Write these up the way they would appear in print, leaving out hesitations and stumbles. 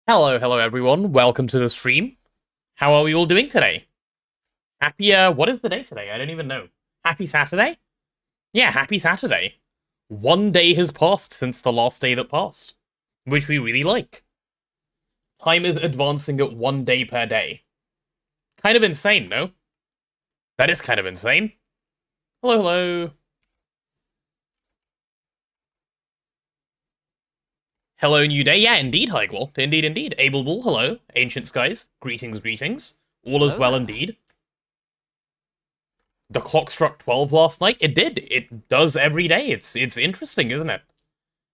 Hello everyone, welcome to the stream. How are we all doing today? Happy, what is the day today? I don't even know. Happy Saturday? Yeah, happy Saturday. One day has passed since the last day that passed, which we really like. Time is advancing at 1 day per day. Kind of insane, no? That is kind of insane. Hello. Hello, new day. Yeah, indeed, Hyglaw. Indeed. Able Bull, hello. Ancient Skies, greetings. All is well indeed. The clock struck 12 last night. It did. It does every day. It's interesting, isn't it?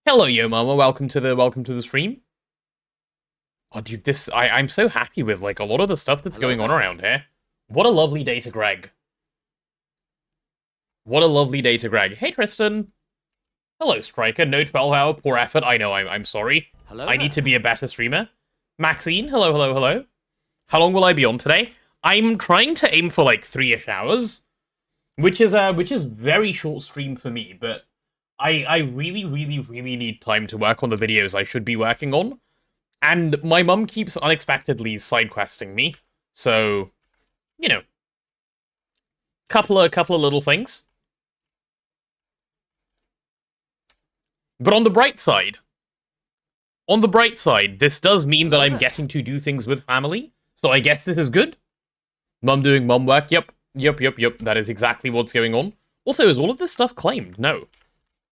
Hello, Yo Mama. Welcome to the stream. Oh, dude, I'm so happy with like a lot of the stuff that's going on around here. What a lovely day to Greg. Hey, Tristan. Hello, Striker. No 12-hour poor effort. I know. I'm sorry. Hello. I need to be a better streamer. Maxine. Hello. How long will I be on today? I'm trying to aim for like 3-ish hours. Which is very short stream for me, but I really need time to work on the videos I should be working on. And my mum keeps unexpectedly side questing me. So, you know. Couple of little things. But on the bright side, this does mean that I'm getting to do things with family. So I guess this is good. Mum doing mum work, yep. That is exactly what's going on. Also, is all of this stuff claimed? No.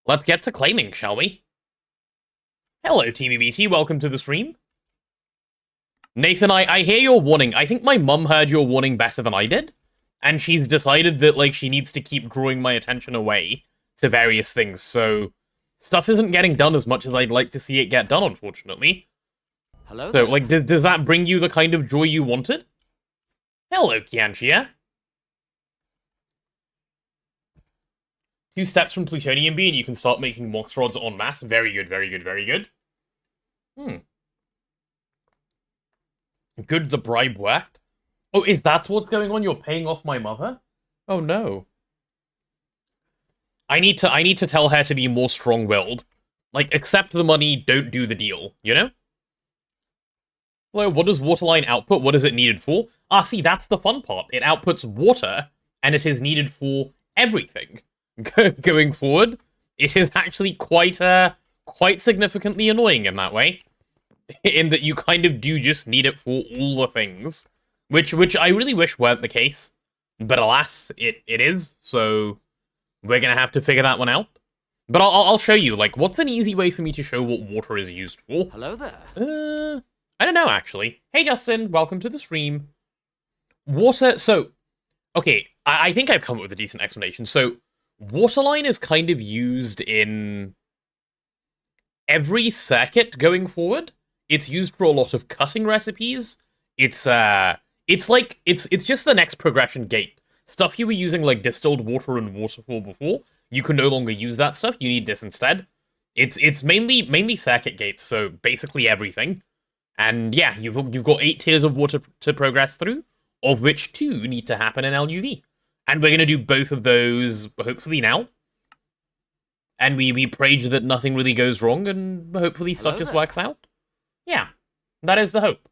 Let's get to claiming, shall we? Hello, TBBT. Welcome to the stream. Nathan, I hear your warning. I think my mum heard your warning better than I did. And she's decided that, like, she needs to keep drawing my attention away to various things. So, stuff isn't getting done as much as I'd like to see it get done, unfortunately. Hello. So, like, does that bring you the kind of joy you wanted? Hello, Kianchia. 2 steps from plutonium B and you can start making mox rods en masse. Very good. Good, the bribe worked. Oh, is that what's going on? You're paying off my mother? Oh no. I need to tell her to be more strong-willed. Like, accept the money, don't do the deal, you know? Hello, what does waterline output? What is it needed for? Ah, see, that's the fun part. It outputs water, and it is needed for everything. Going forward, it is actually quite significantly annoying in that way. In that you kind of do just need it for all the things. Which I really wish weren't the case. But alas, it is, so we're gonna have to figure that one out. But I'll show you, like, what's an easy way for me to show what water is used for? Hello there. I don't know, actually. Hey, Justin, welcome to the stream. Water, so, okay, I think I've come up with a decent explanation. So, waterline is kind of used in every circuit going forward. It's used for a lot of cutting recipes. It's just the next progression gate. Stuff you were using like distilled water and waterfall before, you can no longer use that stuff. You need this instead. It's mainly circuit gates, so basically everything. And yeah, you've got 8 tiers of water to progress through, of which 2 need to happen in LUV. And we're gonna do both of those hopefully now. And we pray that nothing really goes wrong, and hopefully stuff just works out. Yeah, that is the hope.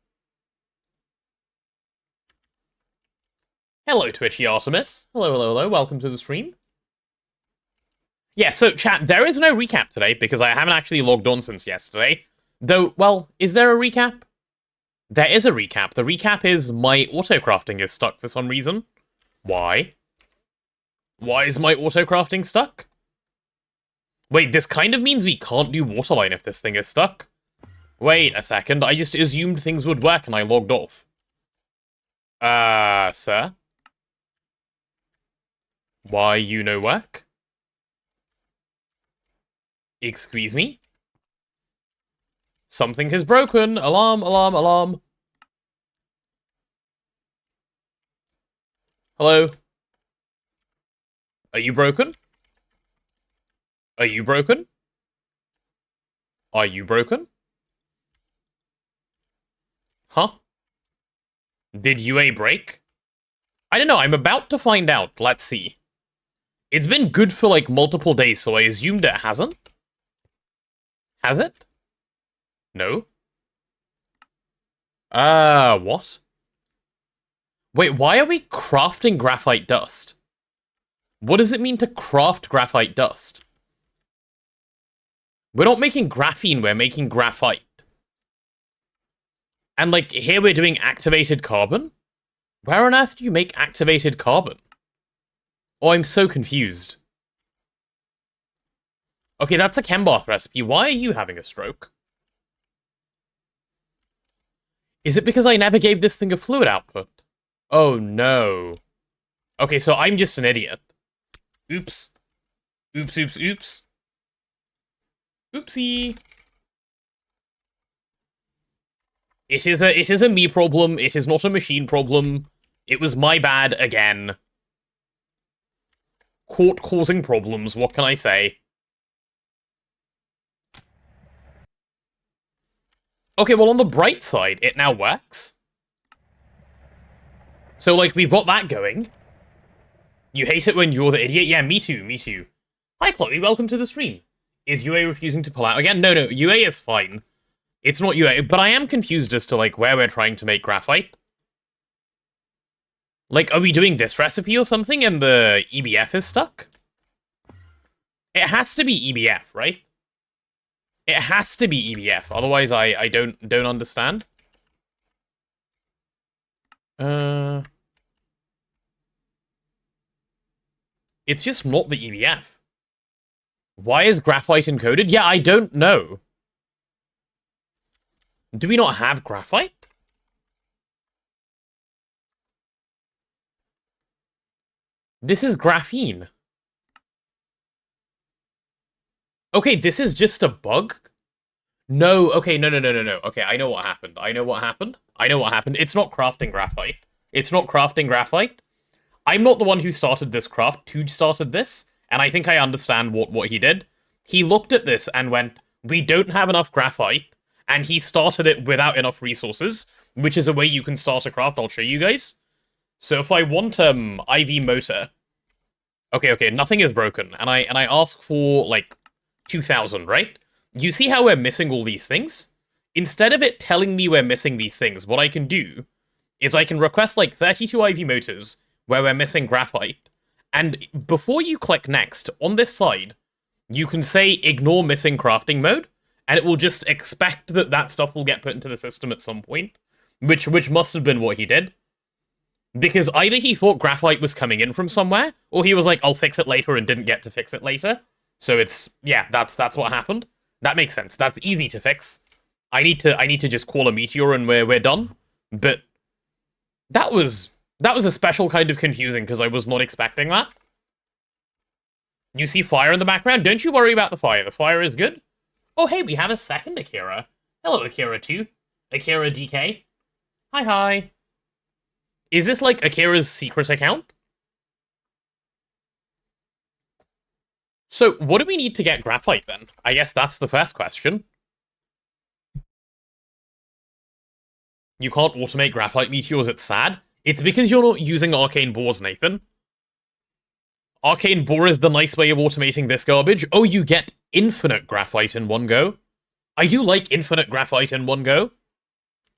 Hello, Twitchy Artemis. Hello. Welcome to the stream. Yeah, so, chat, there is no recap today, because I haven't actually logged on since yesterday. Though, well, is there a recap? There is a recap. The recap is my autocrafting is stuck for some reason. Why? Why is my autocrafting stuck? Wait, this kind of means we can't do waterline if this thing is stuck. Wait a second, I just assumed things would work and I logged off. Sir? Why you no work? Excuse me? Something has broken! Alarm! Hello? Are you broken? Are you broken? Huh? Did UA break? I don't know, I'm about to find out. Let's see. It's been good for, like, multiple days, so I assumed it hasn't. Has it? No. What? Wait, why are we crafting graphite dust? What does it mean to craft graphite dust? We're not making graphene, we're making graphite. And, like, here we're doing activated carbon? Where on earth do you make activated carbon? Oh, I'm so confused. Okay, that's a Chembath recipe. Why are you having a stroke? Is it because I never gave this thing a fluid output? Oh, no. Okay, so I'm just an idiot. Oops. Oops, oops, oops. Oopsie. It is a me problem. It is not a machine problem. It was my bad again. Caught causing problems, what can I say? Okay, well, on the bright side, it now works. So, like, we've got that going. You hate it when you're the idiot? Yeah, me too, me too. Hi, Chloe, welcome to the stream. Is UA refusing to pull out again? No, UA is fine. It's not UA, but I am confused as to, like, where we're trying to make graphite. Like, are we doing this recipe or something and the EBF is stuck? It has to be EBF, right? It has to be EBF, otherwise I don't understand. It's just not the EBF. Why is graphite encoded? Yeah, I don't know. Do we not have graphite? This is graphene. Okay, this is just a bug? No, okay, no. Okay, I know what happened. It's not crafting graphite. It's not crafting graphite. I'm not the one who started this craft. Tooge started this, and I think I understand what he did. He looked at this and went, we don't have enough graphite, and he started it without enough resources, which is a way you can start a craft. I'll show you guys. So if I want IV motor, okay, nothing is broken, and I ask for like 2,000, right? You see how we're missing all these things? Instead of it telling me we're missing these things, what I can do is I can request like 32 IV motors where we're missing graphite, and before you click next, on this side, you can say ignore missing crafting mode, and it will just expect that that stuff will get put into the system at some point, which must have been what he did. Because either he thought graphite was coming in from somewhere, or he was like, I'll fix it later and didn't get to fix it later. So it's, yeah, that's what happened. That makes sense. That's easy to fix. I need to just call a meteor and we're done. But that was a special kind of confusing because I was not expecting that. You see fire in the background? Don't you worry about the fire. The fire is good. Oh, hey, we have a second Akira. Hello, Akira 2. Akira DK. Hi. Is this like Akira's secret account? So, what do we need to get graphite then? I guess that's the first question. You can't automate graphite meteors, it's sad. It's because you're not using arcane bores, Nathan. Arcane bore is the nice way of automating this garbage. Oh, you get infinite graphite in one go. I do like infinite graphite in one go.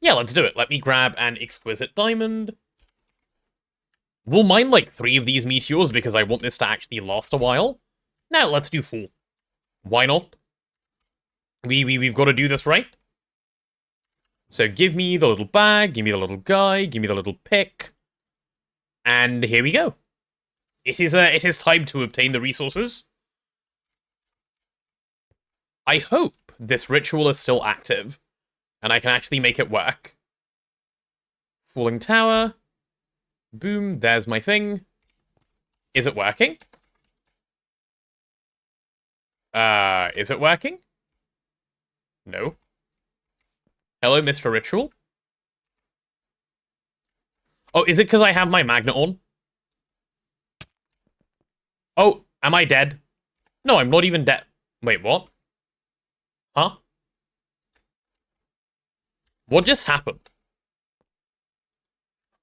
Yeah, let's do it. Let me grab an exquisite diamond. We'll mine like 3 of these meteors because I want this to actually last a while. Now, let's do 4. Why not? We've got to do this right. So give me the little bag, give me the little guy, give me the little pick. And here we go. It is time to obtain the resources. I hope this ritual is still active, and I can actually make it work. Falling tower. Boom, there's my thing. Is it working? Is it working? No. Hello, Mr. Ritual. Oh, is it because I have my magnet on? Oh, am I dead? No, I'm not even dead. Wait, what? Huh? What just happened?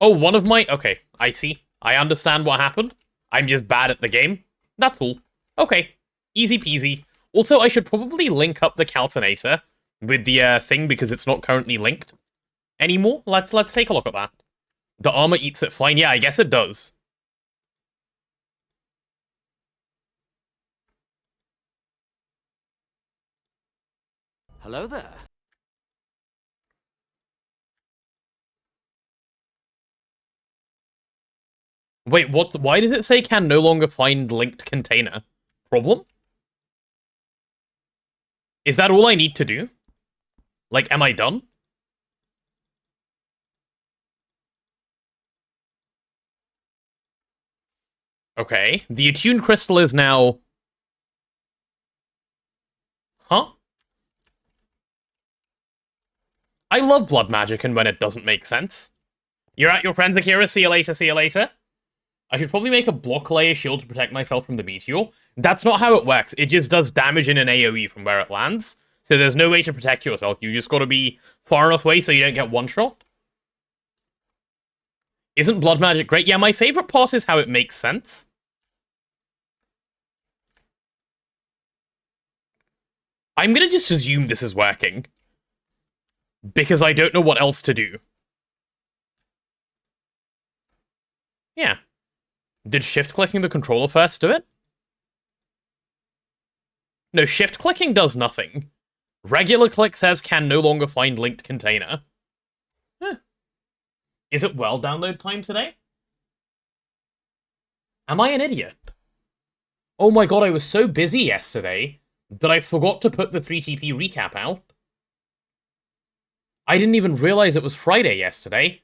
Oh, one of my... Okay, I see. I understand what happened. I'm just bad at the game. That's all. Okay. Easy peasy. Also, I should probably link up the calcinator with the thing because it's not currently linked. anymore. Let's take a look at that. The armor eats it fine. Yeah, I guess it does. Hello there. Wait, what? Why does it say can no longer find linked container? Problem? Is that all I need to do? Like, am I done? Okay. The attuned crystal is now... Huh? I love blood magic and when it doesn't make sense. You're at your friends, Akira. See you later, see you later. I should probably make a block layer shield to protect myself from the meteor. That's not how it works. It just does damage in an AoE from where it lands. So there's no way to protect yourself. You just gotta be far enough away so you don't get one-shot. Isn't blood magic great? Yeah, my favorite part is how it makes sense. I'm gonna just assume this is working. Because I don't know what else to do. Yeah. Did shift-clicking the controller first do it? No, shift-clicking does nothing. Regular click says can no longer find linked container. Huh. Is it well download time today? Am I an idiot? Oh my god, I was so busy yesterday that I forgot to put the 3TP recap out. I didn't even realize it was Friday yesterday.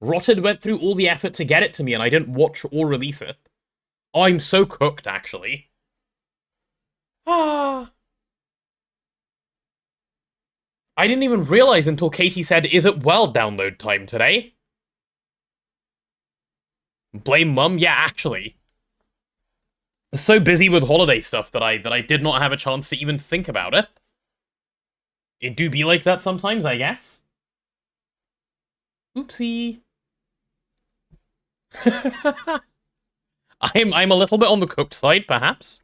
Rotted went through all the effort to get it to me and I didn't watch or release it. Oh, I'm so cooked, actually. Ah. I didn't even realize until Katie said, is it well download time today? Blame mum? Yeah, actually. I was so busy with holiday stuff that I did not have a chance to even think about it. It do be like that sometimes, I guess. Oopsie. I'm a little bit on the cooked side, perhaps.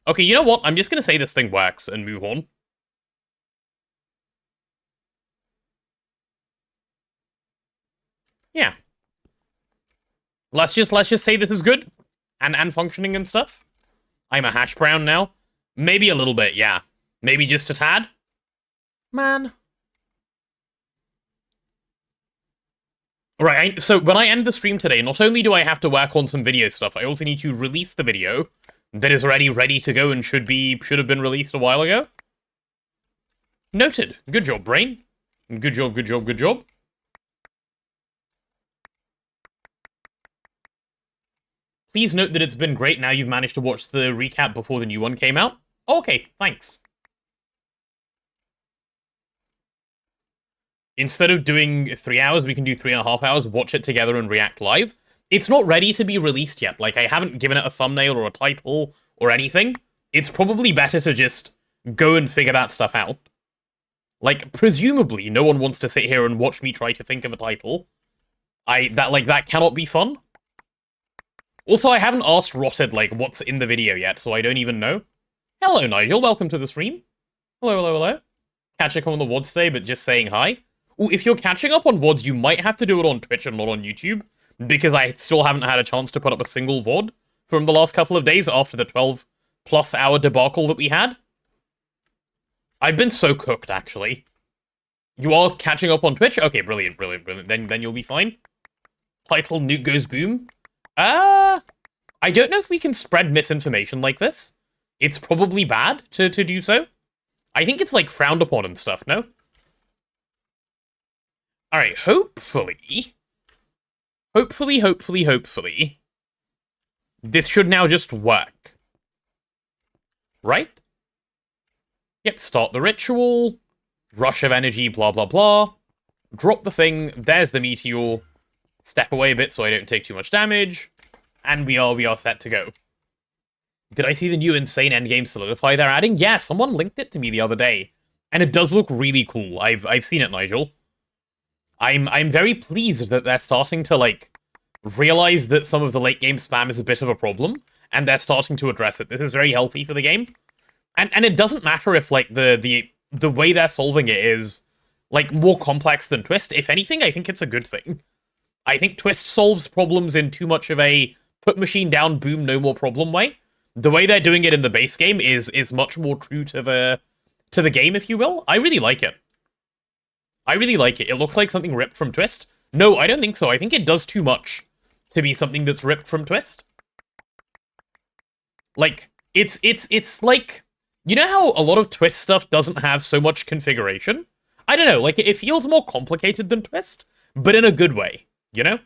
Okay, you know what? I'm just gonna say this thing works and move on. Yeah. Let's just say this is good and functioning and stuff. I'm a hash brown now. Maybe a little bit, yeah. Maybe just a tad. Man. Right, so when I end the stream today, not only do I have to work on some video stuff, I also need to release the video that is already ready to go and should have been released a while ago. Noted. Good job, brain. Good job, good job, good job. Please note that it's been great now you've managed to watch the recap before the new one came out. Okay, thanks. Instead of doing 3 hours, we can do 3.5 hours, watch it together and react live. It's not ready to be released yet. Like, I haven't given it a thumbnail or a title or anything. It's probably better to just go and figure that stuff out. Like, presumably, no one wants to sit here and watch me try to think of a title. That cannot be fun. Also, I haven't asked Rotted, like, what's in the video yet, so I don't even know. Hello, Nigel. Welcome to the stream. Hello, hello, hello. Catching up on the VODs today, but just saying hi. Ooh, if you're catching up on VODs, you might have to do it on Twitch and not on YouTube, because I still haven't had a chance to put up a single VOD from the last couple of days after the 12-plus hour debacle that we had. I've been so cooked, actually. You are catching up on Twitch? Okay, brilliant, brilliant, brilliant. Then you'll be fine. Title, Nuke Goes Boom. I don't know if we can spread misinformation like this. It's probably bad to do so. I think it's, like, frowned upon and stuff, no? Alright, hopefully, this should now just work. Right? Yep, start the ritual, rush of energy, blah, blah, blah. Drop the thing, there's the meteor. Step away a bit so I don't take too much damage. And we are set to go. Did I see the new insane endgame solidify they're adding? Yeah, someone linked it to me the other day. And it does look really cool. I've seen it, Nigel. I'm very pleased that they're starting to, like, realize that some of the late game spam is a bit of a problem, and they're starting to address it. This is very healthy for the game. And it doesn't matter if, like, the way they're solving it is Like, more complex than Twist. If anything, I think it's a good thing. I think Twist solves problems in too much of a put machine down, boom, no more problem way. The way they're doing it in the base game is much more true to the game, if you will. I really like it. I really like it. It looks like something ripped from Twist. No, I don't think so. I think it does too much to be something that's ripped from Twist. Like, it's like, you know how a lot of Twist stuff doesn't have so much configuration? I don't know, like, it feels more complicated than Twist, but in a good way, you know?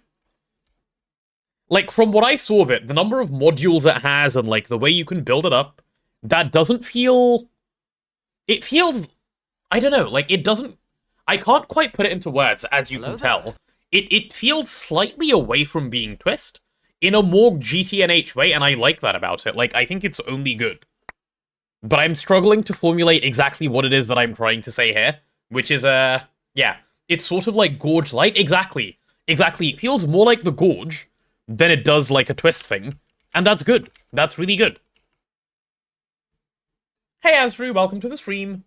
Like, from what I saw of it, the number of modules it has and, like, the way you can build it up, that doesn't feel... It feels... I don't know, like, it doesn't... I can't quite put it into words, as you can tell. It feels slightly away from being Twist, in a more GTNH way, and I like that about it. Like, I think it's only good. But I'm struggling to formulate exactly what it is that I'm trying to say here, which is, yeah, it's sort of like Gorge Light. Exactly. Exactly. It feels more like the Gorge than it does like a Twist thing, and that's good. That's really good. Hey, HypeSrv, welcome to the stream.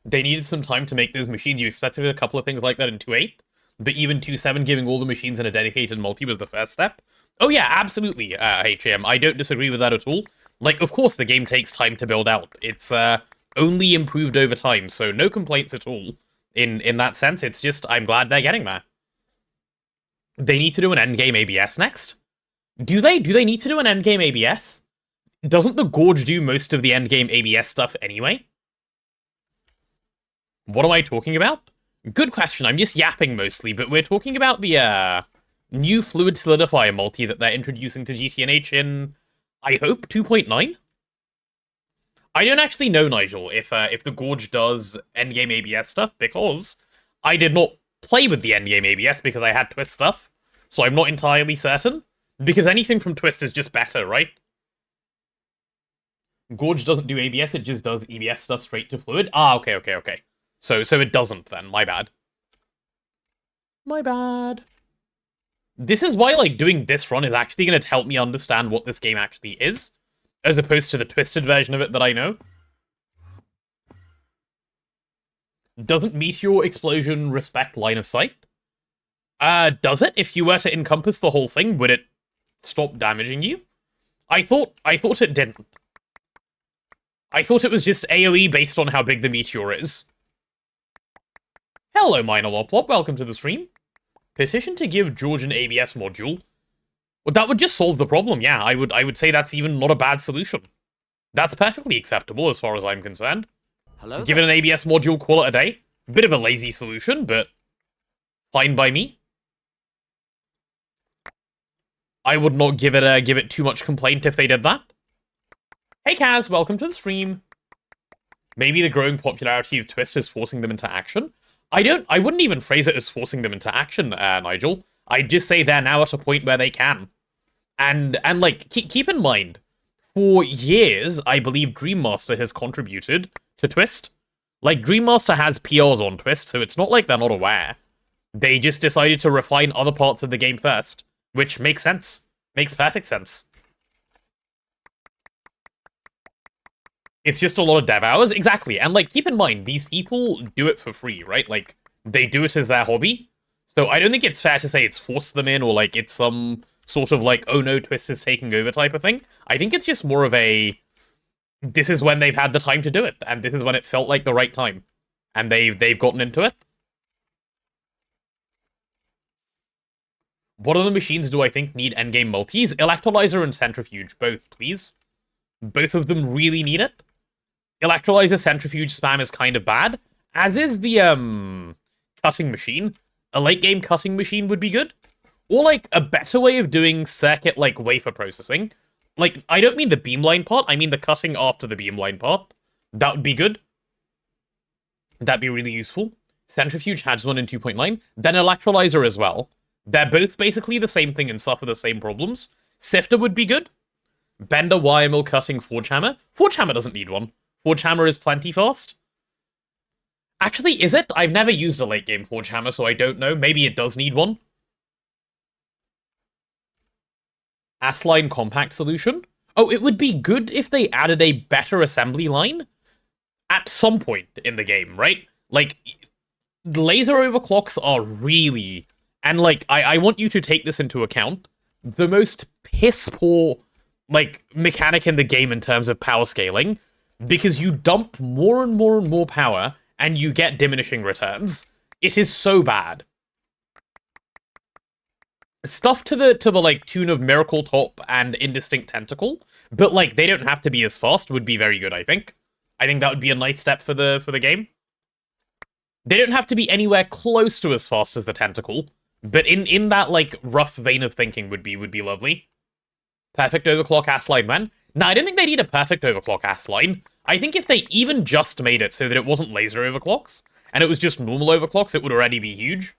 They needed some time to make those machines. You expected a couple of things like that in 2.8, but even 2.7 giving all the machines in a dedicated multi was the first step. Oh yeah, absolutely, HM. I don't disagree with that at all. Like, of course the game takes time to build out. It's only improved over time, so no complaints at all in that sense. It's just, I'm glad they're getting there. They need to do an endgame ABS next? Do they? Do they need to do an endgame ABS? Doesn't the Gorge do most of the endgame ABS stuff anyway? What am I talking about? Good question. I'm just yapping mostly, but we're talking about the new fluid solidifier multi that they're introducing to GTNH in, I hope, 2.9? I don't actually know, Nigel, if the Gorge does endgame ABS stuff, because I did not play with the endgame ABS because I had Twist stuff, so I'm not entirely certain. Because anything from Twist is just better, right? Gorge doesn't do ABS, it just does EBS stuff straight to fluid. Ah, okay. So it doesn't then, my bad. My bad. This is why, like, doing this run is actually going to help me understand what this game actually is, as opposed to the twisted version of it that I know. Doesn't Meteor Explosion respect line of sight? Does it? If you were to encompass the whole thing, would it stop damaging you? I thought it didn't. I thought it was just AoE based on how big the meteor is. Hello, Minor Loplop, welcome to the stream. Petition to give George an ABS module. Well, that would just solve the problem, yeah. I would say that's even not a bad solution. That's perfectly acceptable as far as I'm concerned. Hello. Give it an ABS module, call it a day. Bit of a lazy solution, but fine by me. I would not give it too much complaint if they did that. Hey Kaz, welcome to the stream. Maybe the growing popularity of Twist is forcing them into action. I wouldn't even phrase it as forcing them into action, Nigel. I'd just say they're now at a point where they can. And like, keep in mind, for years, I believe Dream Master has contributed to Twist. Like, Dream Master has PRs on Twist, so it's not like they're not aware. They just decided to refine other parts of the game first, which makes sense. Makes perfect sense. It's just a lot of dev hours, exactly. And like, keep in mind, these people do it for free, right? Like, they do it as their hobby. So I don't think it's fair to say it's forced them in, or like it's some sort of like, oh no, Twist is taking over type of thing. I think it's just more of a, this is when they've had the time to do it, and this is when it felt like the right time. And they've gotten into it. What other machines do I think need endgame multis? Electrolyzer and Centrifuge, both, please. Both of them really need it. Electrolyzer Centrifuge spam is kind of bad, as is the, cutting machine. A late game cutting machine would be good. Or, like, a better way of doing circuit, like, wafer processing. Like, I don't mean the beamline part, I mean the cutting after the beamline part. That would be good. That'd be really useful. Centrifuge has one in 2.9. Then Electrolyzer as well. They're both basically the same thing and suffer the same problems. Sifter would be good. Bender, wire mill, cutting, Forge Hammer. Forge Hammer doesn't need one. Forge Hammer is plenty fast. Actually, is it? I've never used a late game Forge Hammer, so I don't know. Maybe it does need one. Asline compact solution. Oh, it would be good if they added a better assembly line at some point in the game, right? Like, laser overclocks are really, and like, I want you to take this into account, the most piss poor, like, mechanic in the game in terms of power scaling, because you dump more and more and more power, and you get diminishing returns. It is so bad. Stuff to the like tune of Miracle Top and Indistinct Tentacle, but like they don't have to be as fast would be very good, I think. I think that would be a nice step for the game. They don't have to be anywhere close to as fast as the Tentacle, but in that like rough vein of thinking would be lovely. Perfect overclock ass line, man. Now I don't think they need a perfect overclock ass line. I think if they even just made it so that it wasn't laser overclocks and it was just normal overclocks, it would already be huge.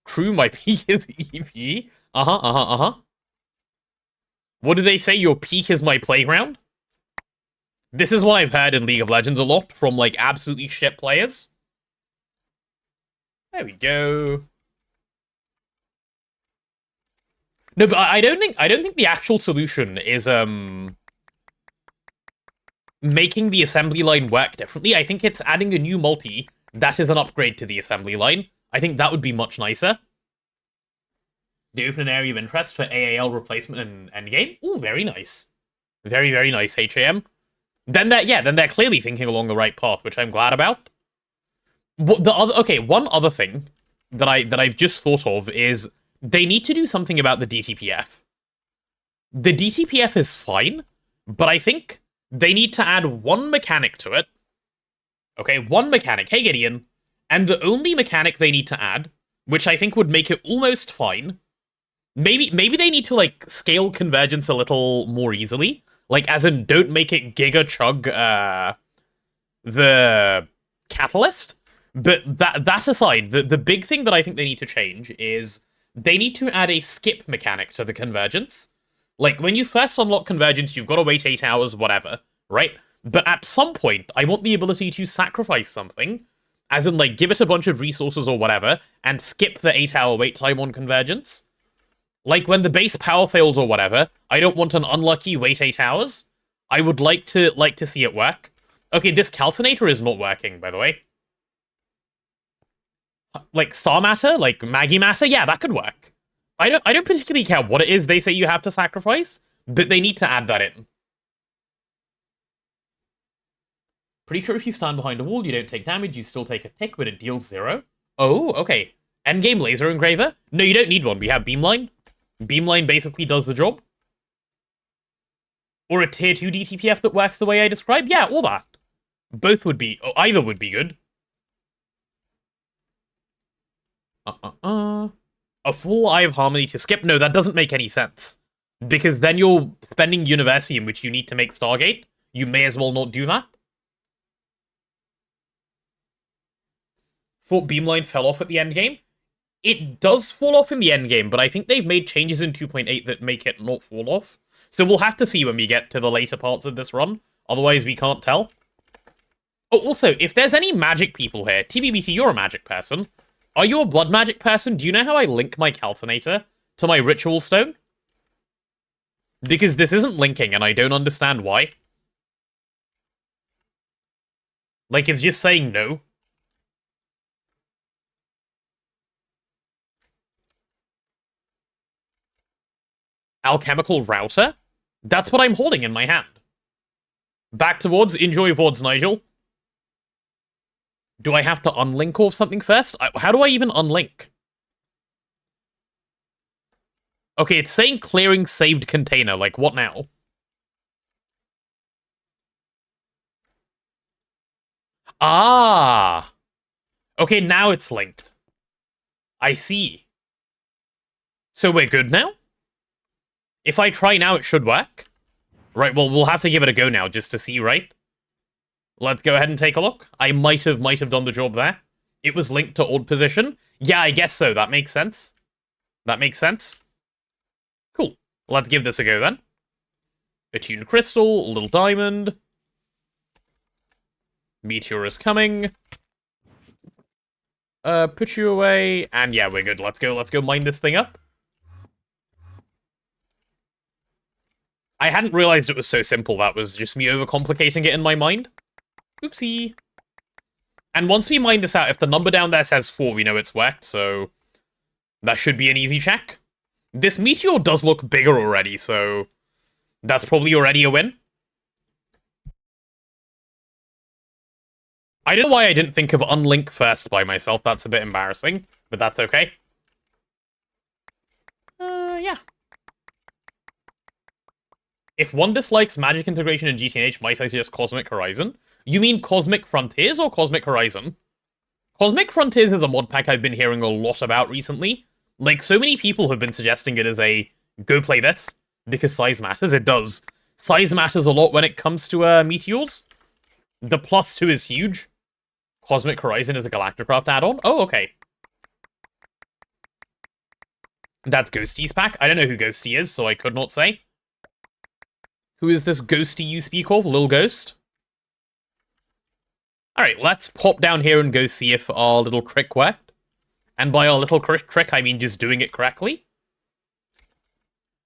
Crew, my peak is EP. What do they say? Your peak is my playground? This is what I've heard in League of Legends a lot from, like, absolutely shit players. There we go. No, but I don't think the actual solution is, making the assembly line work differently. I think it's adding a new multi that is an upgrade to the assembly line. I think that would be much nicer. The open area of interest for AAL replacement and endgame. Ooh, very nice. Very, very nice, HAM. Then they're clearly thinking along the right path, which I'm glad about. One other thing that I've just thought of is they need to do something about the DTPF. The DTPF is fine, but I think they need to add one mechanic to it. Okay, one mechanic. Hey, Gideon. And the only mechanic they need to add, which I think would make it almost fine, maybe they need to, like, scale convergence a little more easily. Like, as in, don't make it giga chug, the catalyst. But that aside, the big thing that I think they need to change is they need to add a skip mechanic to the convergence. Like, when you first unlock convergence, you've got to wait 8 hours, whatever, right? But at some point, I want the ability to sacrifice something, as in, like, give it a bunch of resources or whatever, and skip the 8-hour wait time on convergence. Like, when the base power fails or whatever, I don't want an unlucky wait 8 hours. I would like to see it work. Okay, this calcinator is not working, by the way. Like, star matter? Like, Maggie matter? Yeah, that could work. I don't particularly care what it is they say you have to sacrifice, but they need to add that in. Pretty sure if you stand behind a wall, you don't take damage, you still take a tick, but it deals 0. Oh, okay. Endgame laser engraver? No, you don't need one. We have beamline. Beamline basically does the job. Or a tier 2 DTPF that works the way I described? Yeah, all that. Both would be... Oh, either would be good. A full Eye of Harmony to skip? No, that doesn't make any sense. Because then you're spending Universium, which you need to make Stargate. You may as well not do that. Thought Beamline fell off at the endgame. It does fall off in the endgame, but I think they've made changes in 2.8 that make it not fall off. So we'll have to see when we get to the later parts of this run. Otherwise, we can't tell. Oh, also, if there's any magic people here, TBBT, you're a magic person. Are you a blood magic person? Do you know how I link my calcinator to my ritual stone? Because this isn't linking, and I don't understand why. Like, it's just saying no. Alchemical router? That's what I'm holding in my hand. Back to VODs. Enjoy VODs, Nigel. Do I have to unlink or something first? How do I even unlink? Okay, it's saying clearing saved container. Like, what now? Ah! Okay, now it's linked. I see. So we're good now? If I try now, it should work. Right, well, we'll have to give it a go now just to see, right? Let's go ahead and take a look. I might have done the job there. It was linked to old position. Yeah, I guess so. That makes sense. That makes sense. Cool. Let's give this a go then. Attuned crystal, a little diamond. Meteor is coming. Put you away. And yeah, we're good. Let's go mine this thing up. I hadn't realized it was so simple. That was just me overcomplicating it in my mind. Oopsie. And once we mine this out, if the number down there says 4, we know it's worked, so that should be an easy check. This meteor does look bigger already, so that's probably already a win. I don't know why I didn't think of unlink first by myself. That's a bit embarrassing, but that's okay. Yeah. If one dislikes magic integration in GTNH, might I suggest Cosmic Horizon? You mean Cosmic Frontiers or Cosmic Horizon? Cosmic Frontiers is a mod pack I've been hearing a lot about recently. Like, so many people have been suggesting it as a, go play this, because size matters. It does. Size matters a lot when it comes to meteors. The +2 is huge. Cosmic Horizon is a Galacticraft add-on. Oh, okay. That's Ghosty's pack. I don't know who Ghosty is, so I could not say. Who is this Ghosty you speak of, Lil Ghost? Alright, let's pop down here and go see if our little trick worked. And by our little trick, I mean just doing it correctly.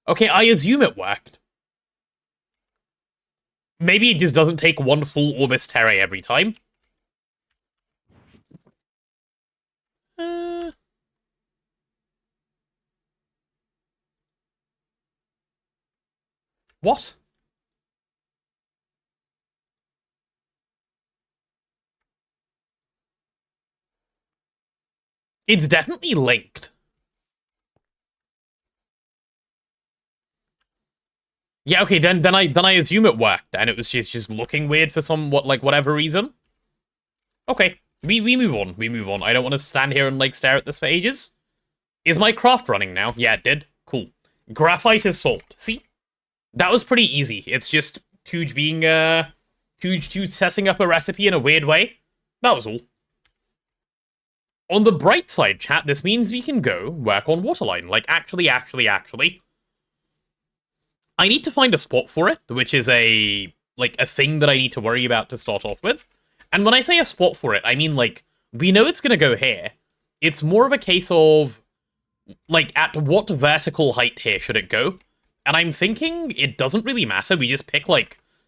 Okay, I assume it worked. Maybe it just doesn't take one full Orbis Terrae every time. What? It's definitely linked. Yeah, okay, then I assume it worked, and it was just looking weird for some whatever reason. Okay, we move on. We move on. I don't want to stand here and stare at this for ages. Is my craft running now? Yeah, it did. Cool. Graphite is solved. See? That was pretty easy. It's just Kuj being Kuj setting up a recipe in a weird way. That was all. On the bright side, chat, this means we can go work on Waterline. Like, actually. I need to find a spot for it, which is a thing that I need to worry about to start off with. And when I say a spot for it, I mean, we know it's gonna go here. It's more of a case of, at what vertical height here should it go? And I'm thinking it doesn't really matter. We just pick,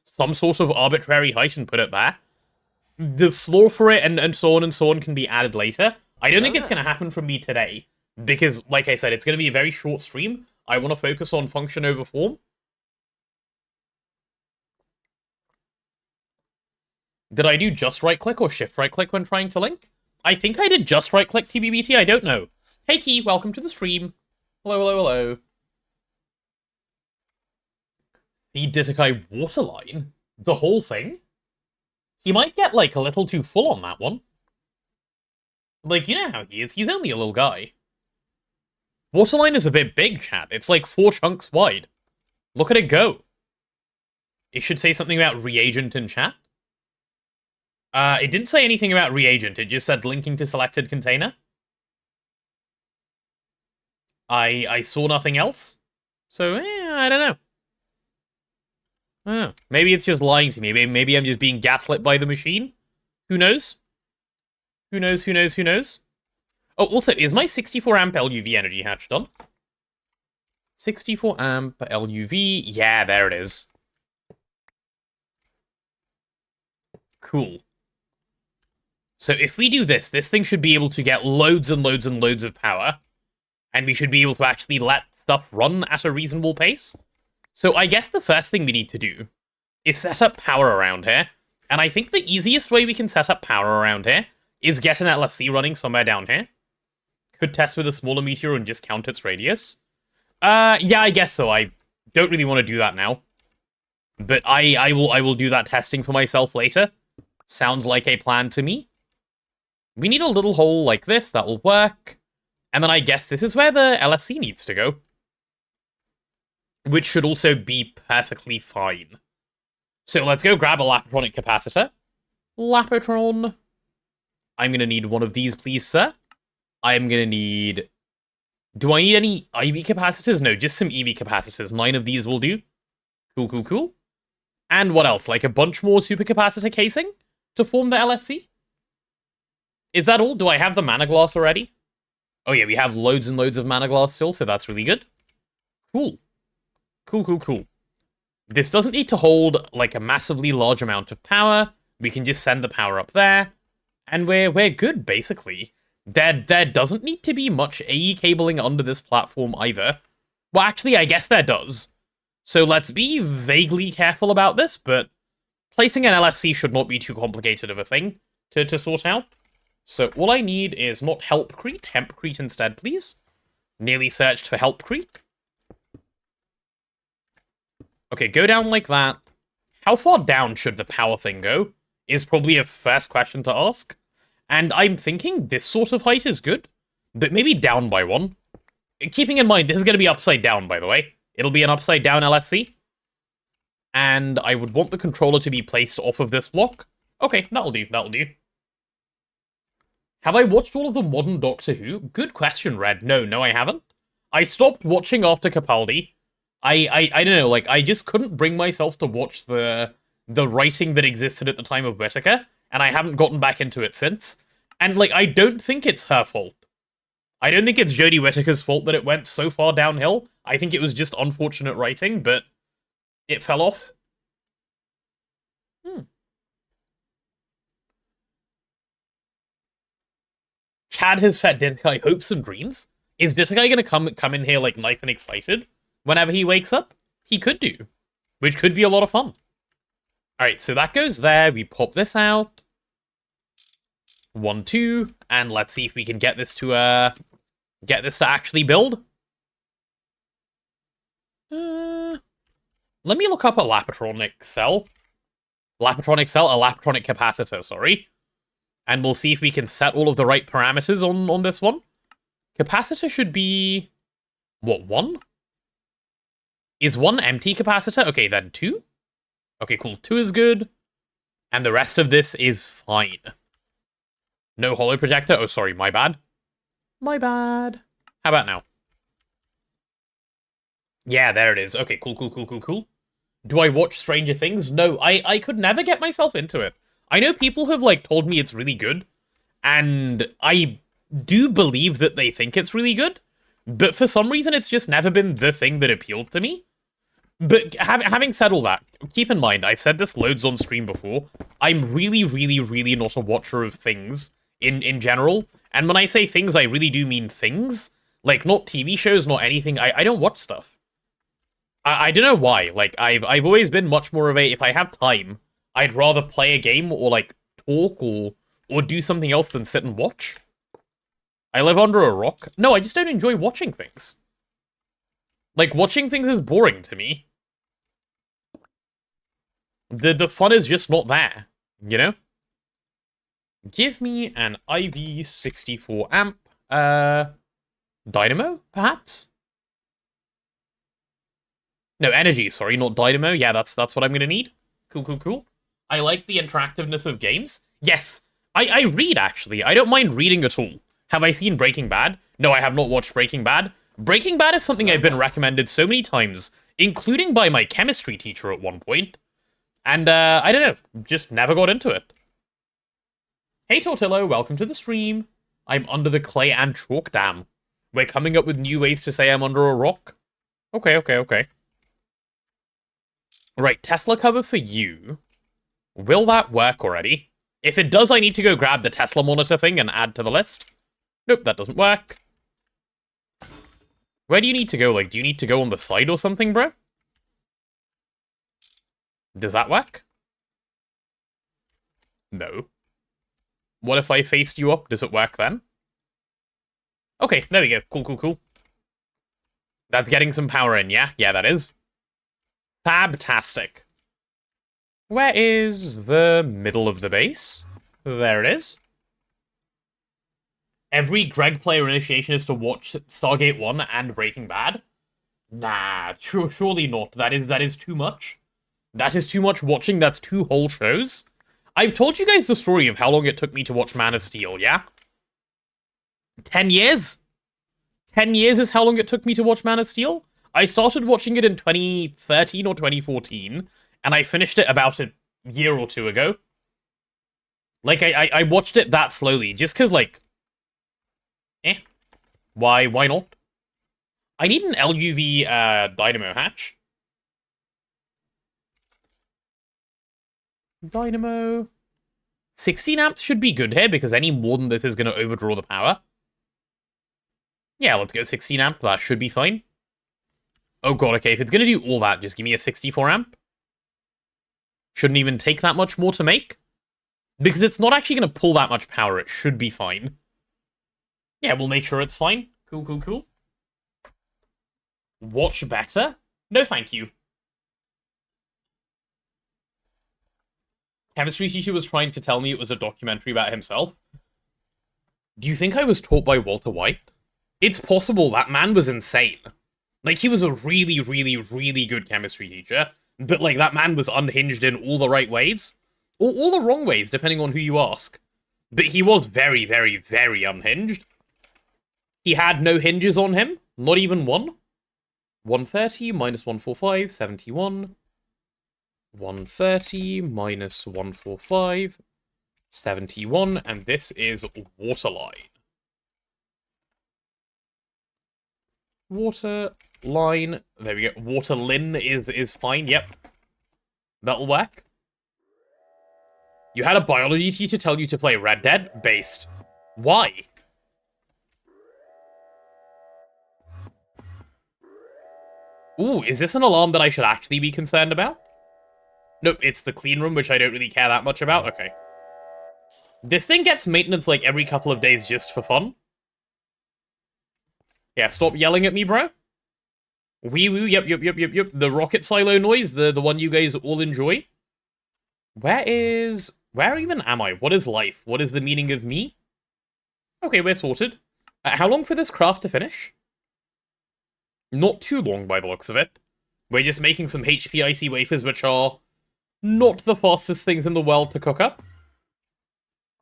some sort of arbitrary height and put it there. The floor for it and so on can be added later. I don't think it's going to happen from me today. Because, like I said, it's going to be a very short stream. I want to focus on function over form. Did I do just right-click or shift right-click when trying to link? I think I did just right-click TBBT, I don't know. Hey Key, welcome to the stream. Hello. Feed Ditakai Waterline? The whole thing? He might get, a little too full on that one. You know how he is. He's only a little guy. Waterline is a bit big, chat. It's 4 chunks wide. Look at it go. It should say something about reagent in chat. It didn't say anything about reagent. It just said linking to selected container. I saw nothing else. So, I don't know. Oh, maybe it's just lying to me. Maybe I'm just being gaslit by the machine. Who knows? Who knows? Oh, also, is my 64 amp LUV energy hatch done? 64 amp LUV. Yeah, there it is. Cool. So if we do this thing should be able to get loads and loads of power. And we should be able to actually let stuff run at a reasonable pace. So I guess the first thing we need to do is set up power around here. And I think the easiest way we can set up power around here is get an LSC running somewhere down here. Could test with a smaller meteor and just count its radius. Yeah, I guess so. I don't really want to do that now. But I will do that testing for myself later. Sounds like a plan to me. We need a little hole like this. That will work. And then I guess this is where the LSC needs to go. Which should also be perfectly fine. So let's go grab a Lapotronic capacitor. Lapotron. I'm going to need one of these, please, sir. I'm going to need... Do I need any IV capacitors? No, just some EV capacitors. 9 of these will do. Cool. And what else? A bunch more supercapacitor casing to form the LSC? Is that all? Do I have the mana glass already? Oh yeah, we have loads and loads of mana glass still, so that's really good. Cool. This doesn't need to hold, like, a massively large amount of power. We can just send the power up there. And we're good, basically. There doesn't need to be much AE cabling under this platform either. Well, actually, I guess there does. So let's be vaguely careful about this, but placing an LFC should not be too complicated of a thing to sort out. So all I need is not Helpcrete, Hempcrete instead, please. Nearly searched for Helpcrete. Okay, go down like that. How far down should the power thing go? Is probably a first question to ask. And I'm thinking this sort of height is good, but maybe down by one. Keeping in mind, this is going to be upside down, by the way. It'll be an upside down LSC. And I would want the controller to be placed off of this block. Okay, that'll do, that'll do. Have I watched all of the modern Doctor Who? Good question, Red. No, I haven't. I stopped watching after Capaldi. I don't know, like, I just couldn't bring myself to watch the writing that existed at the time of Whittaker, and I haven't gotten back into it since. And, like, I don't think it's her fault. I don't think it's Jodie Whittaker's fault that it went so far downhill. I think it was just unfortunate writing, but it fell off. Chad has fed Ditterkai hopes and dreams. Is Ditterkai gonna come in here, like, nice and excited whenever he wakes up? He could do. Which could be a lot of fun. Alright, so that goes there. We pop this out. 1, 2, and let's see if we can get this to actually build. Let me look up a Lapatronic cell. A Lapatronic capacitor, sorry. And we'll see if we can set all of the right parameters on this one. Capacitor should be... what, 1? Is 1 empty capacitor? Okay, then 2? Okay, cool. 2 is good. And the rest of this is fine. No holo projector? Oh, sorry, my bad. My bad. How about now? Yeah, there it is. Okay, cool. Do I watch Stranger Things? No, I could never get myself into it. I know people have, like, told me it's really good, and I do believe that they think it's really good, but for some reason it's just never been the thing that appealed to me. But having said all that, keep in mind, I've said this loads on stream before, I'm really not a watcher of things in general, and when I say things, I really do mean things. Like, not TV shows, not anything. I don't watch stuff. I don't know why. Like, I've always been much more of a, if I have time, I'd rather play a game or, like, talk or do something else than sit and watch. I live under a rock. No, I just don't enjoy watching things. Like, watching things is boring to me. The fun is just not there, you know? Give me an IV 64 amp, dynamo, perhaps? No, energy, sorry, not dynamo. Yeah, that's what I'm gonna need. Cool. I like the interactiveness of games. Yes, I read, actually. I don't mind reading at all. Have I seen Breaking Bad? No, I have not watched Breaking Bad. Breaking Bad is something I've been recommended so many times, including by my chemistry teacher at one point. And, I don't know, just never got into it. Hey, Tortillo, welcome to the stream. I'm under the clay and chalk dam. We're coming up with new ways to say I'm under a rock. Okay. Right, Tesla cover for you. Will that work already? If it does, I need to go grab the Tesla monitor thing and add to the list. Nope, that doesn't work. Where do you need to go? Like, do you need to go on the side or something, bro? Does that work? No. What if I faced you up? Does it work then? Okay, there we go. Cool. That's getting some power in, yeah? Yeah, that is. Fabtastic. Where is the middle of the base? There it is. Every Greg player initiation is to watch Stargate 1 and Breaking Bad? Nah, surely not. That is too much. That is too much watching. That's 2 whole shows. I've told you guys the story of how long it took me to watch Man of Steel, yeah? 10 years? 10 years is how long it took me to watch Man of Steel? I started watching it in 2013 or 2014, and I finished it about a year or 2 ago. Like, I watched it that slowly, just because, like... Why not? I need an LUV Dynamo hatch. Dynamo. 16 amps should be good here, because any more than this is going to overdraw the power. Yeah, let's go 16 amp. That should be fine. Oh god, okay, if it's going to do all that, just give me a 64 amp. Shouldn't even take that much more to make. Because it's not actually going to pull that much power. It should be fine. Yeah, we'll make sure it's fine. Cool, cool, cool. Watch better? No, thank you. Chemistry teacher was trying to tell me it was a documentary about himself. Do you think I was taught by Walter White? It's possible. That man was insane. Like, he was a really, really, really good chemistry teacher, but, like, that man was unhinged in all the right ways. Or all the wrong ways, depending on who you ask. But he was very, very, very unhinged. He had no hinges on him. Not even one. 130 minus 145, 71. 130 minus 145, 71, and this is waterline. Waterline, there we go. Waterlin is fine, yep. That'll work. You had a biology teacher tell you to play Red Dead? Based. Why? Ooh, is this an alarm that I should actually be concerned about? Nope, it's the clean room, which I don't really care that much about. Okay. This thing gets maintenance like every couple of days just for fun. Yeah, stop yelling at me, bro. Wee woo, yep. The rocket silo noise, the one you guys all enjoy. Where even am I? What is life? What is the meaning of me? Okay, we're sorted. How long for this craft to finish? Not too long by the looks of it. We're just making some HPIC wafers, which are not the fastest things in the world to cook up.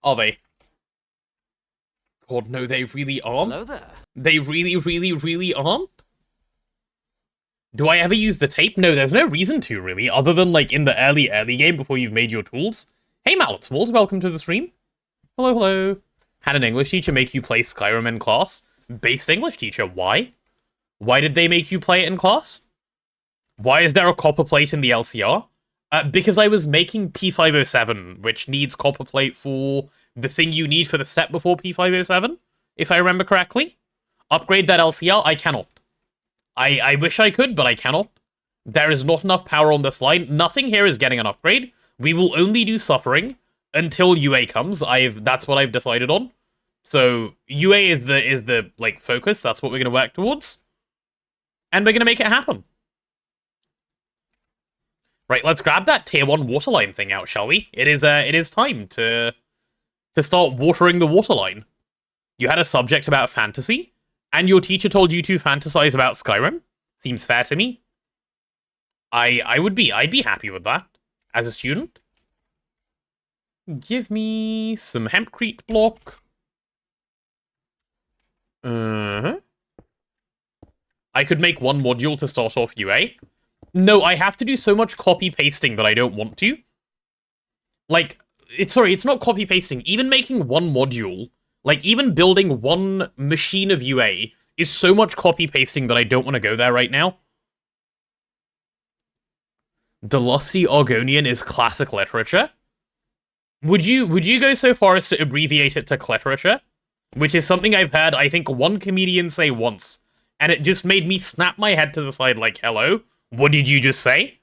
Are they? God, no, they really aren't. Hello there. They really, really, really aren't? Do I ever use the tape? No, there's no reason to, really, other than, like, in the early game before you've made your tools. Hey, Mallet Smalls, welcome to the stream. Hello, hello. Had an English teacher make you play Skyrim in class? Based English teacher, why? Why did they make you play it in class? Why is there a copper plate in the LCR? Because I was making P507, which needs copper plate for the thing you need for the step before P507, if I remember correctly. Upgrade that LCR? I cannot. I wish I could, but I cannot. There is not enough power on this line. Nothing here is getting an upgrade. We will only do suffering until UA comes. That's what I've decided on. So UA is the like focus. That's what we're gonna work towards, and we're gonna make it happen. Right, let's grab that tier 1 waterline thing out, shall we? It is time to start watering the waterline. You had a subject about fantasy, and your teacher told you to fantasize about Skyrim? Seems fair to me. I'd be happy with that as a student. Give me some hempcrete block. I could make one module to start off UA. No, I have to do so much copy-pasting that I don't want to. Like, it's not copy-pasting. Even making one module, like, even building one machine of UA is so much copy-pasting that I don't want to go there right now. The Lusty Argonian is classic literature. Would you go so far as to abbreviate it to cliterature? Which is something I've heard, I think, one comedian say once. And it just made me snap my head to the side like, hello? What did you just say?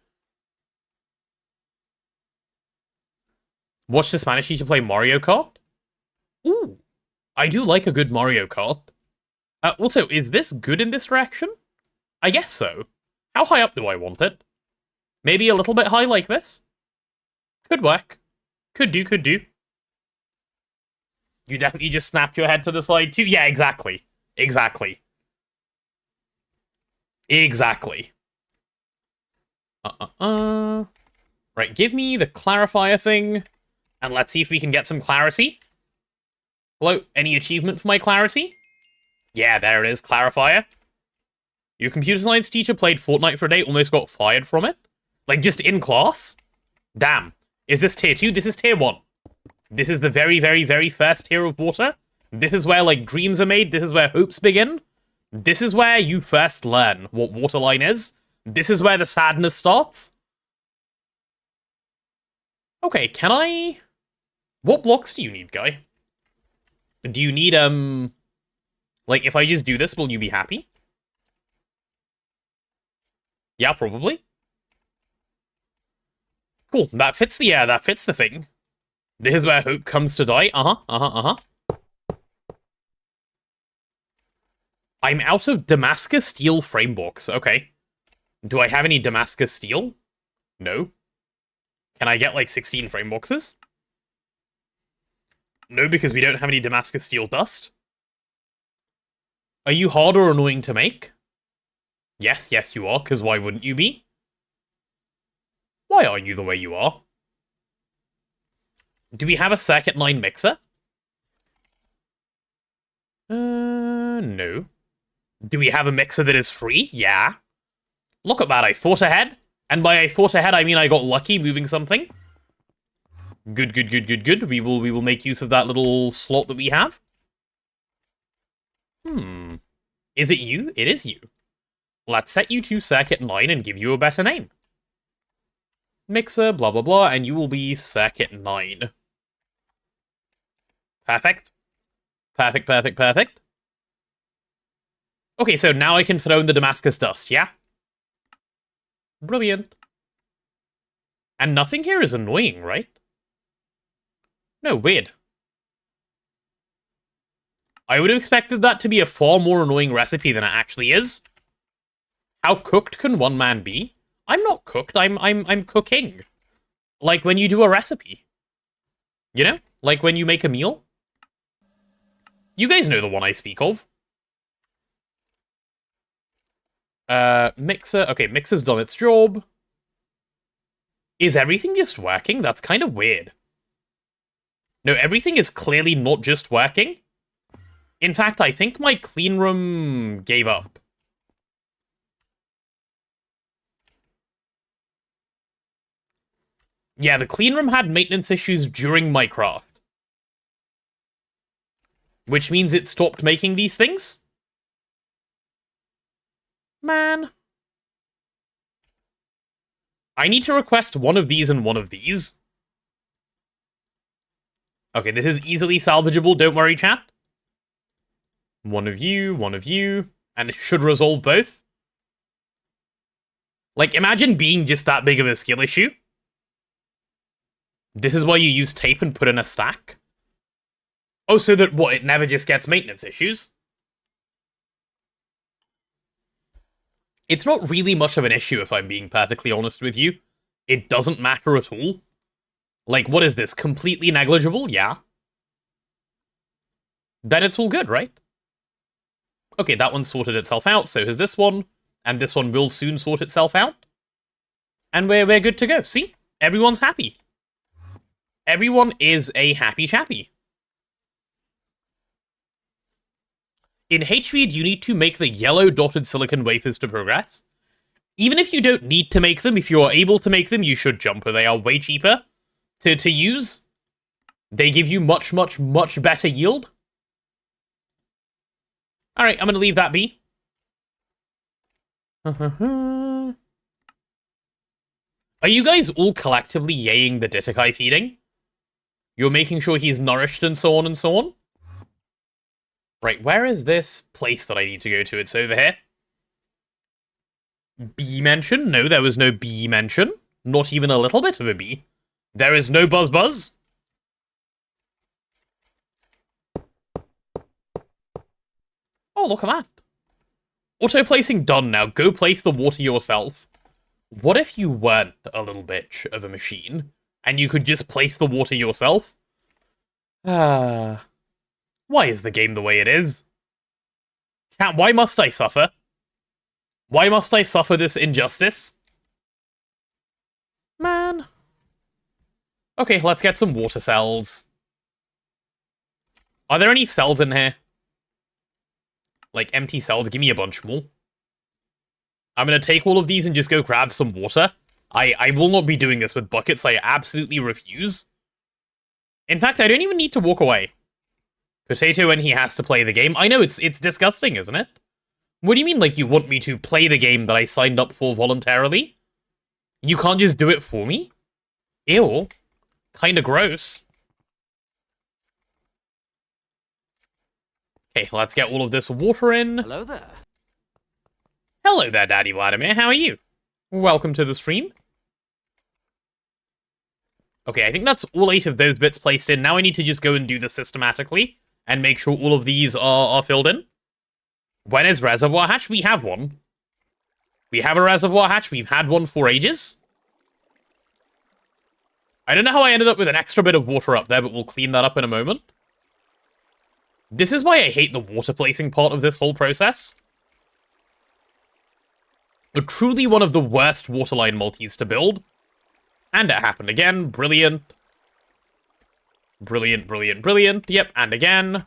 Watch the Spanish teacher play Mario Kart? Ooh. I do like a good Mario Kart. Also, is this good in this direction? I guess so. How high up do I want it? Maybe a little bit high like this? Could work. Could do. You definitely just snapped your head to the side too? Yeah, exactly. Exactly. Right, give me the clarifier thing, and let's see if we can get some clarity. Hello, any achievement for my clarity? Yeah, there it is, clarifier. Your computer science teacher played Fortnite for a day, almost got fired from it? Like, just in class? Damn. Is this tier 2? This is tier 1. This is the very, very, very first tier of water. This is where, like, dreams are made. This is where hopes begin. This is where you first learn what waterline is. This is where the sadness starts. Okay, can I... What blocks do you need, guy? Do you need, like, if I just do this, will you be happy? Yeah, probably. Cool, that fits the thing. This is where hope comes to die. I'm out of Damascus steel frame box. Okay. Do I have any Damascus steel? No. Can I get, like, 16 frame boxes? No, because we don't have any Damascus steel dust. Are you hard or annoying to make? Yes, yes you are, because why wouldn't you be? Why are you the way you are? Do we have a circuit line mixer? No. Do we have a mixer that is free? Yeah. Look at that, I thought ahead. And by I thought ahead, I mean I got lucky moving something. Good, good, good, good, good. We will make use of that little slot that we have. Is it you? It is you. Let's set you to circuit 9 and give you a better name. Mixer, blah, blah, blah, and you will be circuit 9. Perfect. Perfect, perfect, perfect. Okay, so now I can throw in the Damascus dust, yeah? Brilliant. And nothing here is annoying, right? No, weird. I would have expected that to be a far more annoying recipe than it actually is. How cooked can one man be? I'm not cooked, I'm cooking. Like when you do a recipe. You know? Like when you make a meal. You guys know the one I speak of. Mixer. Okay, Mixer's done its job. Is everything just working? That's kind of weird. No, everything is clearly not just working. In fact, I think my clean room gave up. Yeah, the clean room had maintenance issues during my craft. Which means it stopped making these things? Man. I need to request one of these and one of these. Okay, this is easily salvageable, don't worry, chat. One of you, and it should resolve both. Like, imagine being just that big of a skill issue. This is why you use tape and put in a stack? Oh, so that, what, it never just gets maintenance issues? It's not really much of an issue, if I'm being perfectly honest with you. It doesn't matter at all. Like, what is this? Completely negligible? Yeah. Then it's all good, right? Okay, that one sorted itself out, so has this one, and this one will soon sort itself out. And we're good to go. See? Everyone's happy. Everyone is a happy chappy. In HVD, you need to make the yellow dotted silicon wafers to progress. Even if you don't need to make them, if you are able to make them, you should jump, they are way cheaper to use. They give you much, much, much better yield. Alright, I'm gonna leave that be. Are you guys all collectively yaying the Ditakai feeding? You're making sure he's nourished and so on and so on? Right, where is this place that I need to go to? It's over here. Bee mention? No, there was no bee mention. Not even a little bit of a bee. There is no buzz buzz. Oh, look at that. Auto-placing done now. Go place the water yourself. What if you weren't a little bitch of a machine, and you could just place the water yourself? Why is the game the way it is? Chat, why must I suffer? Why must I suffer this injustice? Man. Okay, let's get some water cells. Are there any cells in here? Like, empty cells? Give me a bunch more. I'm gonna take all of these and just go grab some water. I will not be doing this with buckets. I absolutely refuse. In fact, I don't even need to walk away. Potato when he has to play the game. I know, it's disgusting, isn't it? What do you mean, like, you want me to play the game that I signed up for voluntarily? You can't just do it for me? Ew. kind of gross. Okay, let's get all of this water in. Hello there. Hello there, Daddy Vladimir. How are you? Welcome to the stream. Okay, I think that's all 8 of those bits placed in. Now I need to just go and do this systematically and make sure all of these are filled in. When is reservoir hatch? We have one. We have a reservoir hatch. We've had one for ages. I don't know how I ended up with an extra bit of water up there, but we'll clean that up in a moment. This is why I hate the water placing part of this whole process. Truly one of the worst waterline multis to build. And it happened again. Brilliant. Brilliant, brilliant, brilliant. Yep, and again.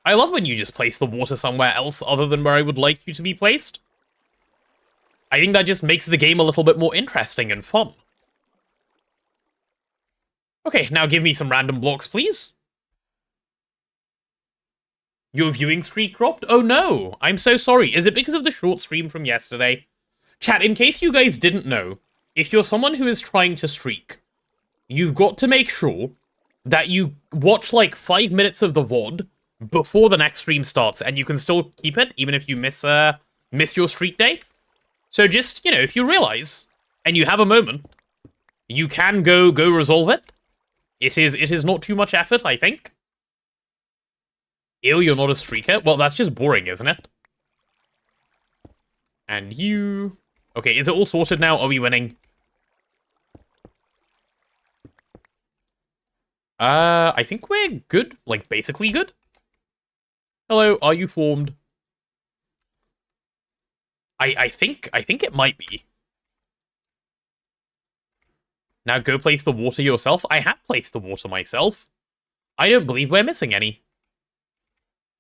I love when you just place the water somewhere else other than where I would like you to be placed. I think that just makes the game a little bit more interesting and fun. Okay, now give me some random blocks, please. Your viewing streak dropped? Oh no, I'm so sorry. Is it because of the short stream from yesterday? Chat, in case you guys didn't know, if you're someone who is trying to streak, you've got to make sure that you watch like 5 minutes of the VOD before the next stream starts, and you can still keep it, even if you miss your streak day. So just, you know, if you realize, and you have a moment, you can go resolve it. It is not too much effort, I think. Ew, you're not a streaker? Well, that's just boring, isn't it? And you... Okay, is it all sorted now? Are we winning? I think we're good. Like, basically good. Hello, are you formed? I think it might be. Now go place the water yourself. I have placed the water myself. I don't believe we're missing any.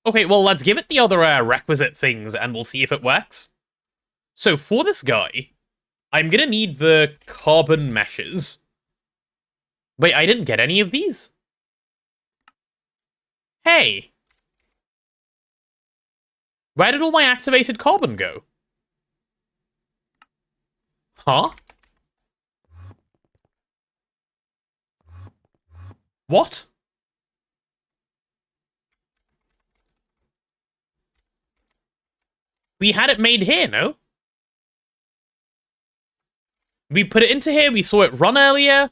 Okay, well, let's give it the other requisite things, and we'll see if it works. So, for this guy, I'm gonna need the carbon meshes. Wait, I didn't get any of these? Hey! Where did all my activated carbon go? Huh? What? We had it made here, no? We put it into here, we saw it run earlier.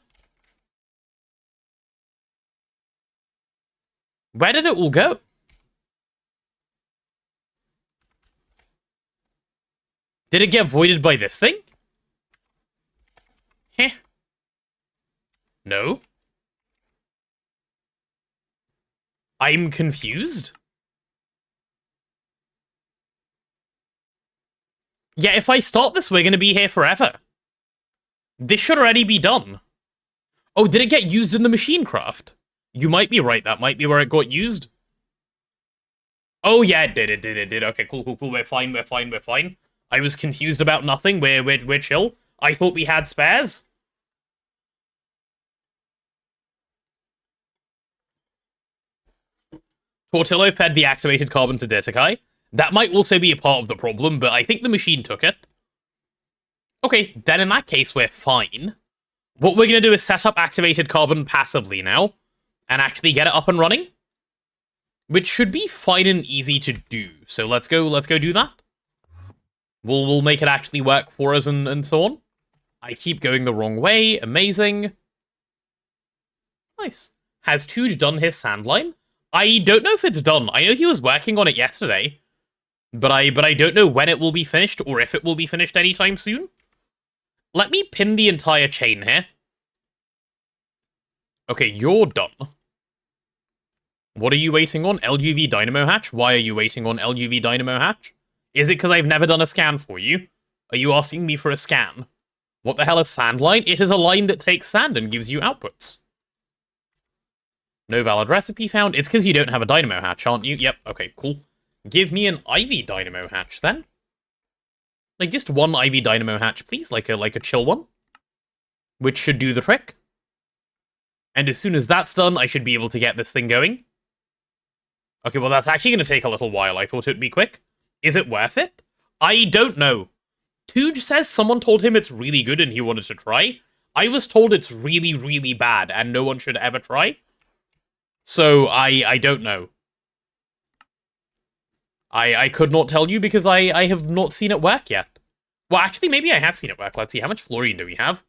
Where did it all go? Did it get voided by this thing? Heh. No. I'm confused. Yeah, if I start this, we're gonna be here forever. This should already be done. Oh, did it get used in the machine craft? You might be right, that might be where it got used. Oh yeah, it did. Okay, cool. We're fine. I was confused about nothing. We're chill. I thought we had spares. Tortillo fed the activated carbon to Ditakai. That might also be a part of the problem, but I think the machine took it. Okay, then in that case, we're fine. What we're going to do is set up activated carbon passively now, and actually get it up and running. Which should be fine and easy to do. So let's go do that. We'll make it actually work for us and so on. I keep going the wrong way. Amazing. Nice. Has Tooge done his sand line? I don't know if it's done. I know he was working on it yesterday. But I don't know when it will be finished, or if it will be finished anytime soon. Let me pin the entire chain here. Okay, you're done. What are you waiting on? LUV Dynamo Hatch? Why are you waiting on LUV Dynamo Hatch? Is it because I've never done a scan for you? Are you asking me for a scan? What the hell is sand line? It is a line that takes sand and gives you outputs. No valid recipe found. It's because you don't have a Dynamo Hatch, aren't you? Yep, okay, cool. Give me an Ivy Dynamo Hatch, then. Like, just one Ivy Dynamo Hatch, please. Like a chill one. Which should do the trick. And as soon as that's done, I should be able to get this thing going. Okay, well, that's actually going to take a little while. I thought it would be quick. Is it worth it? I don't know. Tooge says someone told him it's really good and he wanted to try. I was told it's really, really bad and no one should ever try. So I don't know. I could not tell you because I have not seen it work yet. Well, actually, maybe I have seen it work. Let's see. How much fluorine do we have?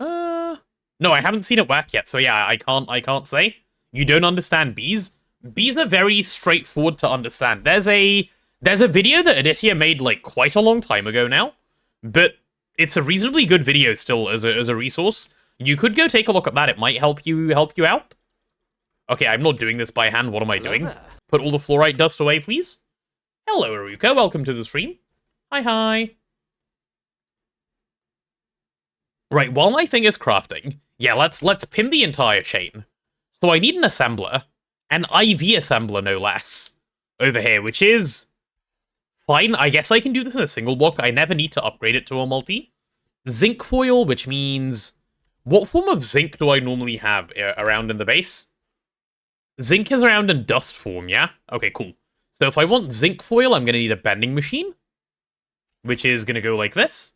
No, I haven't seen it work yet. So yeah, I can't say. You don't understand bees. Bees are very straightforward to understand. There's a video that Aditya made like quite a long time ago now, but it's a reasonably good video still as a resource. You could go take a look at that. It might help you out. Okay, I'm not doing this by hand. What am I doing? There. Put all the fluorite dust away, please. Hello, Aruka. Welcome to the stream. Hi. Right, while my thing is crafting, yeah, let's pin the entire chain. So I need an assembler, an IV assembler no less, over here, which is fine. I guess I can do this in a single block. I never need to upgrade it to a multi. Zinc foil, which means... What form of zinc do I normally have around in the base? Zinc is around in dust form, yeah? Okay, cool. So if I want zinc foil, I'm going to need a bending machine, which is going to go like this.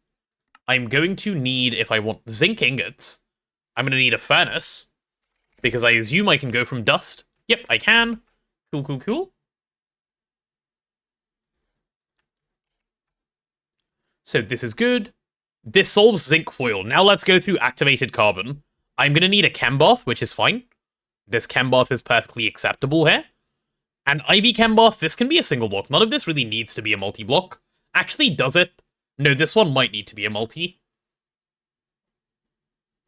I'm going to need, if I want zinc ingots, I'm going to need a furnace, because I assume I can go from dust. Yep, I can. Cool. So this is good. This solves zinc foil. Now let's go through activated carbon. I'm going to need a chem bath, which is fine. This chem bath is perfectly acceptable here. And IV chem bath, this can be a single block. None of this really needs to be a multi-block. Actually, does it? No, this one might need to be a multi.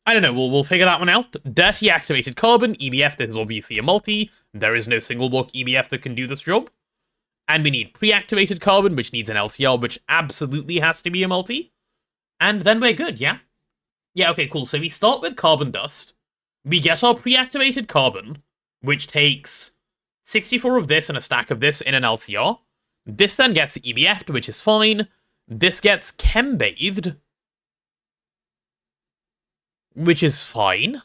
I don't know, we'll figure that one out. Dirty activated carbon, EBF, this is obviously a multi. There is no single block EBF that can do this job. And we need pre-activated carbon, which needs an LCR, which absolutely has to be a multi. And then we're good, yeah? Yeah, okay, cool. So we start with carbon dust. We get our pre-activated carbon, which takes 64 of this and a stack of this in an LCR. This then gets EBF'd, which is fine. This gets chem-bathed, which is fine.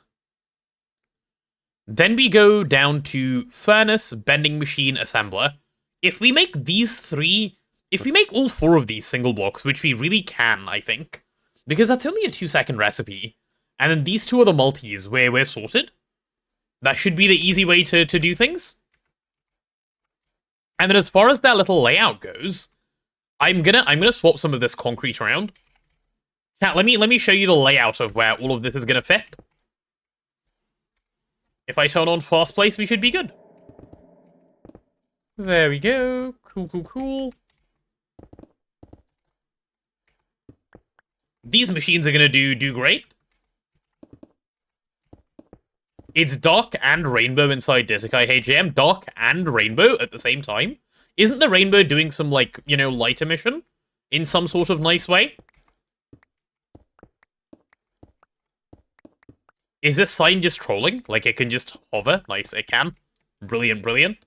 Then we go down to furnace, bending machine, assembler. If we make these three... If we make all four of these single blocks, which we really can, I think, because that's only a 2-second recipe, and then these two are the multis where we're sorted, that should be the easy way to do things. And then as far as that little layout goes, I'm gonna swap some of this concrete around. Chat, let me show you the layout of where all of this is gonna fit. If I turn on fast place, we should be good. There we go. Cool. These machines are gonna do great. It's dark and rainbow inside Disakai HJM. Dark and rainbow at the same time. Isn't the rainbow doing some, like, you know, light emission? In some sort of nice way? Is this sign just trolling? Like, it can just hover? Nice, it can. Brilliant.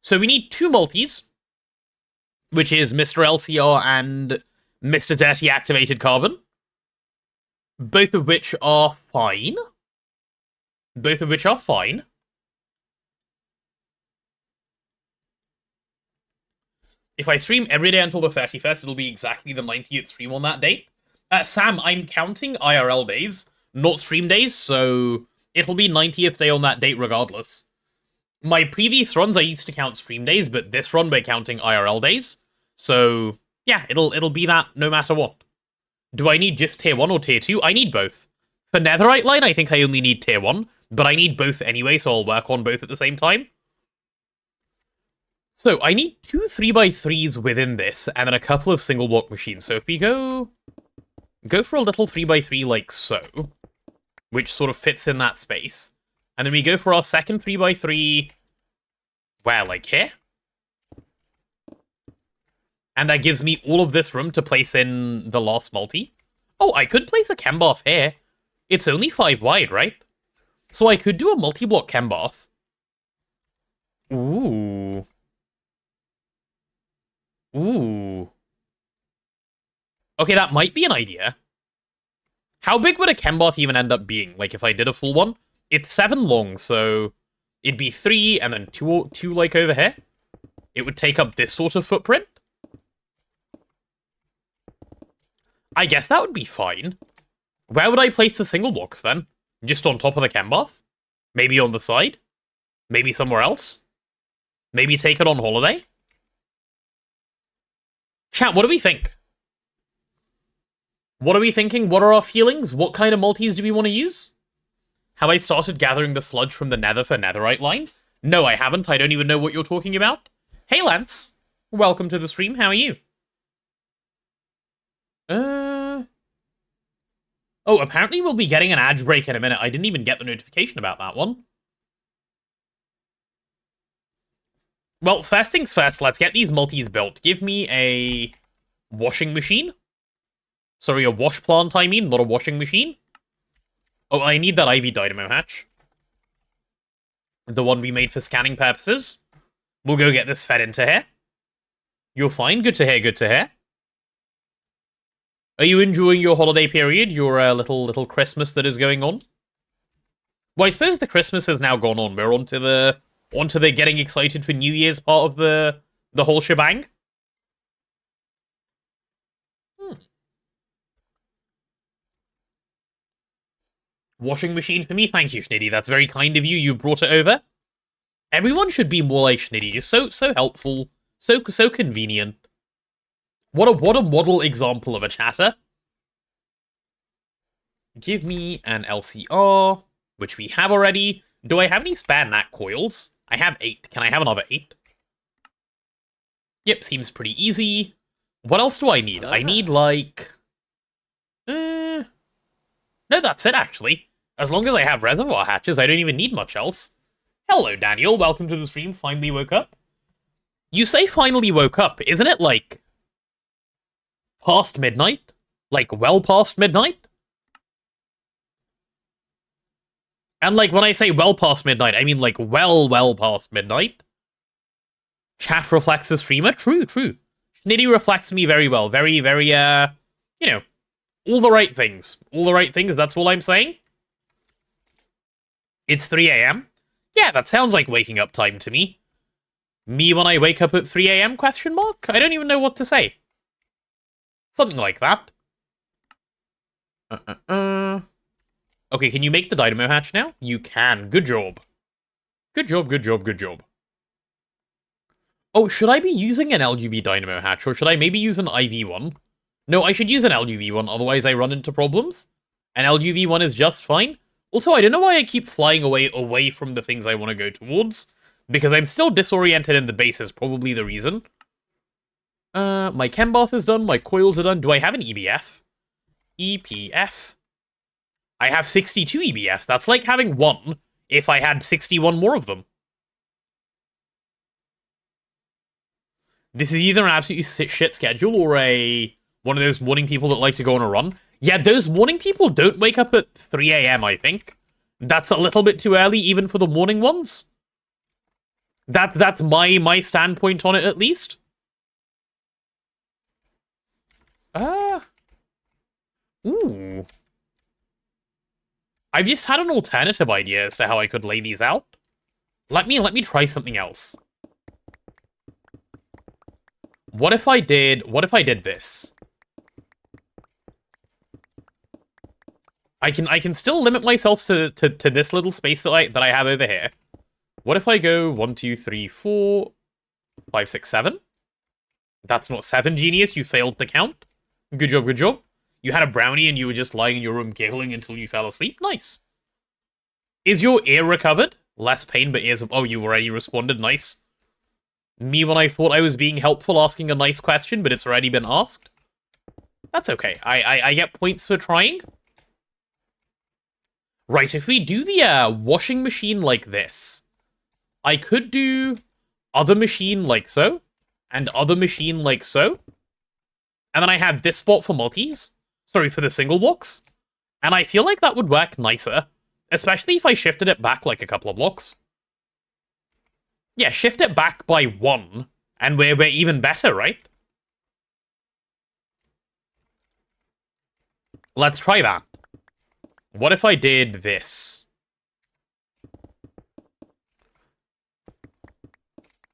So we need two multis, which is Mr. LCR and Mr. Dirty Activated Carbon. Both of which are fine. If I stream every day until the 31st, it'll be exactly the 90th stream on that date. Sam, I'm counting IRL days, not stream days, so it'll be 90th day on that date regardless. My previous runs, I used to count stream days, but this run, we're counting IRL days. So, yeah, it'll be that no matter what. Do I need just tier 1 or tier 2? I need both. For Netherite Line, I think I only need tier 1, but I need both anyway, so I'll work on both at the same time. So, I need 2 3x3s within this, and then a couple of single block machines. So if we go for a little 3x3 like so, which sort of fits in that space, and then we go for our second 3x3, where, like here? And that gives me all of this room to place in the last multi. Oh, I could place a chem bath here. It's only 5 wide, right? So I could do a multi-block chem bath. Ooh. Okay, that might be an idea. How big would a chem bath even end up being? Like, if I did a full one? It's 7 long, so it'd be 3, and then 2 like, over here. It would take up this sort of footprint. I guess that would be fine. Where would I place the single box, then? Just on top of the chem bath? Maybe on the side? Maybe somewhere else? Maybe take it on holiday? Chat, what do we think? What are we thinking? What are our feelings? What kind of multis do we want to use? Have I started gathering the sludge from the nether for netherite line? No, I haven't. I don't even know what you're talking about. Hey, Lance. Welcome to the stream. How are you? Oh, apparently we'll be getting an ad break in a minute. I didn't even get the notification about that one. Well, first things first, let's get these multis built. Give me a washing machine. Sorry, a wash plant, I mean, not a washing machine. Oh, I need that IV dynamo hatch. The one we made for scanning purposes. We'll go get this fed into here. You're fine. Good to hear, good to hear. Are you enjoying your holiday period? Your little Christmas that is going on? Well, I suppose the Christmas has now gone on. We're onto the getting excited for New Year's part of the whole shebang. Washing machine for me? Thank you, Schnitty. That's very kind of you. You brought it over. Everyone should be more like Schnitty. Just so helpful. So convenient. What a model example of a chatter. Give me an LCR, which we have already. Do I have any spare NAC coils? I have 8. Can I have another 8? Yep, seems pretty easy. What else do I need? I need, like... No, that's it, actually. As long as I have reservoir hatches, I don't even need much else. Hello, Daniel. Welcome to the stream. Finally woke up. You say finally woke up. Isn't it, like... past midnight? Like, well past midnight? And, like, when I say well past midnight, I mean, like, well past midnight. Chat reflects the streamer? True. Snitty reflects me very well. Very, you know, all the right things. All the right things, that's all I'm saying. It's 3 a.m. Yeah, that sounds like waking up time to me. Me when I wake up at 3 a.m., question mark? I don't even know what to say. Something like that. Okay, can you make the dynamo hatch now? You can. Good job. Good job. Oh, should I be using an LUV dynamo hatch, or should I maybe use an IV one? No, I should use an LUV one, otherwise I run into problems. An LUV one is just fine. Also, I don't know why I keep flying away from the things I want to go towards, because I'm still disoriented in the base is probably the reason. My chem bath is done, my coils are done. Do I have an EBF? EPF. I have 62 EBFs. That's like having 1 if I had 61 more of them. This is either an absolutely shit schedule or one of those morning people that like to go on a run. Yeah, those morning people don't wake up at 3 a.m., I think. That's a little bit too early even for the morning ones. That's my standpoint on it, at least. Ooh. I've just had an alternative idea as to how I could lay these out. Let me try something else. What if I did this? I can still limit myself to this little space that I have over here. What if I go 1, 2, 3, 4, 5, 6, 7? That's not 7, genius. You failed to count. Good job. You had a brownie and you were just lying in your room giggling until you fell asleep. Nice. Is your ear recovered? Less pain, but ears... Oh, you already responded. Nice. Me when I thought I was being helpful asking a nice question, but it's already been asked. That's okay. I get points for trying. Right, if we do the washing machine like this, I could do other machine like so, and other machine like so. And then I have this spot for multis. Sorry, for the single blocks. And I feel like that would work nicer. Especially if I shifted it back like a couple of blocks. Yeah, shift it back by 1. And we're even better, right? Let's try that. What if I did this?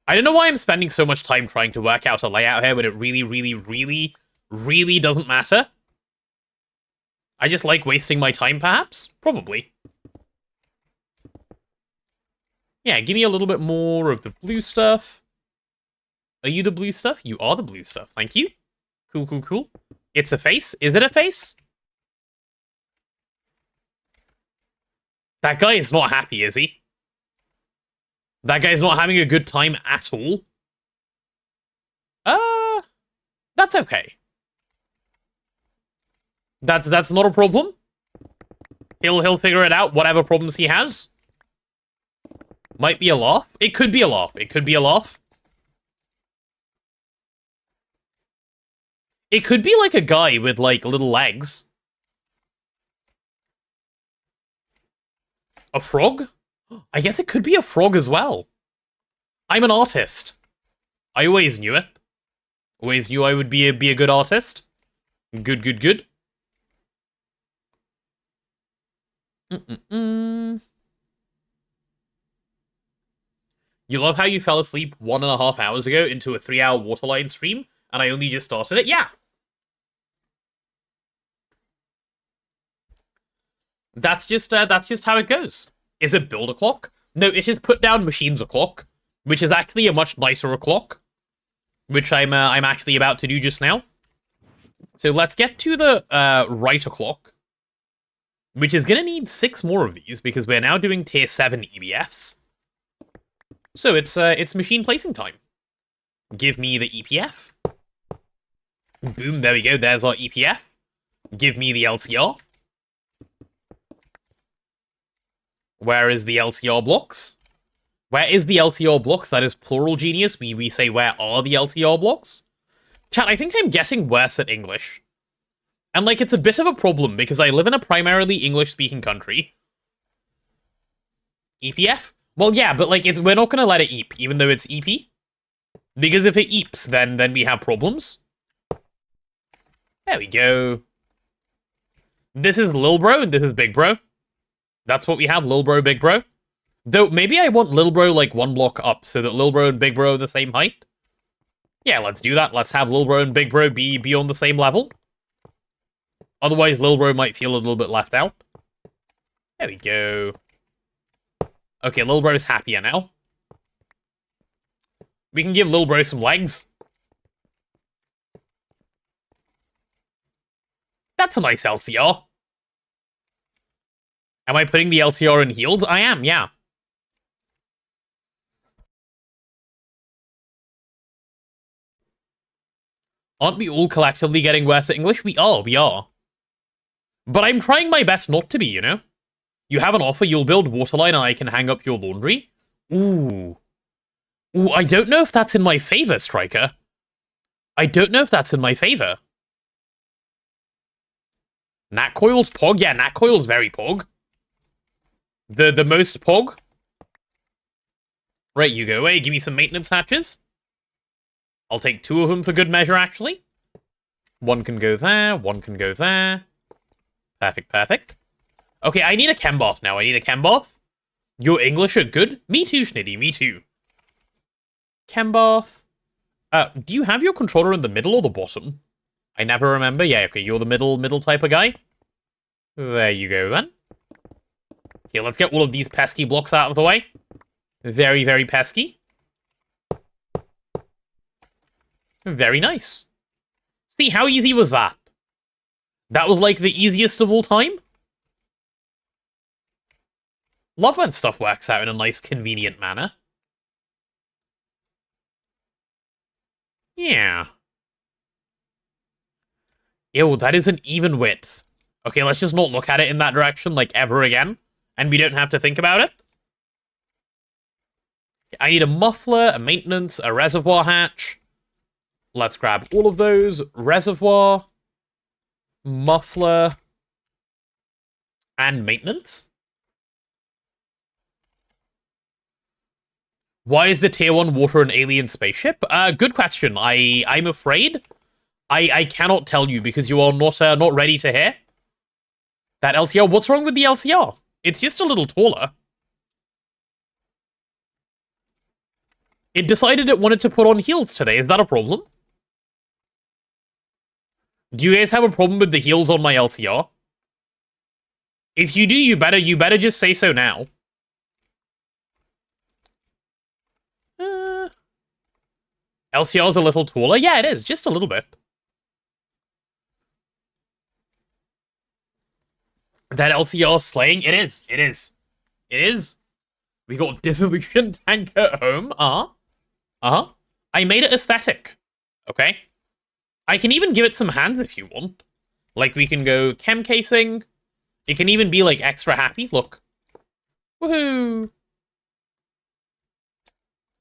I don't know why I'm spending so much time trying to work out a layout here when it really doesn't matter. I just like wasting my time, perhaps? Probably. Yeah, give me a little bit more of the blue stuff. Are you the blue stuff? You are the blue stuff. Thank you. Cool, cool, cool. It's a face. Is it a face? That guy is not happy, is he? That guy's not having a good time at all. That's okay. That's not a problem. He'll figure it out, whatever problems he has. Might be a laugh. It could be a laugh. It could be a laugh. It could be like a guy with like little legs. A frog? I guess it could be a frog as well. I'm an artist. I always knew it. Always knew I would be a good artist. Good, good, good. You love how you fell asleep 1.5 hours ago into a 3-hour Waterline stream, and I only just started it? Yeah. That's just how it goes. Is it build a clock? No, it is put down machines o'clock, which is actually a much nicer o'clock, which I'm actually about to do just now. So let's get to the right o'clock, which is gonna need 6 more of these because we're now doing tier 7 EBFs. So it's machine placing time. Give me the EPF. Boom, there we go. There's our EPF. Give me the LCR. Where is the LCR blocks? Where is the LCR blocks? That is plural genius. We say, where are the LCR blocks? Chat, I think I'm getting worse at English. And, like, it's a bit of a problem because I live in a primarily English-speaking country. EPF? Well, yeah, but, like, we're not gonna let it eep, even though it's EP. Because if it eeps, then we have problems. There we go. This is Lil Bro, and this is Big Bro. That's what we have, Lil Bro, Big Bro. Though, maybe I want Lil Bro, like, 1 block up, so that Lil Bro and Big Bro are the same height. Yeah, let's do that. Let's have Lil Bro and Big Bro be on the same level. Otherwise, Lil Bro might feel a little bit left out. There we go. Okay, Lil Bro's happier now. We can give Lil Bro some legs. That's a nice LCR. Am I putting the LCR in heels? I am, yeah. Aren't we all collectively getting worse at English? We are. But I'm trying my best not to be, you know? You have an offer, you'll build Waterline and I can hang up your laundry? Ooh. Ooh, I don't know if that's in my favor, Striker. I don't know if that's in my favor. Natcoil's pog? Yeah, Natcoil's very pog. The most pog? Right, you go away. Give me some maintenance hatches. I'll take 2 of them for good measure, actually. 1 can go there. 1 can go there. Perfect, perfect. Okay, I need a chem bath now. I need a chem bath. Your English are good? Me too, Schnitty. Me too. Chem bath. Do you have your controller in the middle or the bottom? I never remember. Yeah, okay, you're the middle type of guy. There you go, then. Okay, let's get all of these pesky blocks out of the way. Very, very pesky. Very nice. See, how easy was that? That was, like, the easiest of all time? Love when stuff works out in a nice, convenient manner. Yeah. Ew, that is an even width. Okay, let's just not look at it in that direction, like, ever again. And we don't have to think about it. I need a muffler, a maintenance, a reservoir hatch. Let's grab all of those. Reservoir, muffler, and maintenance. Why is the tier 1 water an alien spaceship? Good question. I'm afraid I cannot tell you because you are not ready to hear. That LCR, what's wrong with the LCR? It's just a little taller. It decided it wanted to put on heels today. Is that a problem? Do you guys have a problem with the heels on my LCR? If you do, you better just say so now. LCR's a little taller. Yeah, it is. Just a little bit. That LCR's slaying? It is. It is. It is. We got Dissolution Tank at home. I made it aesthetic. Okay? I can even give it some hands if you want. Like, we can go chem casing. It can even be, like, extra happy. Look. Woohoo!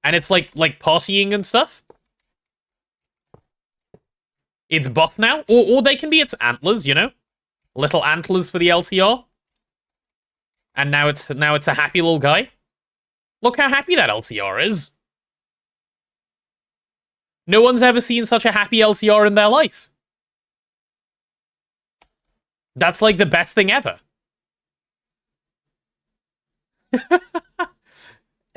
And it's, like partying and stuff. It's buff now. Or they can be its antlers, you know? Little antlers for the LCR. And now it's a happy little guy. Look how happy that LCR is. No one's ever seen such a happy LCR in their life. That's like the best thing ever.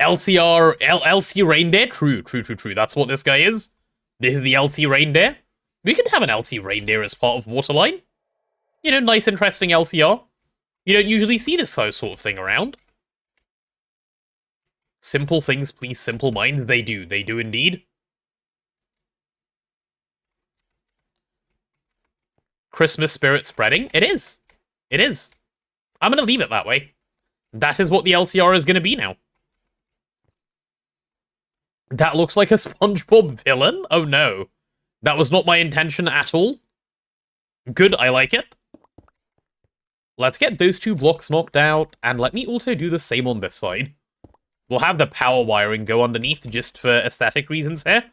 LC reindeer? True. That's what this guy is. This is the LC reindeer. We could have an LC reindeer as part of Waterline. You know, nice, interesting LCR. You don't usually see this sort of thing around. Simple things please simple minds. They do indeed. Christmas spirit spreading. It is. It is. I'm going to leave it that way. That is what the LCR is going to be now. That looks like a SpongeBob villain? Oh no. That was not my intention at all. Good, I like it. Let's get those two blocks knocked out, and let me also do the same on this side. We'll have the power wiring go underneath just for aesthetic reasons here.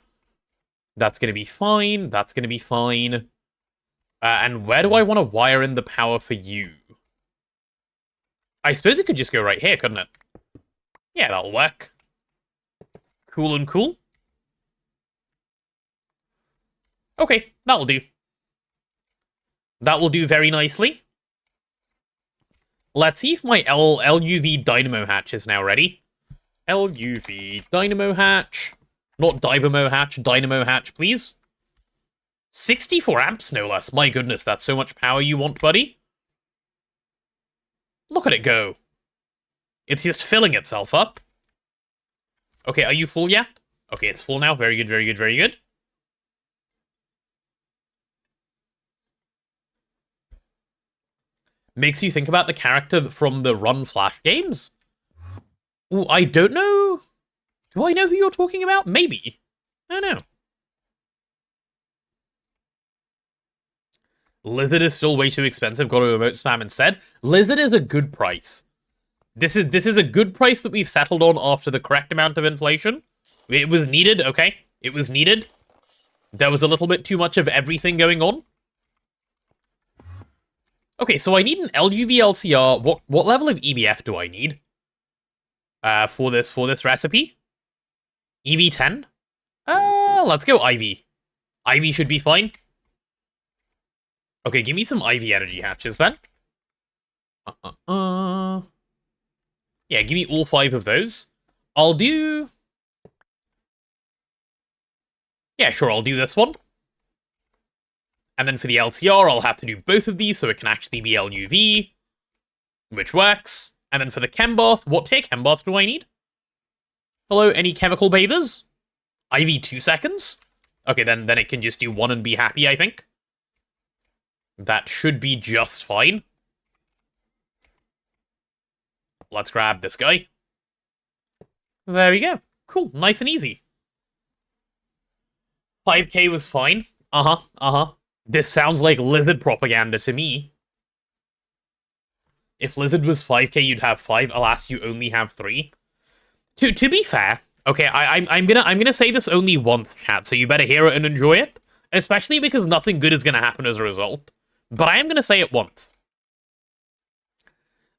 That's going to be fine. That's going to be fine. And where do I want to wire in the power for you? I suppose it could just go right here, couldn't it? Yeah, that'll work. Cool and cool. Okay, that'll do. That will do very nicely. Let's see if my LUV Dynamo Hatch is now ready. LUV Dynamo Hatch. Not Dynamo Hatch, Dynamo Hatch, please. 64 amps, no less. My goodness, that's so much power you want, buddy. Look at it go. It's just filling itself up. Okay, are you full yet? Okay, it's full now. Very good, very good, very good. Makes you think about the character from the Run Flash games. Ooh, I don't know. Do I know who you're talking about? Maybe. I don't know. Lizard is still way too expensive. Got to emote spam instead. Lizard is a good price. This is a good price that we've settled on after the correct amount of inflation. It was needed, okay? It was needed. There was a little bit too much of everything going on. Okay, so I need an LUV LCR. What level of EBF do I need? For this recipe? EV10? Let's go IV. IV should be fine. Okay, give me some IV energy hatches then. Yeah, give me all 5 of those. I'll do... Yeah, sure, I'll do this one. And then for the LCR, I'll have to do both of these so it can actually be LUV, which works. And then for the chem bath, what tier chem bath do I need? Hello, any chemical bathers? IV 2 seconds? Okay, then it can just do 1 and be happy, I think. That should be just fine. Let's grab this guy. There we go. Cool, nice and easy. 5k was fine. This sounds like Lizard propaganda to me. If Lizard was 5k, you'd have 5. Alas, you only have 3. To be fair, okay, I'm gonna say this only once, chat, so you better hear it and enjoy it. Especially because nothing good is gonna happen as a result. But I am gonna say it once.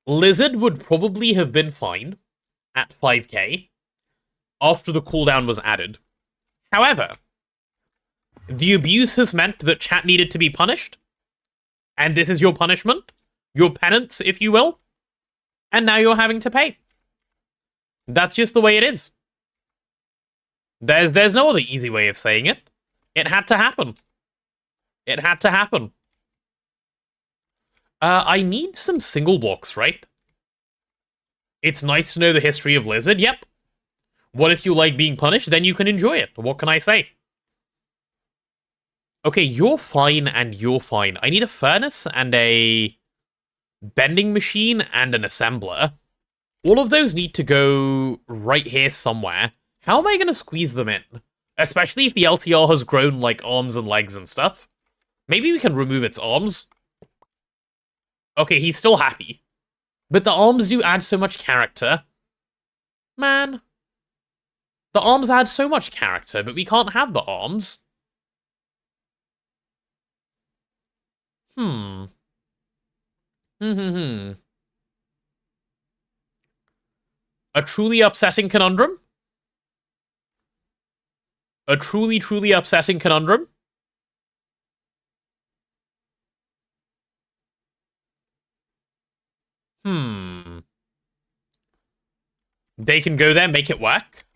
Lizard would probably have been fine at 5k after the cooldown was added. However, the abuse has meant that chat needed to be punished. And this is your punishment. Your penance, if you will. And now you're having to pay. That's just the way it is. There's no other easy way of saying it. It had to happen. It had to happen. I need some single blocks, right? It's nice to know the history of Lizard, yep. What if you like being punished? Then you can enjoy it. What can I say? Okay, you're fine and you're fine. I need a furnace and a bending machine and an assembler. All of those need to go right here somewhere. How am I going to squeeze them in? Especially if the LTR has grown, like, arms and legs and stuff. Maybe we can remove its arms. Okay, he's still happy. But the arms do add so much character. Man. The arms add so much character, but we can't have the arms. Hmm. A truly upsetting conundrum? A truly, truly upsetting conundrum? They can go there, make it work.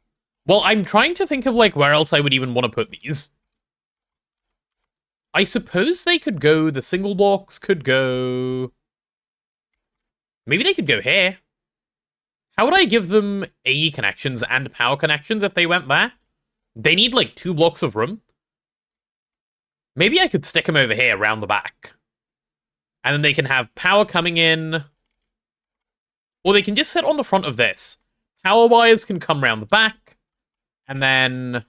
Well, I'm trying to think of, like, where else I would even want to put these. I suppose they could go, the single blocks could go... Maybe they could go here. How would I give them AE connections and power connections if they went there? They need, like, 2 blocks of room. Maybe I could stick them over here, around the back. And then they can have power coming in. Or they can just sit on the front of this. Power wires can come around the back. And then...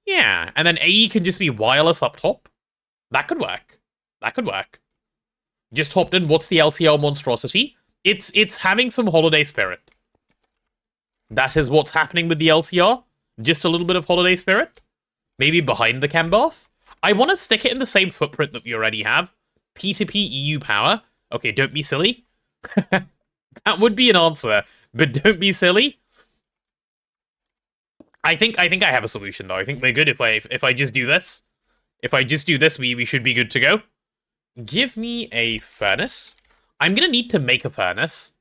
yeah, and then AE can just be wireless up top. That could work. That could work. Just hopped in, what's the LCL monstrosity? It's having some holiday spirit. That is what's happening with the LCR. Just a little bit of holiday spirit. Maybe behind the chem bath. I want to stick it in the same footprint that we already have. P2P EU power. Okay, don't be silly. That would be an answer, but don't be silly. I think I have a solution though. I think we're good if I just do this. If I just do this, we should be good to go. Give me a furnace. I'm gonna need to make a furnace.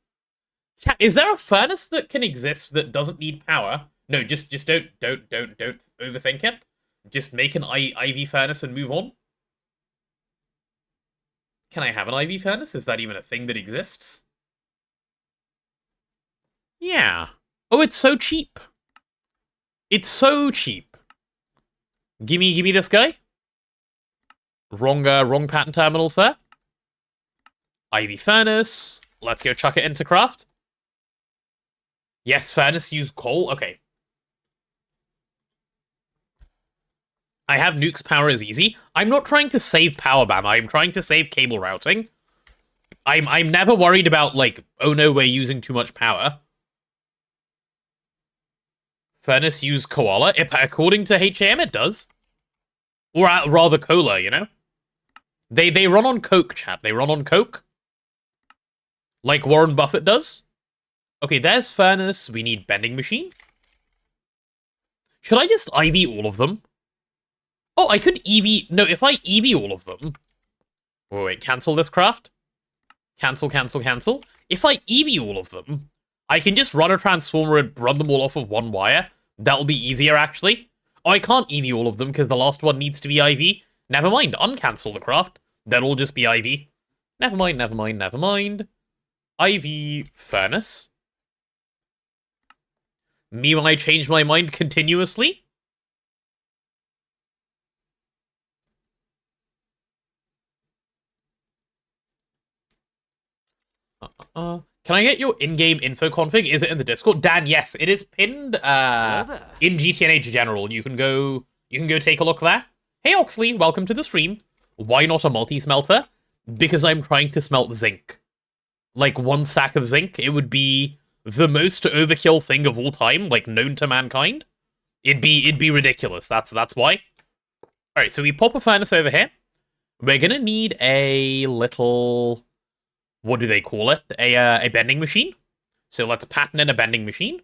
Is there a furnace that can exist that doesn't need power? No, just don't overthink it. Just make an IV furnace and move on. Can I have an IV furnace? Is that even a thing that exists? Yeah. Oh, it's so cheap. It's so cheap. Gimme this guy. Wrong pattern terminal, sir. IV furnace. Let's go chuck it into craft. Yes, furnace use coal. Okay. I have nukes power is easy. I'm not trying to save power ban. I'm trying to save cable routing. I'm never worried about, like, oh no, we're using too much power. Furnace use koala. According to HAM, it does. Or rather cola, you know? They run on Coke, chat. They run on Coke. Like Warren Buffett does. Okay, there's furnace. We need bending machine. Should I just IV all of them? Oh, I could EV... no, if I EV all of them... wait, cancel this craft. Cancel. If I EV all of them, I can just run a transformer and run them all off of one wire. That'll be easier, actually. Oh, I can't EV all of them because the last one needs to be IV. Never mind, uncancel the craft. They'll all just be IV. Never mind. IV furnace. Me when I change my mind continuously. Can I get your in-game info config? Is it in the Discord? Dan, yes, it is pinned in GTNH General. You can go take a look there. Hey Oxley, welcome to the stream. Why not a multi-smelter? Because I'm trying to smelt zinc. Like 1 stack of zinc, it would be the most overkill thing of all time, like known to mankind. It'd be ridiculous. That's why. Alright, so we pop a furnace over here. We're gonna need a little... what do they call it? A bending machine. So let's pattern in a bending machine.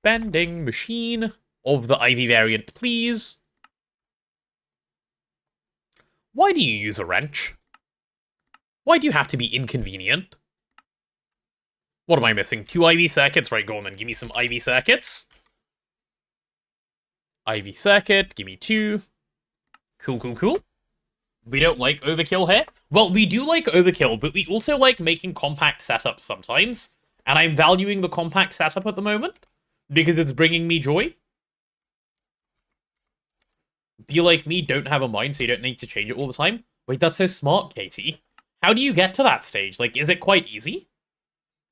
Bending machine of the IV variant, please. Why do you use a wrench? Why do you have to be inconvenient? What am I missing? 2 IV circuits? Right, go on then. Give me some IV circuits. IV circuit. Give me 2. Cool. We don't like overkill here? Well, we do like overkill, but we also like making compact setups sometimes. And I'm valuing the compact setup at the moment because it's bringing me joy. Be like me, don't have a mind, so you don't need to change it all the time. Wait, that's so smart, Katie. How do you get to that stage? Like, is it quite easy?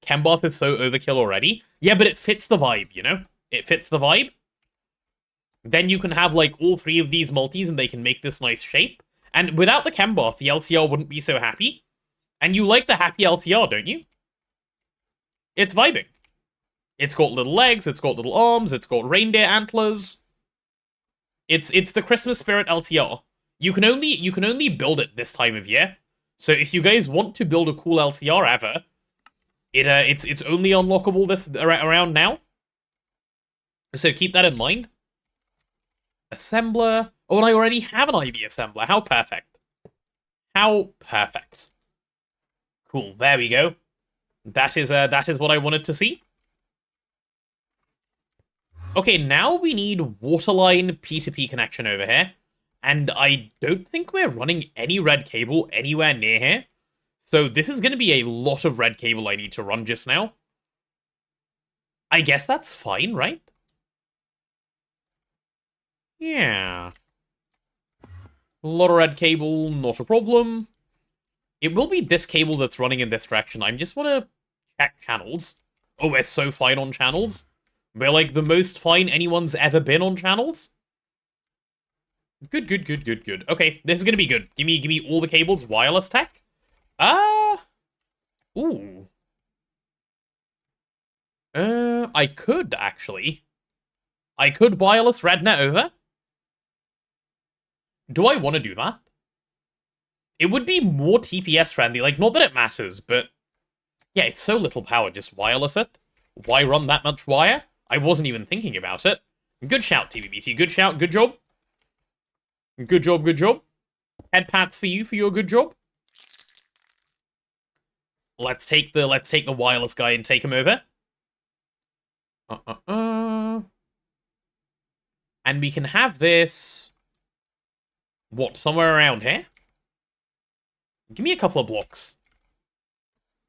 Chembath is so overkill already. Yeah, but it fits the vibe, you know? It fits the vibe. Then you can have, like, all three of these multis and they can make this nice shape. And without the Chembath, the LTR wouldn't be so happy. And you like the happy LTR, don't you? It's vibing. It's got little legs, it's got little arms, it's got reindeer antlers. It's the Christmas spirit LTR. You can only build it this time of year. So if you guys want to build a cool LTR ever, it's only unlockable this around now. So keep that in mind. Assembler. Oh, and I already have an IV assembler. How perfect. How perfect. Cool. There we go. That is what I wanted to see. Okay, now we need waterline P2P connection over here. And I don't think we're running any red cable anywhere near here. So this is going to be a lot of red cable I need to run just now. I guess that's fine, right? Yeah. A lot of red cable, not a problem. It will be this cable that's running in this direction. I just want to check channels. Oh, we're so fine on channels. We're like the most fine anyone's ever been on channels. Good, good, good, good, good. Okay, this is gonna be good. Give me all the cables. Wireless tech. Ooh. I could actually. I could wireless RedNet over. Do I want to do that? It would be more TPS friendly. Like, not that it matters, but yeah, it's so little power. Just wireless it. Why run that much wire? I wasn't even thinking about it. Good shout, TVBT. Good shout. Good job. Good job, good job. Head pats for you for your good job. Let's take the wireless guy and take him over. And we can have this. What, somewhere around here? Give me a couple of blocks.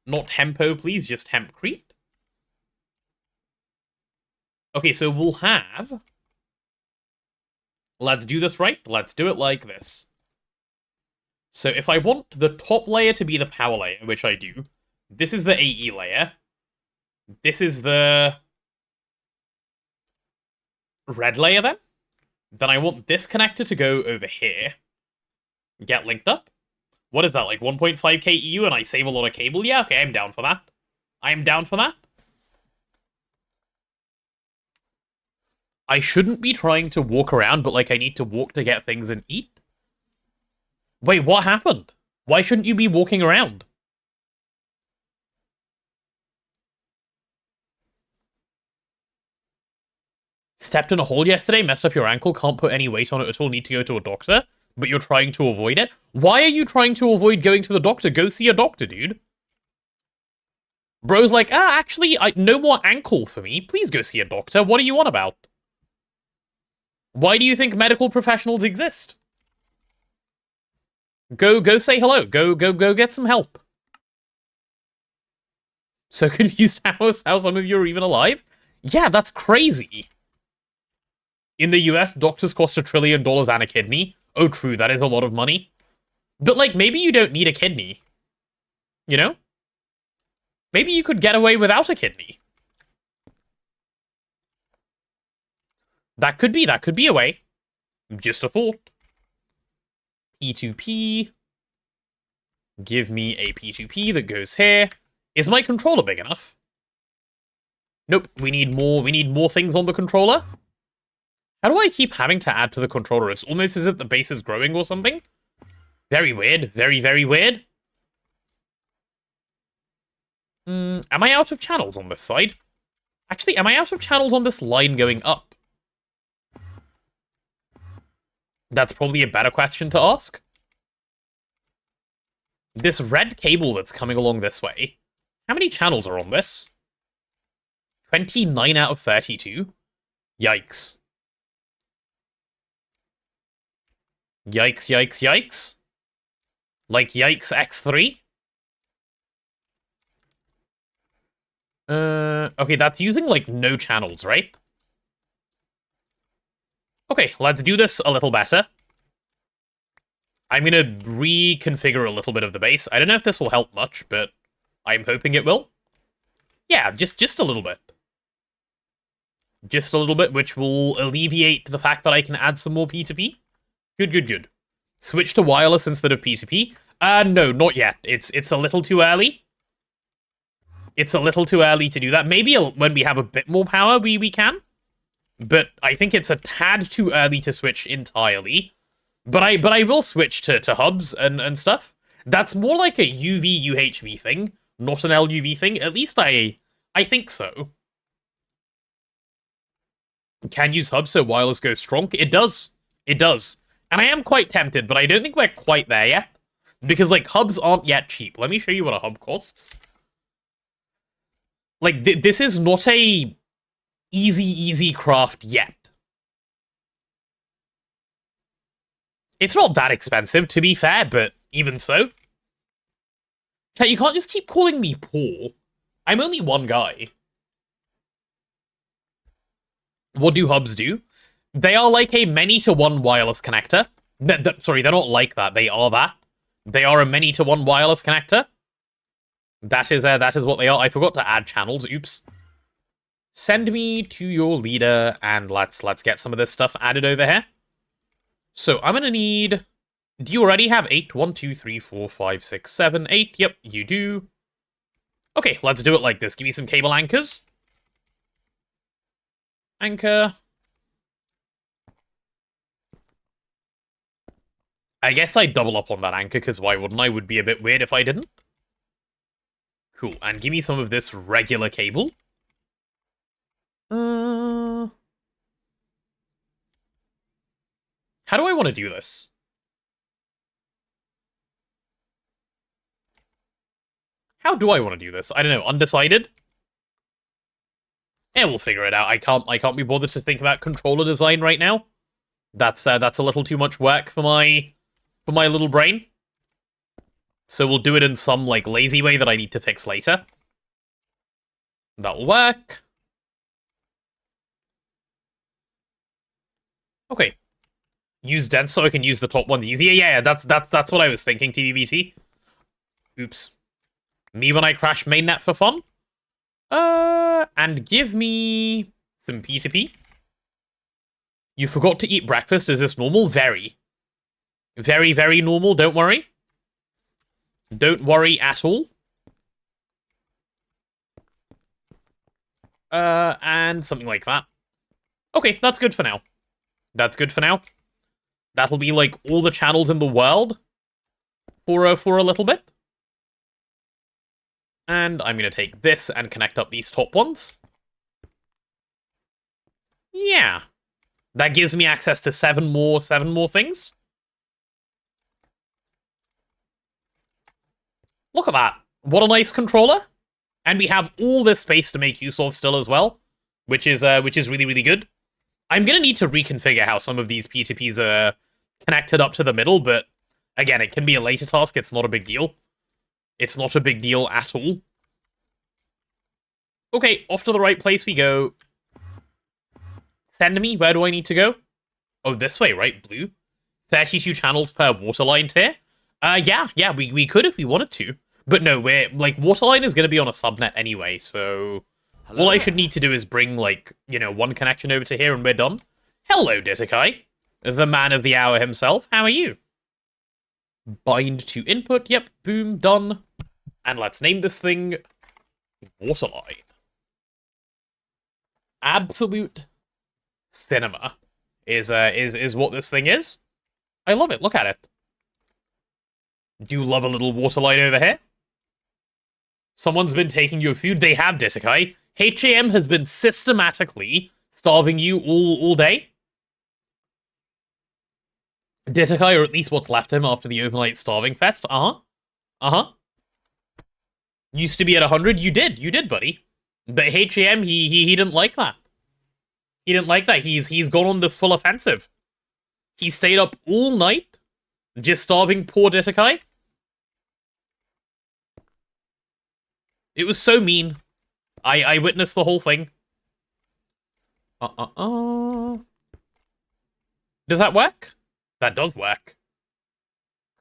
Not hempo, please, just hempcrete. Okay, so we'll have... Let's do this right. Let's do it like this. So if I want the top layer to be the power layer, which I do, this is the AE layer. This is the red layer then. Then I want this connector to go over here. Get linked up. What is that, like 1.5k EU and I save a lot of cable? Yeah, okay, I'm down for that. I'm down for that. I shouldn't be trying to walk around, but like I need to walk to get things and eat. Wait, what happened? Why shouldn't you be walking around? Stepped in a hole yesterday, messed up your ankle, can't put any weight on it at all, need to go to a doctor, but you're trying to avoid it? Why are you trying to avoid going to the doctor? Go see a doctor, dude. Bro's like, actually, no more ankle for me. Please go see a doctor. What are you on about? Why do you think medical professionals exist? Go say hello. Go get some help. So confused how some of you are even alive? Yeah, that's crazy. In the US, doctors cost $1 trillion and a kidney. Oh, true, that is a lot of money. But, like, maybe you don't need a kidney. You know? Maybe you could get away without a kidney. That could be a way. Just a thought. P2P. Give me a P2P that goes here. Is my controller big enough? Nope, we need more things on the controller. How do I keep having to add to the controller? It's almost as if the base is growing or something. Very weird. Very, very weird. Am I out of channels on this side? Actually, am I out of channels on this line going up? That's probably a better question to ask. This red cable that's coming along this way. How many channels are on this? 29 out of 32? Yikes. Yikes, yikes, yikes. Like, yikes, X3? Okay, that's using, like, no channels, right? Okay, let's do this a little better. I'm gonna reconfigure a little bit of the base. I don't know if this will help much, but I'm hoping it will. Yeah, just a little bit. Just a little bit, which will alleviate the fact that I can add some more P2P. Good, good, good. Switch to wireless instead of P2P. No, not yet. It's a little too early. It's a little too early to do that. Maybe when we have a bit more power, we can. But I think it's a tad too early to switch entirely. But I will switch to hubs and stuff. That's more like a UV UHV thing, not an LUV thing. At least I think so. Can use hubs so wireless goes strong. It does. It does. And I am quite tempted, but I don't think we're quite there yet. Because, like, hubs aren't yet cheap. Let me show you what a hub costs. Like, this is not a easy craft yet. It's not that expensive, to be fair, but even so. Chat, you can't just keep calling me poor. I'm only one guy. What do hubs do? They are like a many-to-one wireless connector. Sorry, they're not like that. They are that. They are a many-to-one wireless connector. That is what they are. I forgot to add channels. Oops. Send me to your leader, and let's get some of this stuff added over here. So I'm gonna need... Do you already have 8? 1, 2, 3, 4, 5, 6, 7, 8. Yep, you do. Okay, let's do it like this. Give me some cable anchors. Anchor. I guess I'd double up on that anchor, because why wouldn't I? Would be a bit weird if I didn't. Cool, and give me some of this regular cable. How do I want to do this? How do I want to do this? I don't know, undecided? Yeah, we'll figure it out. I can't be bothered to think about controller design right now. That's a little too much work for my little brain. So we'll do it in some, like, lazy way that I need to fix later. That'll work. Okay. Use dense so I can use the top ones easier. Yeah, that's what I was thinking, TVBT. Oops. Me when I crash mainnet for fun. And give me some P2P. You forgot to eat breakfast. Is this normal? Very. Very, very normal. Don't worry. Don't worry at all. And something like that. Okay, that's good for now. That's good for now. That'll be like all the channels in the world for a little bit. And I'm gonna take this and connect up these top ones. Yeah. That gives me access to seven more things. Look at that. What a nice controller. And we have all this space to make use of still as well, which is really, really good. I'm gonna need to reconfigure how some of these P2Ps are connected up to the middle, but again, it can be a later task. It's not a big deal. It's not a big deal at all. Okay, off to the right place we go. Send me. Where do I need to go? Oh, this way, right? Blue. 32 channels per waterline tier. Yeah, we could if we wanted to. But no, we're, like, waterline is going to be on a subnet anyway, so... Hello. All I should need to do is bring, like, you know, one connection over to here and we're done. Hello, Ditakai. The man of the hour himself. How are you? Bind to input. Yep, boom, done. And let's name this thing Waterline. Absolute cinema is what this thing is. I love it. Look at it. Do love a little waterline over here. Someone's been taking your food. They have, Ditakai. HAM has been systematically starving you all day. Ditakai, or at least what's left of him after the overnight starving fest. Used to be at 100. You did, buddy. But HAM, he didn't like that. He didn't like that. He's gone on the full offensive. He stayed up all night, just starving poor Ditakai. It was so mean. I witnessed the whole thing. Does that work? That does work.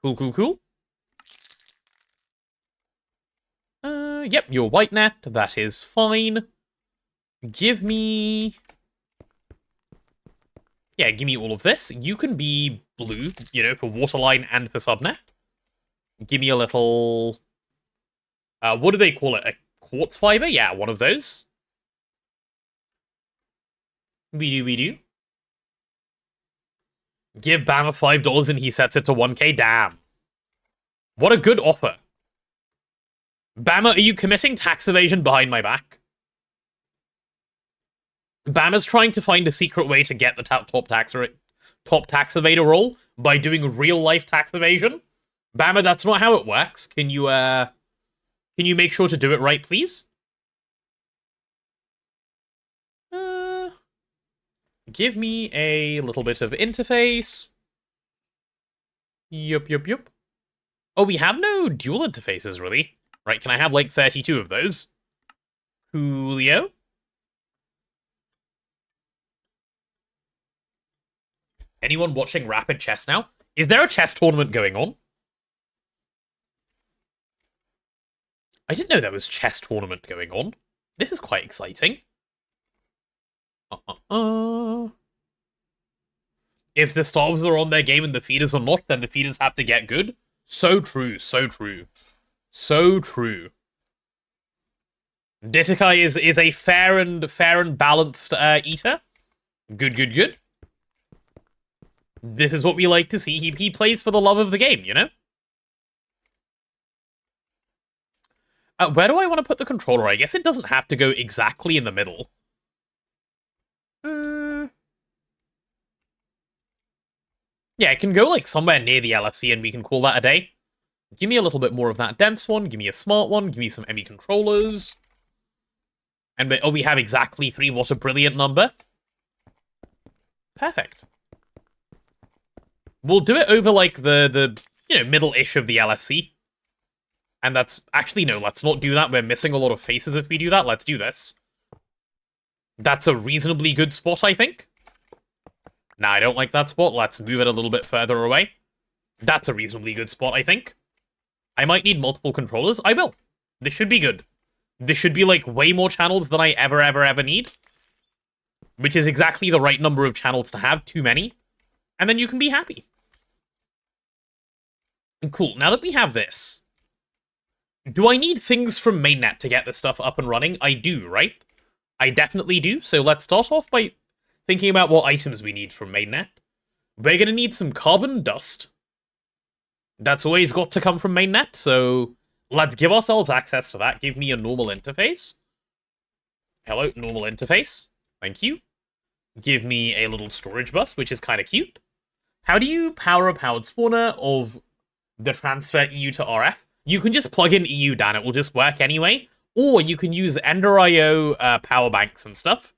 Cool, cool, cool. Yep, you're white net. That is fine. Give me... Yeah, give me all of this. You can be blue, you know, for waterline and for subnet. Give me a little... what do they call it? A quartz fiber? Yeah, one of those. We do. Give Bama $5 and he sets it to 1k. Damn. What a good offer. Bama, are you committing tax evasion behind my back? Bama's trying to find a secret way to get the top tax evader role by doing real-life tax evasion. Bama, that's not how it works. Can you make sure to do it right, please? Give me a little bit of interface. Yup. Oh, we have no dual interfaces, really. Right, can I have, like, 32 of those? Coolio. Anyone watching Rapid Chess now? Is there a chess tournament going on? I didn't know there was chess tournament going on. This is quite exciting. If the stars are on their game and the feeders are not, then the feeders have to get good. So true, so true. So true. Ditikai is a fair and balanced eater. Good. This is what we like to see. He plays for the love of the game, you know? Where do I want to put the controller? I guess it doesn't have to go exactly in the middle. Yeah, it can go, like, somewhere near the LFC and we can call that a day. Give me a little bit more of that dense one. Give me a smart one. Give me some ME controllers. And, oh, we have exactly 3. What a brilliant number. Perfect. We'll do it over, like, the middle-ish of the LFC. And that's... Actually, no, let's not do that. We're missing a lot of faces if we do that. Let's do this. That's a reasonably good spot, I think. Nah, I don't like that spot. Let's move it a little bit further away. That's a reasonably good spot, I think. I might need multiple controllers. I will. This should be good. This should be, like, way more channels than I ever need. Which is exactly the right number of channels to have. Too many. And then you can be happy. Cool. Now that we have this... Do I need things from mainnet to get this stuff up and running? I do, right? I definitely do. So let's start off by thinking about what items we need from mainnet. We're going to need some carbon dust. That's always got to come from mainnet, so let's give ourselves access to that. Give me a normal interface. Hello, normal interface. Thank you. Give me a little storage bus, which is kind of cute. How do you power a powered spawner of the transfer EU to RF? You can just plug in EU, Dan. It will just work anyway. Or you can use Ender.io power banks and stuff.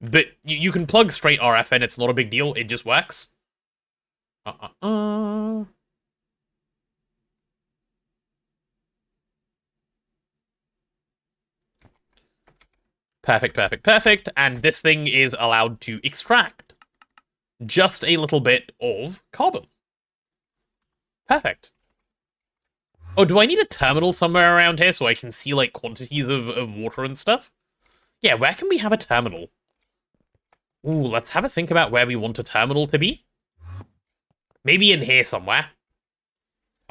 But you can plug straight RF in. It's not a big deal. It just works. Perfect. And this thing is allowed to extract just a little bit of carbon. Perfect. Oh, do I need a terminal somewhere around here so I can see, like, quantities of water and stuff? Yeah, where can we have a terminal? Ooh, let's have a think about where we want a terminal to be. Maybe in here somewhere.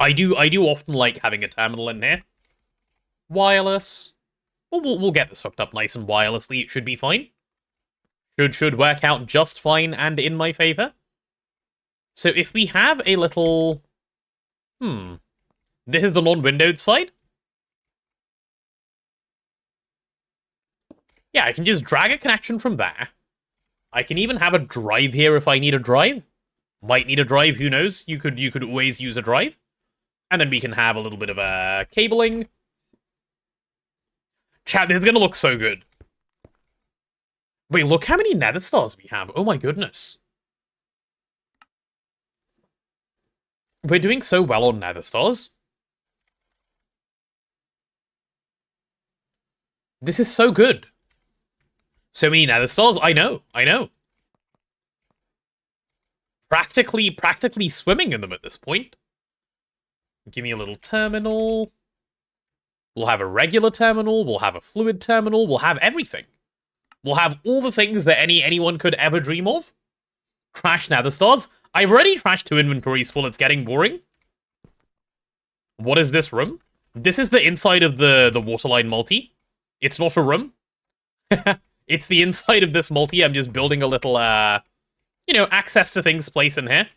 I do often like having a terminal in here. Wireless. Well, we'll get this hooked up nice and wirelessly. It should be fine. Should work out just fine and in my favor. So if we have a little... This is the non-windowed side? Yeah, I can just drag a connection from there. I can even have a drive here if I need a drive. Might need a drive, who knows? You could always use a drive. And then we can have a little bit of cabling. Chat, this is gonna look so good. Wait, look how many nether stars we have. Oh my goodness. We're doing so well on nether stars. This is so good. So many nether stars. I know. Practically swimming in them at this point. Give me a little terminal. We'll have a regular terminal. We'll have a fluid terminal. We'll have everything. We'll have all the things that anyone could ever dream of. Trash nether stars. I've already trashed 2 inventories full. It's getting boring. What is this room? This is the inside of the waterline multi. It's not a room. It's the inside of this multi. I'm just building a little, access to things place in here.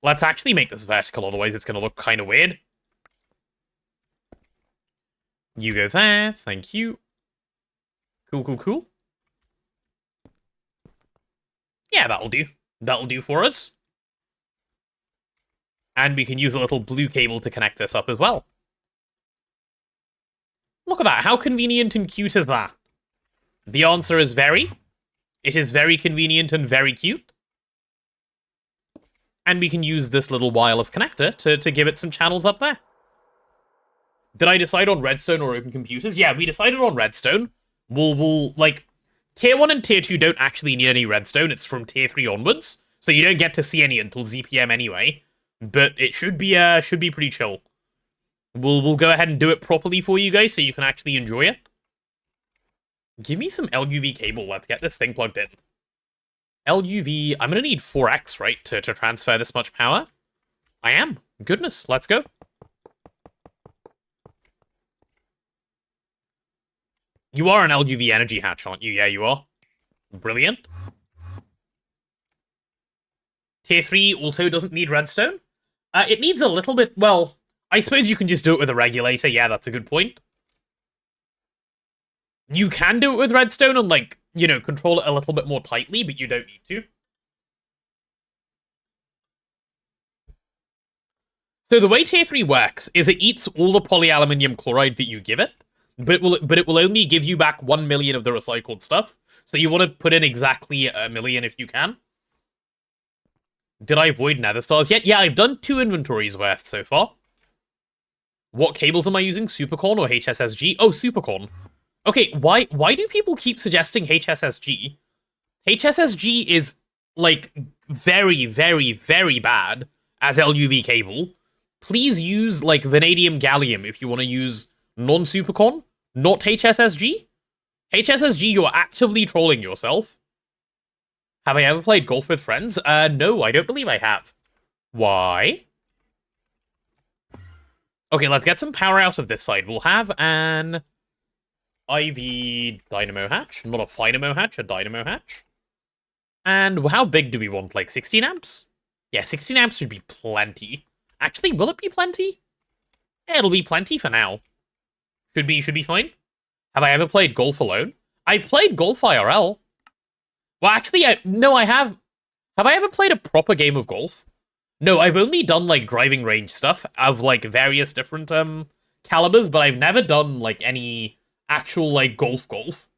Let's actually make this vertical, otherwise it's going to look kind of weird. You go there. Thank you. Cool. Yeah, that'll do. That'll do for us. And we can use a little blue cable to connect this up as well. Look at that. How convenient and cute is that? The answer is very. It is very convenient and very cute. And we can use this little wireless connector to give it some channels up there. Did I decide on redstone or open computers? Yeah, we decided on redstone. We'll tier 1 and tier 2 don't actually need any redstone. It's from tier 3 onwards. So you don't get to see any until ZPM anyway. But it should be pretty chill. We'll go ahead and do it properly for you guys so you can actually enjoy it. Give me some LUV cable. Let's get this thing plugged in. LUV, I'm going to need 4x, right, to transfer this much power? I am. Goodness, let's go. You are an LUV energy hatch, aren't you? Yeah, you are. Brilliant. Tier 3 also doesn't need redstone. It needs a little bit, well, I suppose you can just do it with a regulator. Yeah, that's a good point. You can do it with redstone and, control it a little bit more tightly, but you don't need to. So the way tier 3 works is it eats all the polyaluminium chloride that you give it, but it will only give you back 1 million of the recycled stuff. So you want to put in exactly 1 million if you can. Did I avoid nether stars yet? Yeah, I've done 2 inventories worth so far. What cables am I using? Supercorn or HSSG? Oh, Supercorn. Okay, why do people keep suggesting HSSG? HSSG is, very, very, very bad as LUV cable. Please use, vanadium gallium if you want to use non-Supercorn, not HSSG. HSSG, you're actively trolling yourself. Have I ever played golf with friends? No, I don't believe I have. Why? Okay, let's get some power out of this side. We'll have an IV dynamo hatch. Not a Finamo hatch, a dynamo hatch. And how big do we want? 16 amps? Yeah, 16 amps should be plenty. Actually, will it be plenty? Yeah, it'll be plenty for now. Should be fine. Have I ever played golf alone? I've played golf IRL. Well, actually, no, I have. Have I ever played a proper game of golf? No, I've only done, driving range stuff of, various different, calibers, but I've never done, any actual, golf.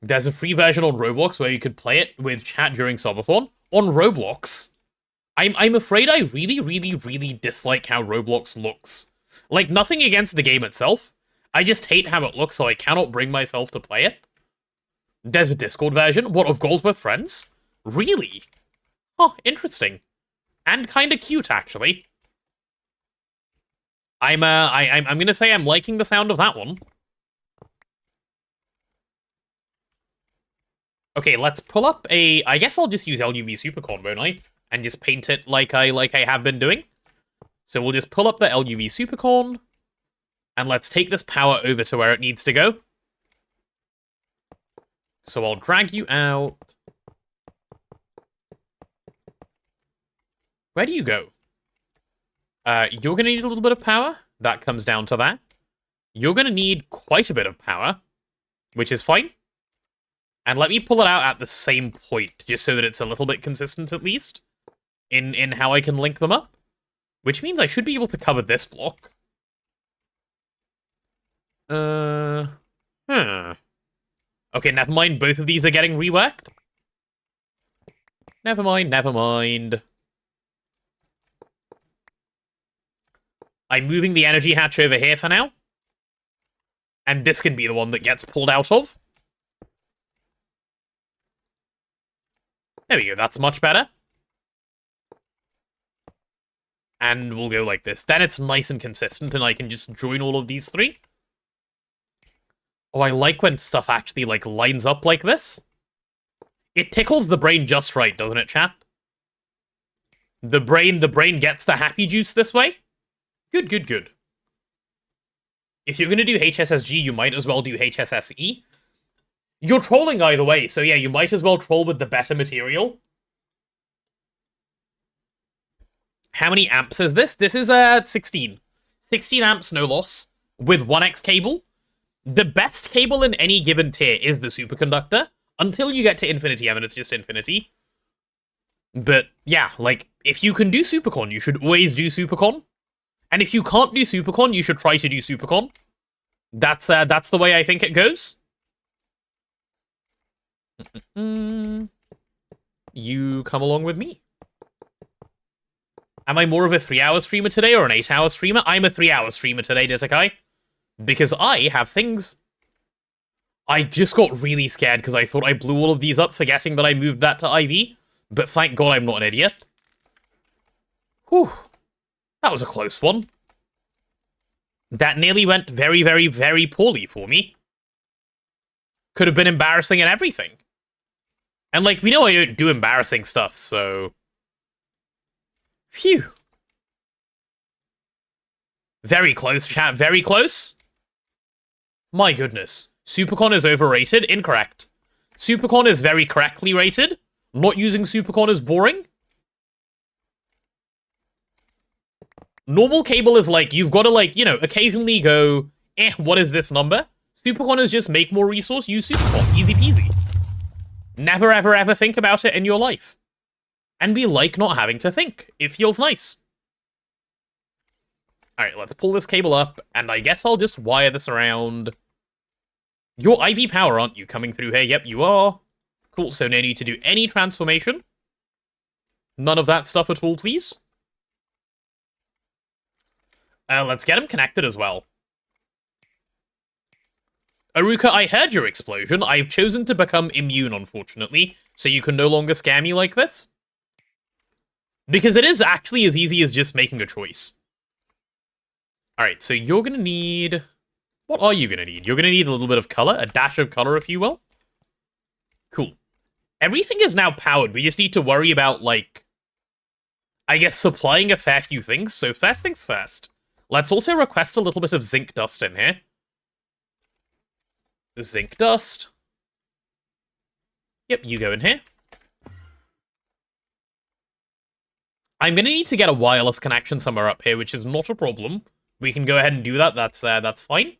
There's a free version on Roblox where you could play it with chat during subathon. On Roblox, I'm afraid I really, really, really dislike how Roblox looks. Nothing against the game itself. I just hate how it looks, so I cannot bring myself to play it. There's a Discord version. What, of Golf with Friends? Really? Oh, interesting. And kinda cute, actually. I'm gonna say I'm liking the sound of that one. Okay, let's pull up a... I guess I'll just use LUV Supercorn, won't I? And just paint it like I have been doing. So we'll just pull up the LUV Supercorn. And let's take this power over to where it needs to go. So I'll drag you out. Where do you go? You're going to need a little bit of power. That comes down to that. You're going to need quite a bit of power, which is fine. And let me pull it out at the same point, just so that it's a little bit consistent at least, in how I can link them up. Which means I should be able to cover this block. Okay, never mind. Both of these are getting reworked. Never mind. I'm moving the energy hatch over here for now. And this can be the one that gets pulled out of. There we go, that's much better. And we'll go like this. Then it's nice and consistent, and I can just join all of these three. Oh, I like when stuff actually, like, lines up like this. It tickles the brain just right, doesn't it, chat? The brain gets the happy juice this way. Good, good, good. If you're going to do HSSG, you might as well do HSSE. You're trolling either way, so yeah, you might as well troll with the better material. How many amps is this? This is 16. 16 amps, no loss, with 1x cable. The best cable in any given tier is the superconductor, until you get to Infinity M and it's just Infinity. But yeah, like, if you can do Supercon, you should always do Supercon. And if you can't do Supercon, you should try to do Supercon. That's the way I think it goes. You come along with me. Am I more of a 3-hour streamer today or an 8-hour streamer? I'm a 3-hour streamer today, Ditakai. Because I have things. I just got really scared because I thought I blew all of these up, forgetting that I moved that to IV. But thank God I'm not an idiot. Whew. That was a close one. That nearly went very, very, very poorly for me. Could have been embarrassing and everything. And, like, we know I don't do embarrassing stuff, so... Phew. Very close, chat. Very close. My goodness. Supercon is overrated? Incorrect. Supercon is very correctly rated. Not using Supercon is boring. Normal cable is like, you've got to, like, you know, occasionally go, what is this number? Supercon is just make more resource, use Supercon. Easy peasy. Never, ever, ever think about it in your life. And we like not having to think. It feels nice. Alright, let's pull this cable up, and I guess I'll just wire this around. You're IV power, aren't you, coming through here? Yep, you are. Cool, so no need to do any transformation. None of that stuff at all, please. Let's get him connected as well. Aruka, I heard your explosion. I've chosen to become immune, unfortunately, so you can no longer scare me like this. Because it is actually as easy as just making a choice. Alright, so you're gonna need... What are you gonna need? You're gonna need a little bit of color, a dash of color, if you will. Cool. Everything is now powered. We just need to worry about, like, I guess supplying a fair few things. So first things first. Let's also request a little bit of zinc dust in here. Zinc dust. Yep, you go in here. I'm gonna need to get a wireless connection somewhere up here, which is not a problem. We can go ahead and do that. That's fine.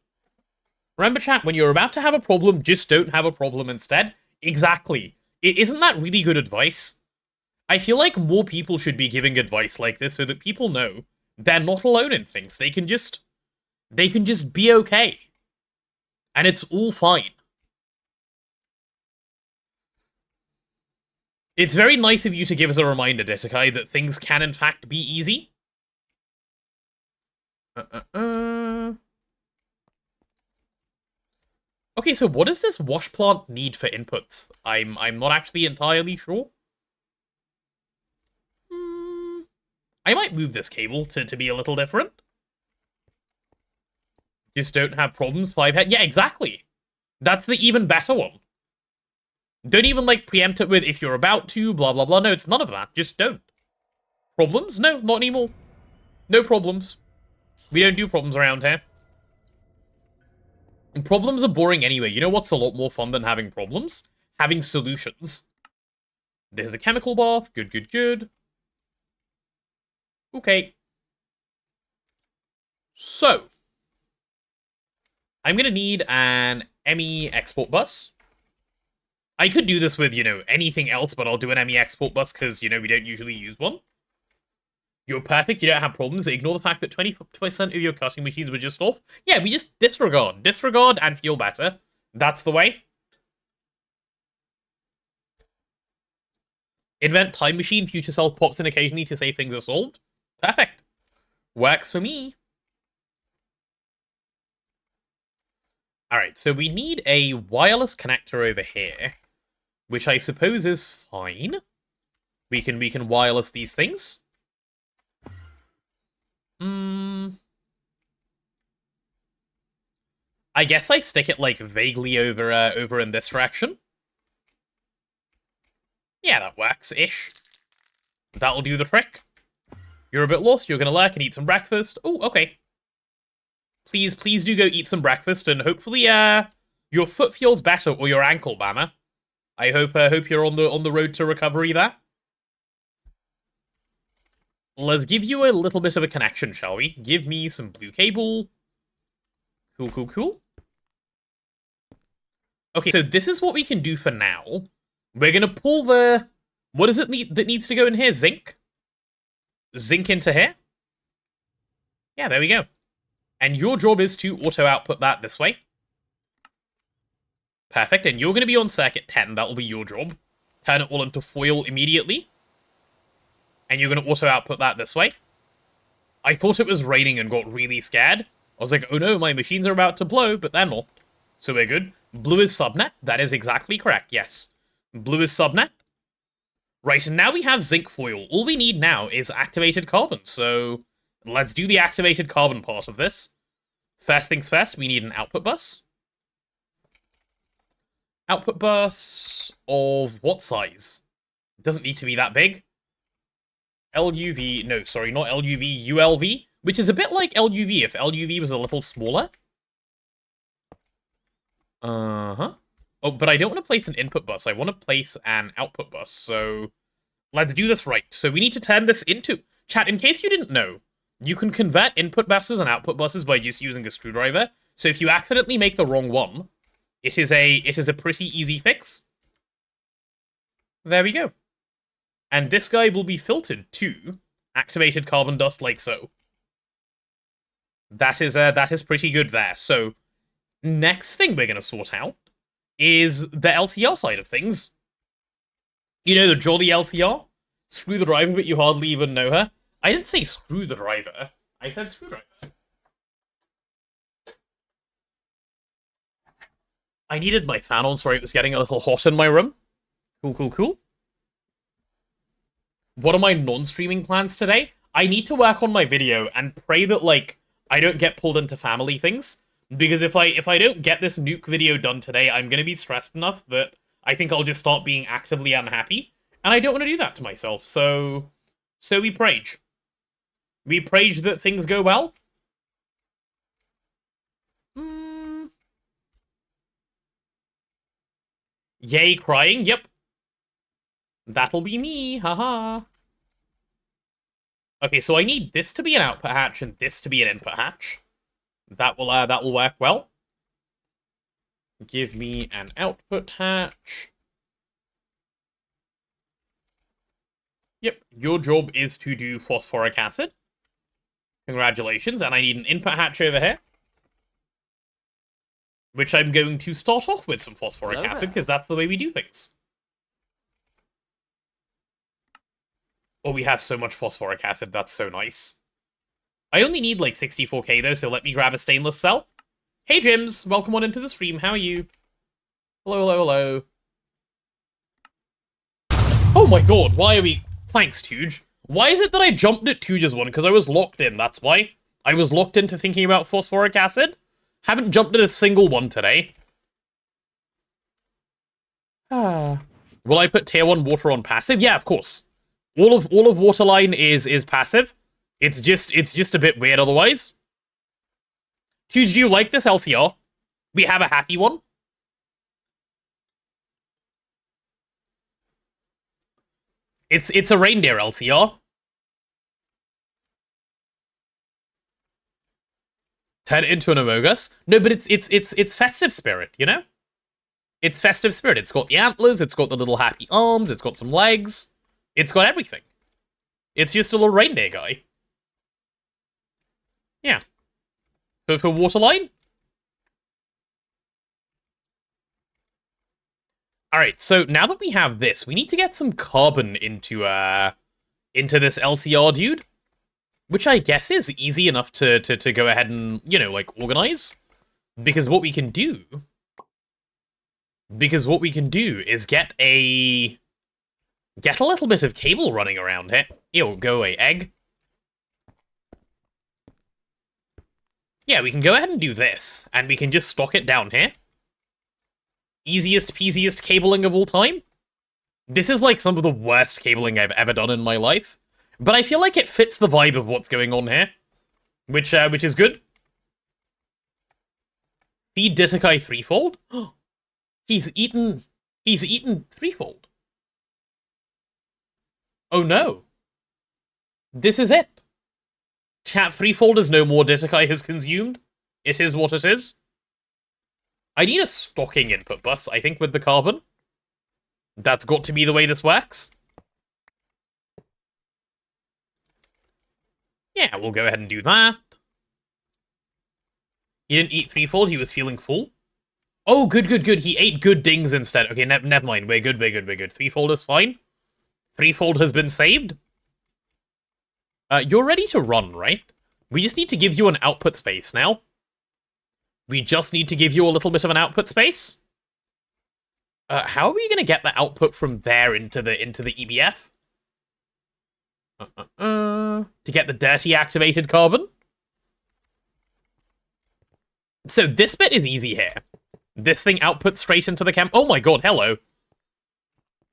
Remember, chat, when you're about to have a problem, just don't have a problem instead. Exactly. Isn't that really good advice? I feel like more people should be giving advice like this so that people know they're not alone in things. They can just be okay. And it's all fine. It's very nice of you to give us a reminder, Ditakai, that things can in fact be easy. Okay, so what does this wash plant need for inputs? I'm not actually entirely sure. I might move this cable to be a little different. Just don't have problems, 5 head. Yeah, exactly. That's the even better one. Don't even, like, preempt it with if you're about to, blah, blah, blah. No, it's none of that. Just don't. Problems? No, not anymore. No problems. We don't do problems around here. And problems are boring anyway. You know what's a lot more fun than having problems? Having solutions. There's the chemical bath. Good, good, good. Okay. So. I'm gonna need an ME export bus. I could do this with, you know, anything else, but I'll do an ME export bus because, you know, we don't usually use one. You're perfect, you don't have problems. Ignore the fact that 20% of your cutting machines were just off. Yeah, we just disregard. Disregard and feel better. That's the way. Invent time machine, future self pops in occasionally to say things are solved. Perfect. Works for me. Alright, so we need a wireless connector over here, which I suppose is fine. We can wireless these things. I guess I stick it like vaguely over in this direction. Yeah, that works-ish. That'll do the trick. You're a bit lost, you're gonna lurk and eat some breakfast. Oh, okay. Please do go eat some breakfast, and hopefully, your foot feels better, or your ankle, Bama. I hope you're on the road to recovery there. Let's give you a little bit of a connection, shall we? Give me some blue cable. Cool. Okay, so this is what we can do for now. We're gonna pull the... What is it that needs to go in here? Zinc? Zinc into here? Yeah, there we go. And your job is to auto-output that this way. Perfect, and you're going to be on circuit 10. That will be your job. Turn it all into foil immediately. And you're going to auto-output that this way. I thought it was raining and got really scared. I was like, oh no, my machines are about to blow, but they're not. So we're good. Blue is subnet. That is exactly correct, yes. Blue is subnet. Right, and now we have zinc foil. All we need now is activated carbon, so let's do the activated carbon part of this. First things first, we need an output bus. Output bus of what size? It doesn't need to be that big. LUV, no, sorry, not LUV, ULV, which is a bit like LUV if LUV was a little smaller. Oh, but I don't want to place an input bus. I want to place an output bus, so let's do this right. So we need to turn this into... Chat, in case you didn't know, you can convert input buses and output buses by just using a screwdriver. So if you accidentally make the wrong one, it is a pretty easy fix. There we go. And this guy will be filtered to activated carbon dust like so. That is pretty good there. So next thing we're going to sort out is the LCR side of things. You know, the jolly LCR? Screw the driver, but you hardly even know her. I didn't say screw the driver. I said screwdriver. I needed my fan on, sorry, it was getting a little hot in my room. Cool. What are my non-streaming plans today? I need to work on my video and pray that, like, I don't get pulled into family things. Because if I don't get this nuke video done today, I'm gonna be stressed enough that I think I'll just start being actively unhappy. And I don't want to do that to myself, so we prage. We prage that things go well. Yay, crying, yep. That'll be me, haha. Okay, so I need this to be an output hatch and this to be an input hatch. That will work well. Give me an output hatch. Yep, your job is to do phosphoric acid. Congratulations, and I need an input hatch over here. Which I'm going to start off with some phosphoric acid, because that's the way we do things. Oh, we have so much phosphoric acid, that's so nice. I only need like 64k though, so let me grab a stainless cell. Hey Jims, welcome on into the stream, how are you? Hello. Oh my god, why are we... Thanks, Tuge. Why is it that I jumped at Tuge's one? Because I was locked in, that's why. I was locked into thinking about phosphoric acid. Haven't jumped at a single one today. Will I put tier 1 water on passive? Yeah, of course. All of Waterline is passive. It's just a bit weird otherwise. Tuge, do you like this LCR? We have a happy one. It's a reindeer LCR. Turn it into an Amogus. No, but it's festive spirit, you know? It's festive spirit. It's got the antlers, it's got the little happy arms, it's got some legs. It's got everything. It's just a little reindeer guy. Yeah. For Waterline? Alright, so now that we have this, we need to get some carbon into this LCR dude. Which I guess is easy enough to go ahead and, you know, like, organize. Because what we can do... is get a little bit of cable running around here. Ew, go away, egg. Yeah, we can go ahead and do this, and we can just stock it down here. Easiest peasiest cabling of all time. This is like some of the worst cabling I've ever done in my life, but I feel like it fits the vibe of what's going on here, which is good. Feed Ditakai threefold? He's eaten threefold. Oh no. This is it. Chat, threefold is no more Ditakai has consumed. It is what it is. I need a stocking input bus, I think, with the carbon. That's got to be the way this works. Yeah, we'll go ahead and do that. He didn't eat threefold, he was feeling full. Oh, good. He ate good dings instead. Okay, never mind. We're good. Threefold is fine. Threefold has been saved. You're ready to run, right? We just need to give you an output space now. We just need to give you a little bit of an output space. How are we going to get the output from there into the EBF? To get the dirty activated carbon? So this bit is easy here. This thing outputs straight into the cam. Oh my god, hello.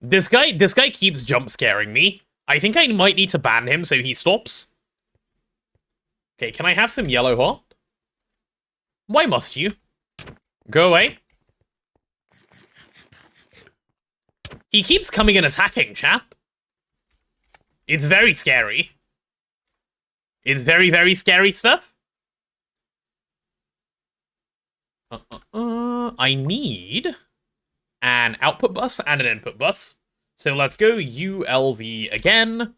This guy keeps jump scaring me. I think I might need to ban him so he stops. Okay, can I have some yellow heart? Why must you? Go away. He keeps coming and attacking, chat. It's very scary. It's very, very scary stuff. I need an output bus and an input bus. So let's go ULV again.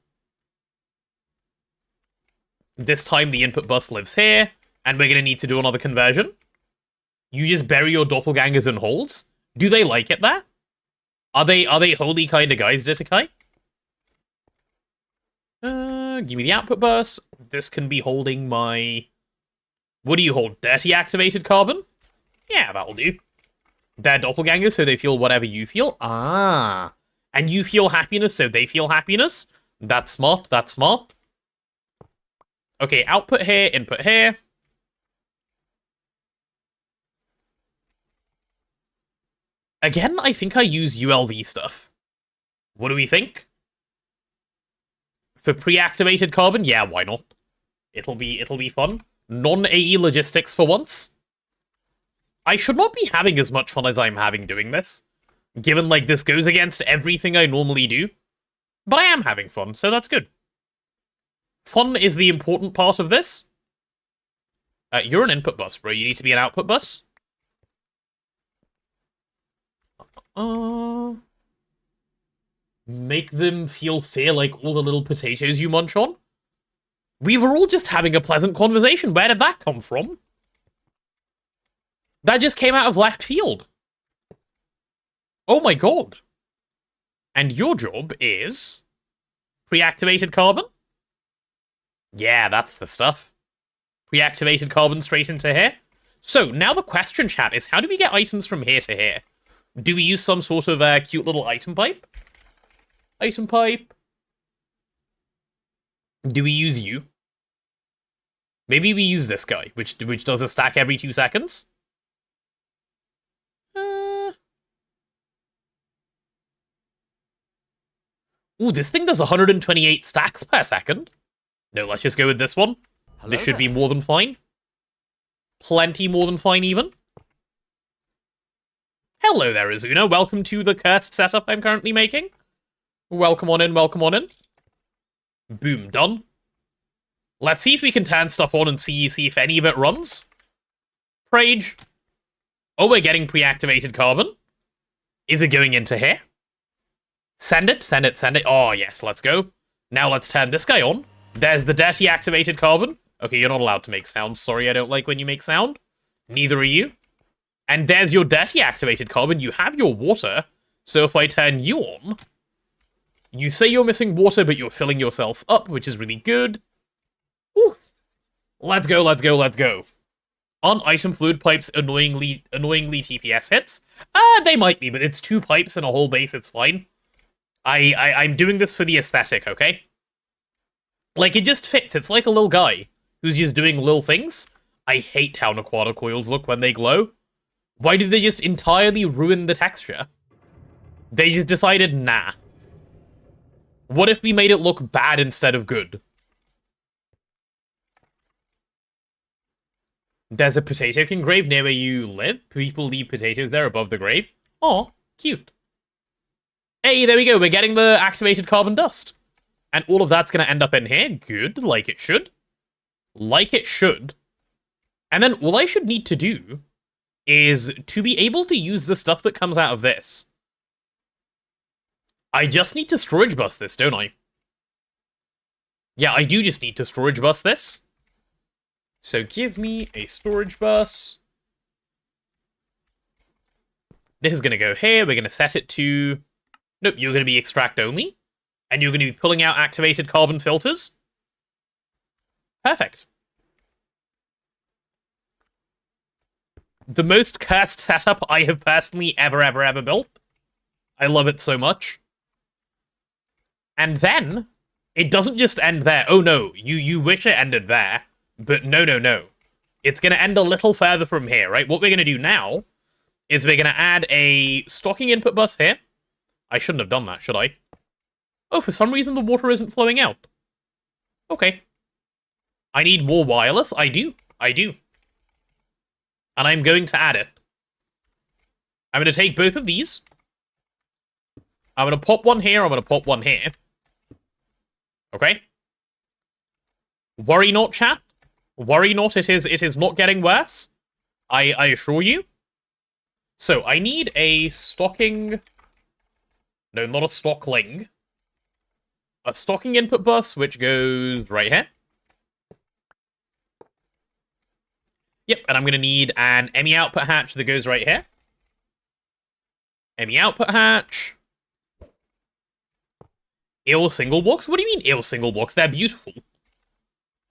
This time the input bus lives here, and we're going to need to do another conversion. You just bury your doppelgangers in holes? Do they like it there? Are they holy kind of guys, Ditakai? Give me the output bus. This can be holding my... What do you hold? Dirty activated carbon? Yeah, that'll do. They're doppelgangers, so they feel whatever you feel. Ah. And you feel happiness, so they feel happiness. That's smart, that's smart. Okay, output here, input here. Again, I think I use ULV stuff. What do we think? For pre-activated carbon? Yeah, why not? It'll be fun. Non-AE logistics for once. I should not be having as much fun as I'm having doing this, given, like, this goes against everything I normally do. But I am having fun, so that's good. Fun is the important part of this. You're an input bus, bro. You need to be an output bus. Make them feel fear like all the little potatoes you munch on? We were all just having a pleasant conversation. Where did that come from? That just came out of left field. Oh my god. And your job is... pre-activated carbon? Yeah, that's the stuff. Pre-activated carbon straight into here. So, now the question, chat, is how do we get items from here to here? Do we use some sort of cute little item pipe? Item pipe. Do we use you? Maybe we use this guy, which does a stack every 2 seconds. Ooh, this thing does 128 stacks per second. No, let's just go with this one. Hello this should there. be more than fine. Plenty more than fine, even. Hello there, Azuna. Welcome to the cursed setup I'm currently making. Welcome on in, welcome on in. Boom, done. Let's see if we can turn stuff on and see if any of it runs. Prage. Oh, we're getting pre-activated carbon. Is it going into here? Send it, send it, send it. Oh, yes, let's go. Now let's turn this guy on. There's the dirty activated carbon. Okay, you're not allowed to make sound. Sorry, I don't like when you make sound. Neither are you. And there's your dirty activated carbon. You have your water. So if I turn you on, you say you're missing water, but you're filling yourself up, which is really good. Ooh. Let's go, let's go, let's go. Aren't item fluid pipes annoyingly TPS hits? They might be, but it's 2 pipes and a whole base, it's fine. I'm doing this for the aesthetic, okay? Like, it just fits. It's like a little guy who's just doing little things. I hate how Naquata coils look when they glow. Why did they just entirely ruin the texture? They just decided, nah. What if we made it look bad instead of good? There's a Potato King grave near where you live. People leave potatoes there above the grave. Aw, cute. Hey, there we go. We're getting the activated carbon dust. And all of that's going to end up in here. Good, like it should. Like it should. And then all I should need to do is to be able to use the stuff that comes out of this. I just need to storage bus this, don't I? Yeah, I do just need to storage bus this. So give me a storage bus. This is going to go here. We're going to set it to... Nope, you're going to be extract only. And you're going to be pulling out activated carbon filters. Perfect. The most cursed setup I have personally ever built. I love it so much. And then, it doesn't just end there. Oh no, you wish it ended there. But no. It's going to end a little further from here, right? What we're going to do now is we're going to add a stocking input bus here. I shouldn't have done that, should I? Oh, for some reason the water isn't flowing out. Okay. I need more wireless. I do. And I'm going to add it. I'm going to take both of these. I'm going to pop one here. I'm going to pop one here. Okay. Worry not, chat. Worry not. It is not getting worse. I assure you. So I need a stocking. No, not a stockling. A stocking input bus, which goes right here. Yep, and I'm going to need an ME output hatch that goes right here. ME output hatch. Ill single blocks? What do you mean ill single blocks? They're beautiful.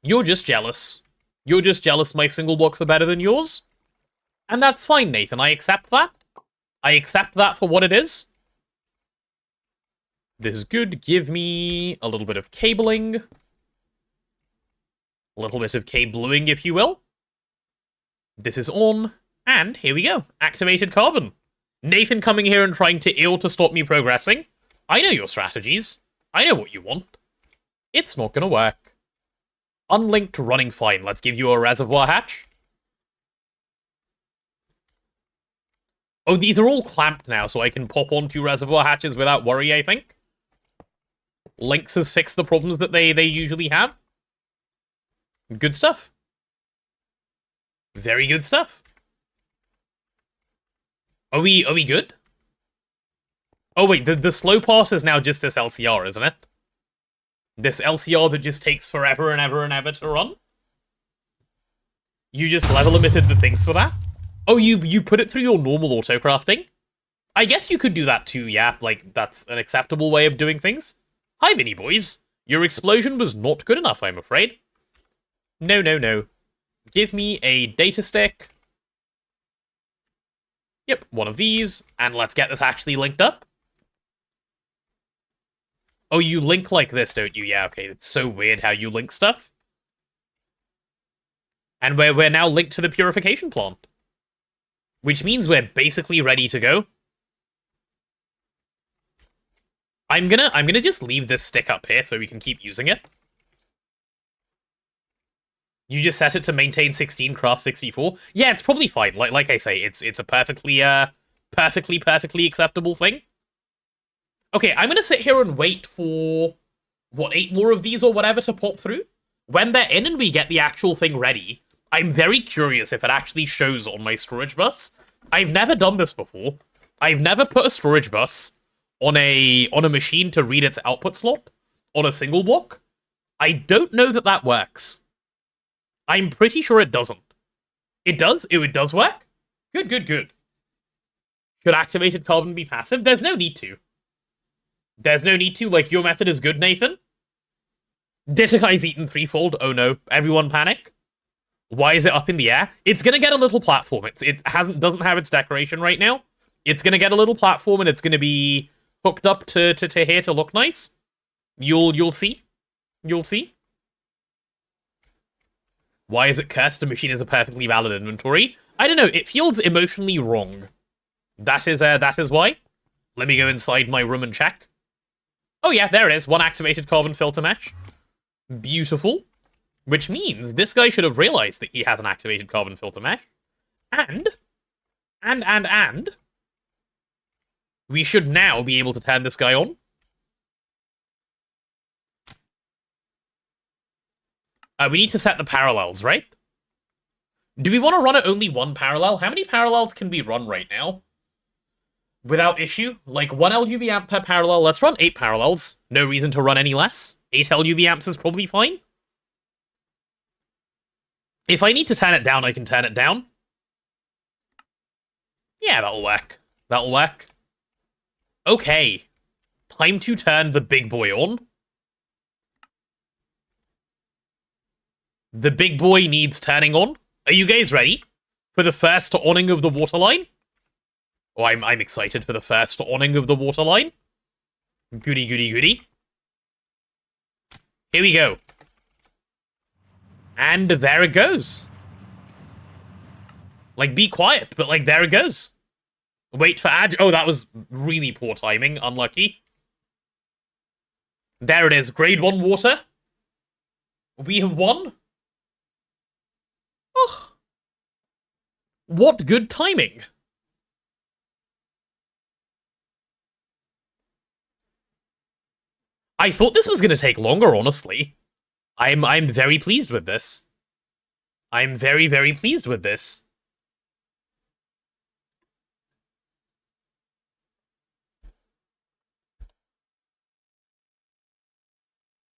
You're just jealous. You're just jealous my single blocks are better than yours. And that's fine, Nathan. I accept that. I accept that for what it is. This is good. Give me a little bit of cabling. A little bit of cabling, if you will. This is on. And here we go. Activated carbon. Nathan coming here and trying to ill to stop me progressing. I know your strategies. I know what you want. It's not gonna work. Unlinked running fine. Let's give you a reservoir hatch. Oh, these are all clamped now, so I can pop on 2 reservoir hatches without worry, I think. Lynx has fixed the problems that they usually have. Good stuff. Very good stuff. Are we good? Oh wait, the slow part is now just this LCR, isn't it? This LCR that just takes forever and ever to run? You just level limited the things for that? Oh, you put it through your normal auto-crafting? I guess you could do that too, yeah. Like, that's an acceptable way of doing things. Hi, Vinny boys. Your explosion was not good enough, I'm afraid. No. Give me a data stick. Yep, one of these. And let's get this actually linked up. Oh, you link like this, don't you? Yeah, okay. It's so weird how you link stuff. And we're now linked to the purification plant. Which means we're basically ready to go. I'm gonna just leave this stick up here so we can keep using it. You just set it to maintain 16, craft 64. Yeah, it's probably fine. Like I say, it's a perfectly acceptable thing. Okay, I'm gonna sit here and wait for, what, 8 more of these or whatever to pop through? When they're in and we get the actual thing ready, I'm very curious if it actually shows on my storage bus. I've never done this before. I've never put a storage bus on a machine to read its output slot on a single block. I don't know that that works. I'm pretty sure it doesn't. It does? It does work? Good. Should activated carbon be passive? There's no need to. There's no need to. Like, your method is good, Nathan. Ditakai's eaten threefold. Oh no. Everyone panic. Why is it up in the air? It's gonna get a little platform. Doesn't have its decoration right now. It's gonna get a little platform and it's gonna be hooked up to here to look nice. You'll see. You'll see. Why is it cursed? The machine is a perfectly valid inventory. I don't know. It feels emotionally wrong. That is why. Let me go inside my room and check. Oh yeah, there it is. 1 activated carbon filter mesh. Beautiful. Which means this guy should have realized that he has an activated carbon filter mesh. And we should now be able to turn this guy on. We need to set the parallels, right? Do we want to run at only 1 parallel? How many parallels can we run right now? Without issue? Like 1 LUV amp per parallel. Let's run 8 parallels. No reason to run any less. 8 LUV amps is probably fine. If I need to turn it down, I can turn it down. Yeah, that'll work. That'll work. Okay. Time to turn the big boy on. The big boy needs turning on. Are you guys ready for the first awning of the waterline? Oh, I'm excited for the first awning of the waterline. Goody, goody, goody. Here we go. And there it goes. Like, be quiet, but like, there it goes. Wait for ad. Oh, that was really poor timing. Unlucky. There it is. Grade 1 water. We have won. Oh. What good timing. I thought this was going to take longer, honestly. I'm very pleased with this. I'm very, very pleased with this.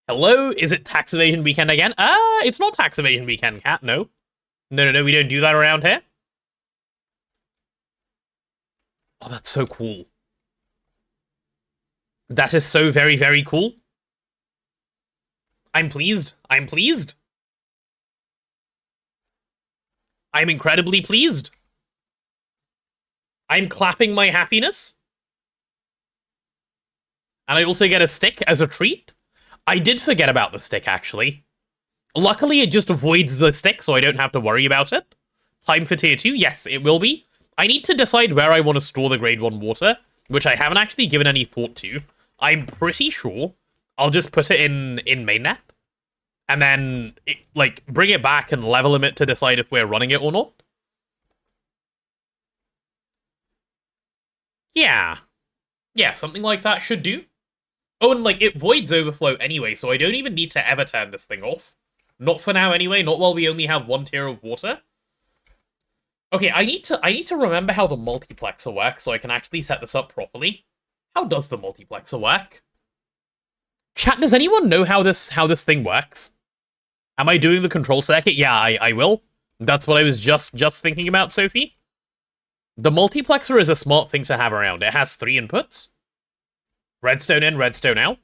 Hello? Is it tax evasion weekend again? It's not tax evasion weekend, cat. No. No, we don't do that around here. Oh, that's so cool. That is so very, very cool. I'm pleased. I'm pleased. I'm incredibly pleased. I'm clapping my happiness. And I also get a stick as a treat. I did forget about the stick, actually. Luckily, it just avoids the stick, so I don't have to worry about it. Time for tier 2? Yes, it will be. I need to decide where I want to store the grade 1 water, which I haven't actually given any thought to. I'm pretty sure I'll just put it in mainnet, and then, bring it back and level limit to decide if we're running it or not. Yeah. Yeah, something like that should do. Oh, and, it voids overflow anyway, so I don't even need to ever turn this thing off. Not for now, anyway. Not while we only have 1 tier of water. Okay, I need to remember how the multiplexer works so I can actually set this up properly. How does the multiplexer work? Chat, does anyone know how this thing works? Am I doing the control circuit? Yeah, I will. That's what I was just thinking about, Sophie. The multiplexer is a smart thing to have around. It has 3 inputs. Redstone in, redstone out.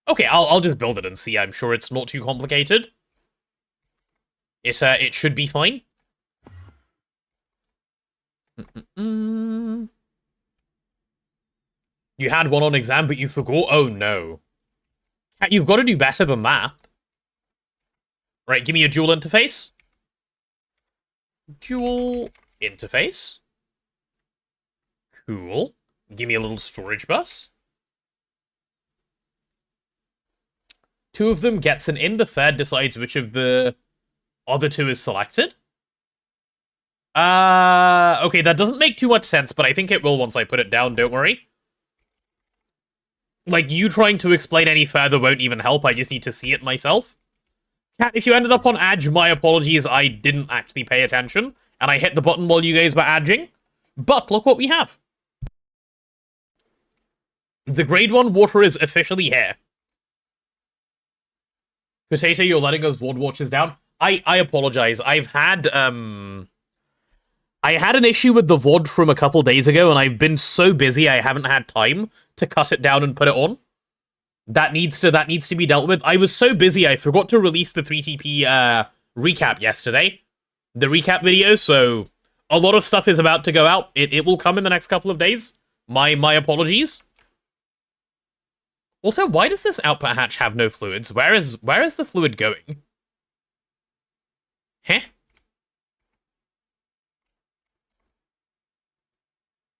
Okay, I'll just build it and see. I'm sure it's not too complicated. It should be fine. You had 1 on exam, but you forgot? Oh, no. You've got to do better than that. Right, give me a dual interface. Dual interface. Cool. Give me a little storage bus. 2 of them gets an in. The third decides which of the other 2 is selected. Okay, that doesn't make too much sense, but I think it will once I put it down, don't worry. You trying to explain any further won't even help, I just need to see it myself. Cat, if you ended up on Adge, my apologies, I didn't actually pay attention, and I hit the button while you guys were adging. But look what we have. The grade 1 water is officially here. Potato, you're letting us VOD watches down. I apologize. I had an issue with the VOD from a couple days ago, and I've been so busy I haven't had time to cut it down and put it on. That needs to be dealt with. I was so busy I forgot to release the 3TP recap yesterday. the recap video, so a lot of stuff is about to go out. It will come in the next couple of days. My apologies. Also, why does this output hatch have no fluids? Where is the fluid going? Huh?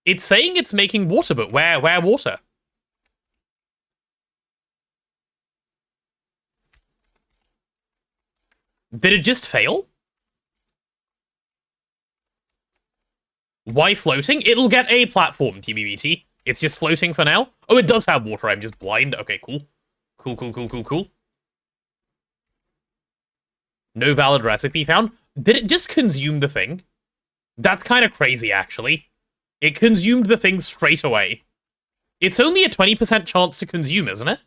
It's saying it's making water, but where water? Did it just fail? Why floating? It'll get a platform, TBBT. It's just floating for now. Oh, it does have water. I'm just blind. Okay, cool. Cool. No valid recipe found. Did it just consume the thing? That's kind of crazy, actually. It consumed the thing straight away. It's only a 20% chance to consume, isn't it?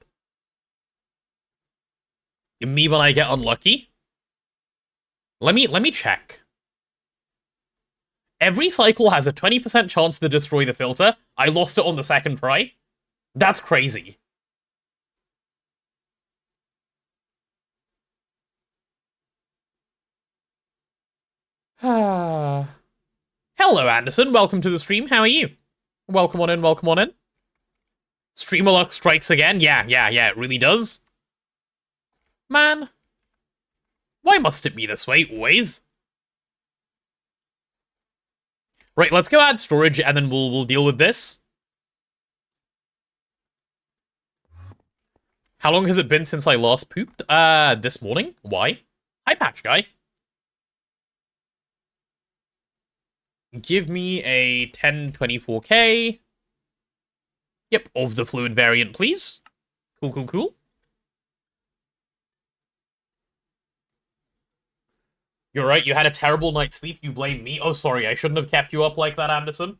Me when I get unlucky? Let me check. Every cycle has a 20% chance to destroy the filter. I lost it on the second try. That's crazy. Hello, Anderson. Welcome to the stream. How are you? Welcome on in, welcome on in. Streamer luck strikes again. Yeah, it really does. Man. Why must it be this way, always? Right, let's go add storage, and then we'll deal with this. How long has it been since I last pooped? This morning. Why? Hi, Patch Guy. Give me a 1024K. Yep, of the fluid variant, please. Cool. You're right, you had a terrible night's sleep, you blame me. Oh, sorry, I shouldn't have kept you up like that, Anderson.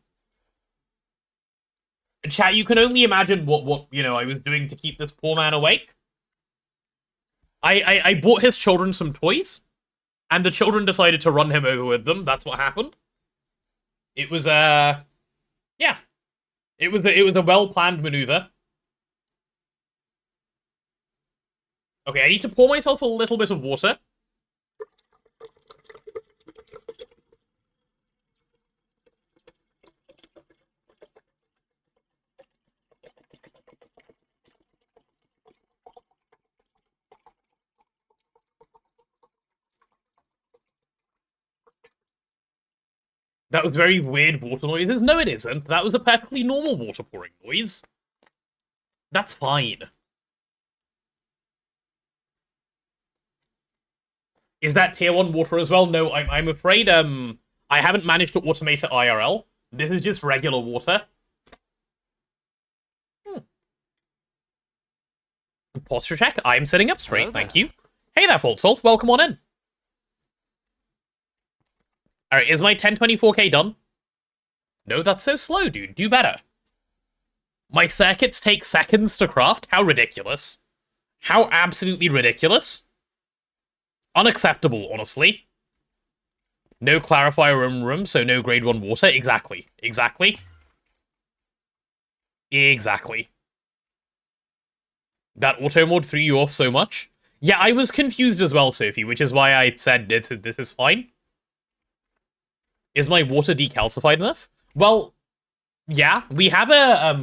Chat, you can only imagine what you know, I was doing to keep this poor man awake. I bought his children some toys, and the children decided to run him over with them. That's what happened. It was, yeah. It was a well-planned maneuver. Okay, I need to pour myself a little bit of water. That was very weird water noises. No, it isn't. That was a perfectly normal water pouring noise. That's fine. Is that tier 1 water as well? No, I'm afraid, I haven't managed to automate it IRL. This is just regular water. Posture check. I'm sitting up straight, thank you. Hey there, Fault Salt. Welcome on in. Alright, is my 1024K done? No, that's so slow, dude. Do better. My circuits take seconds to craft? How ridiculous. How absolutely ridiculous. Unacceptable, honestly. No clarifier room, so no grade 1 water. Exactly. That auto mod threw you off so much? Yeah, I was confused as well, Sophie, which is why I said this is fine. Is my water decalcified enough? Well, yeah, we have a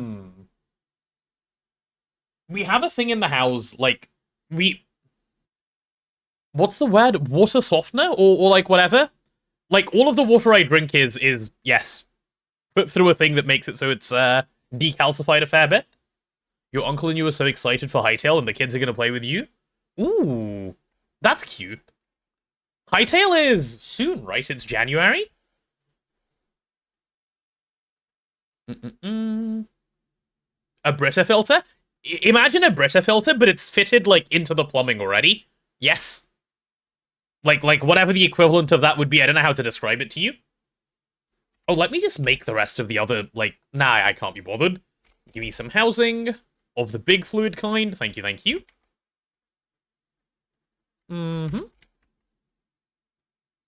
thing in the house, like, what's the word? Water softener? Or like, whatever? Like, all of the water I drink is, yes, put through a thing that makes it so it's, decalcified a fair bit. Your uncle and you are so excited for Hytale, and the kids are gonna play with you? Ooh, that's cute. Hytale is soon, right? It's January? A Brita filter? Imagine a Brita filter, but it's fitted, like, into the plumbing already. Yes. Like whatever the equivalent of that would be. I don't know how to describe it to you. Oh, let me just make the rest of the other, like... Nah, I can't be bothered. Give me some housing of the big fluid kind. Thank you.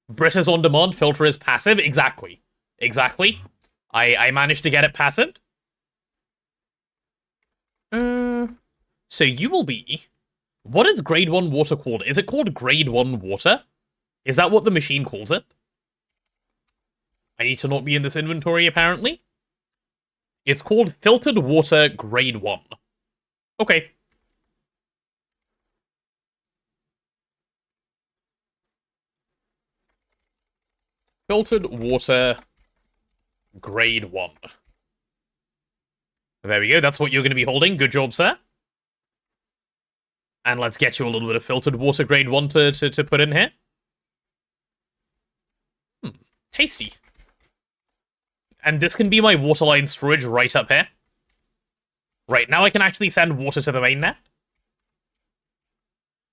Brita's on demand, filter is passive. Exactly. I managed to get it passive. So you will be... What is grade 1 water called? Is it called grade 1 water? Is that what the machine calls it? I need to not be in this inventory, apparently. It's called Filtered Water Grade 1. Okay. Filtered Water Grade 1. There we go, that's what you're going to be holding. Good job, sir. And let's get you a little bit of Filtered Water Grade 1 to put in here. Tasty. And this can be my waterline storage right up here. Right, now I can actually send water to the mainnet.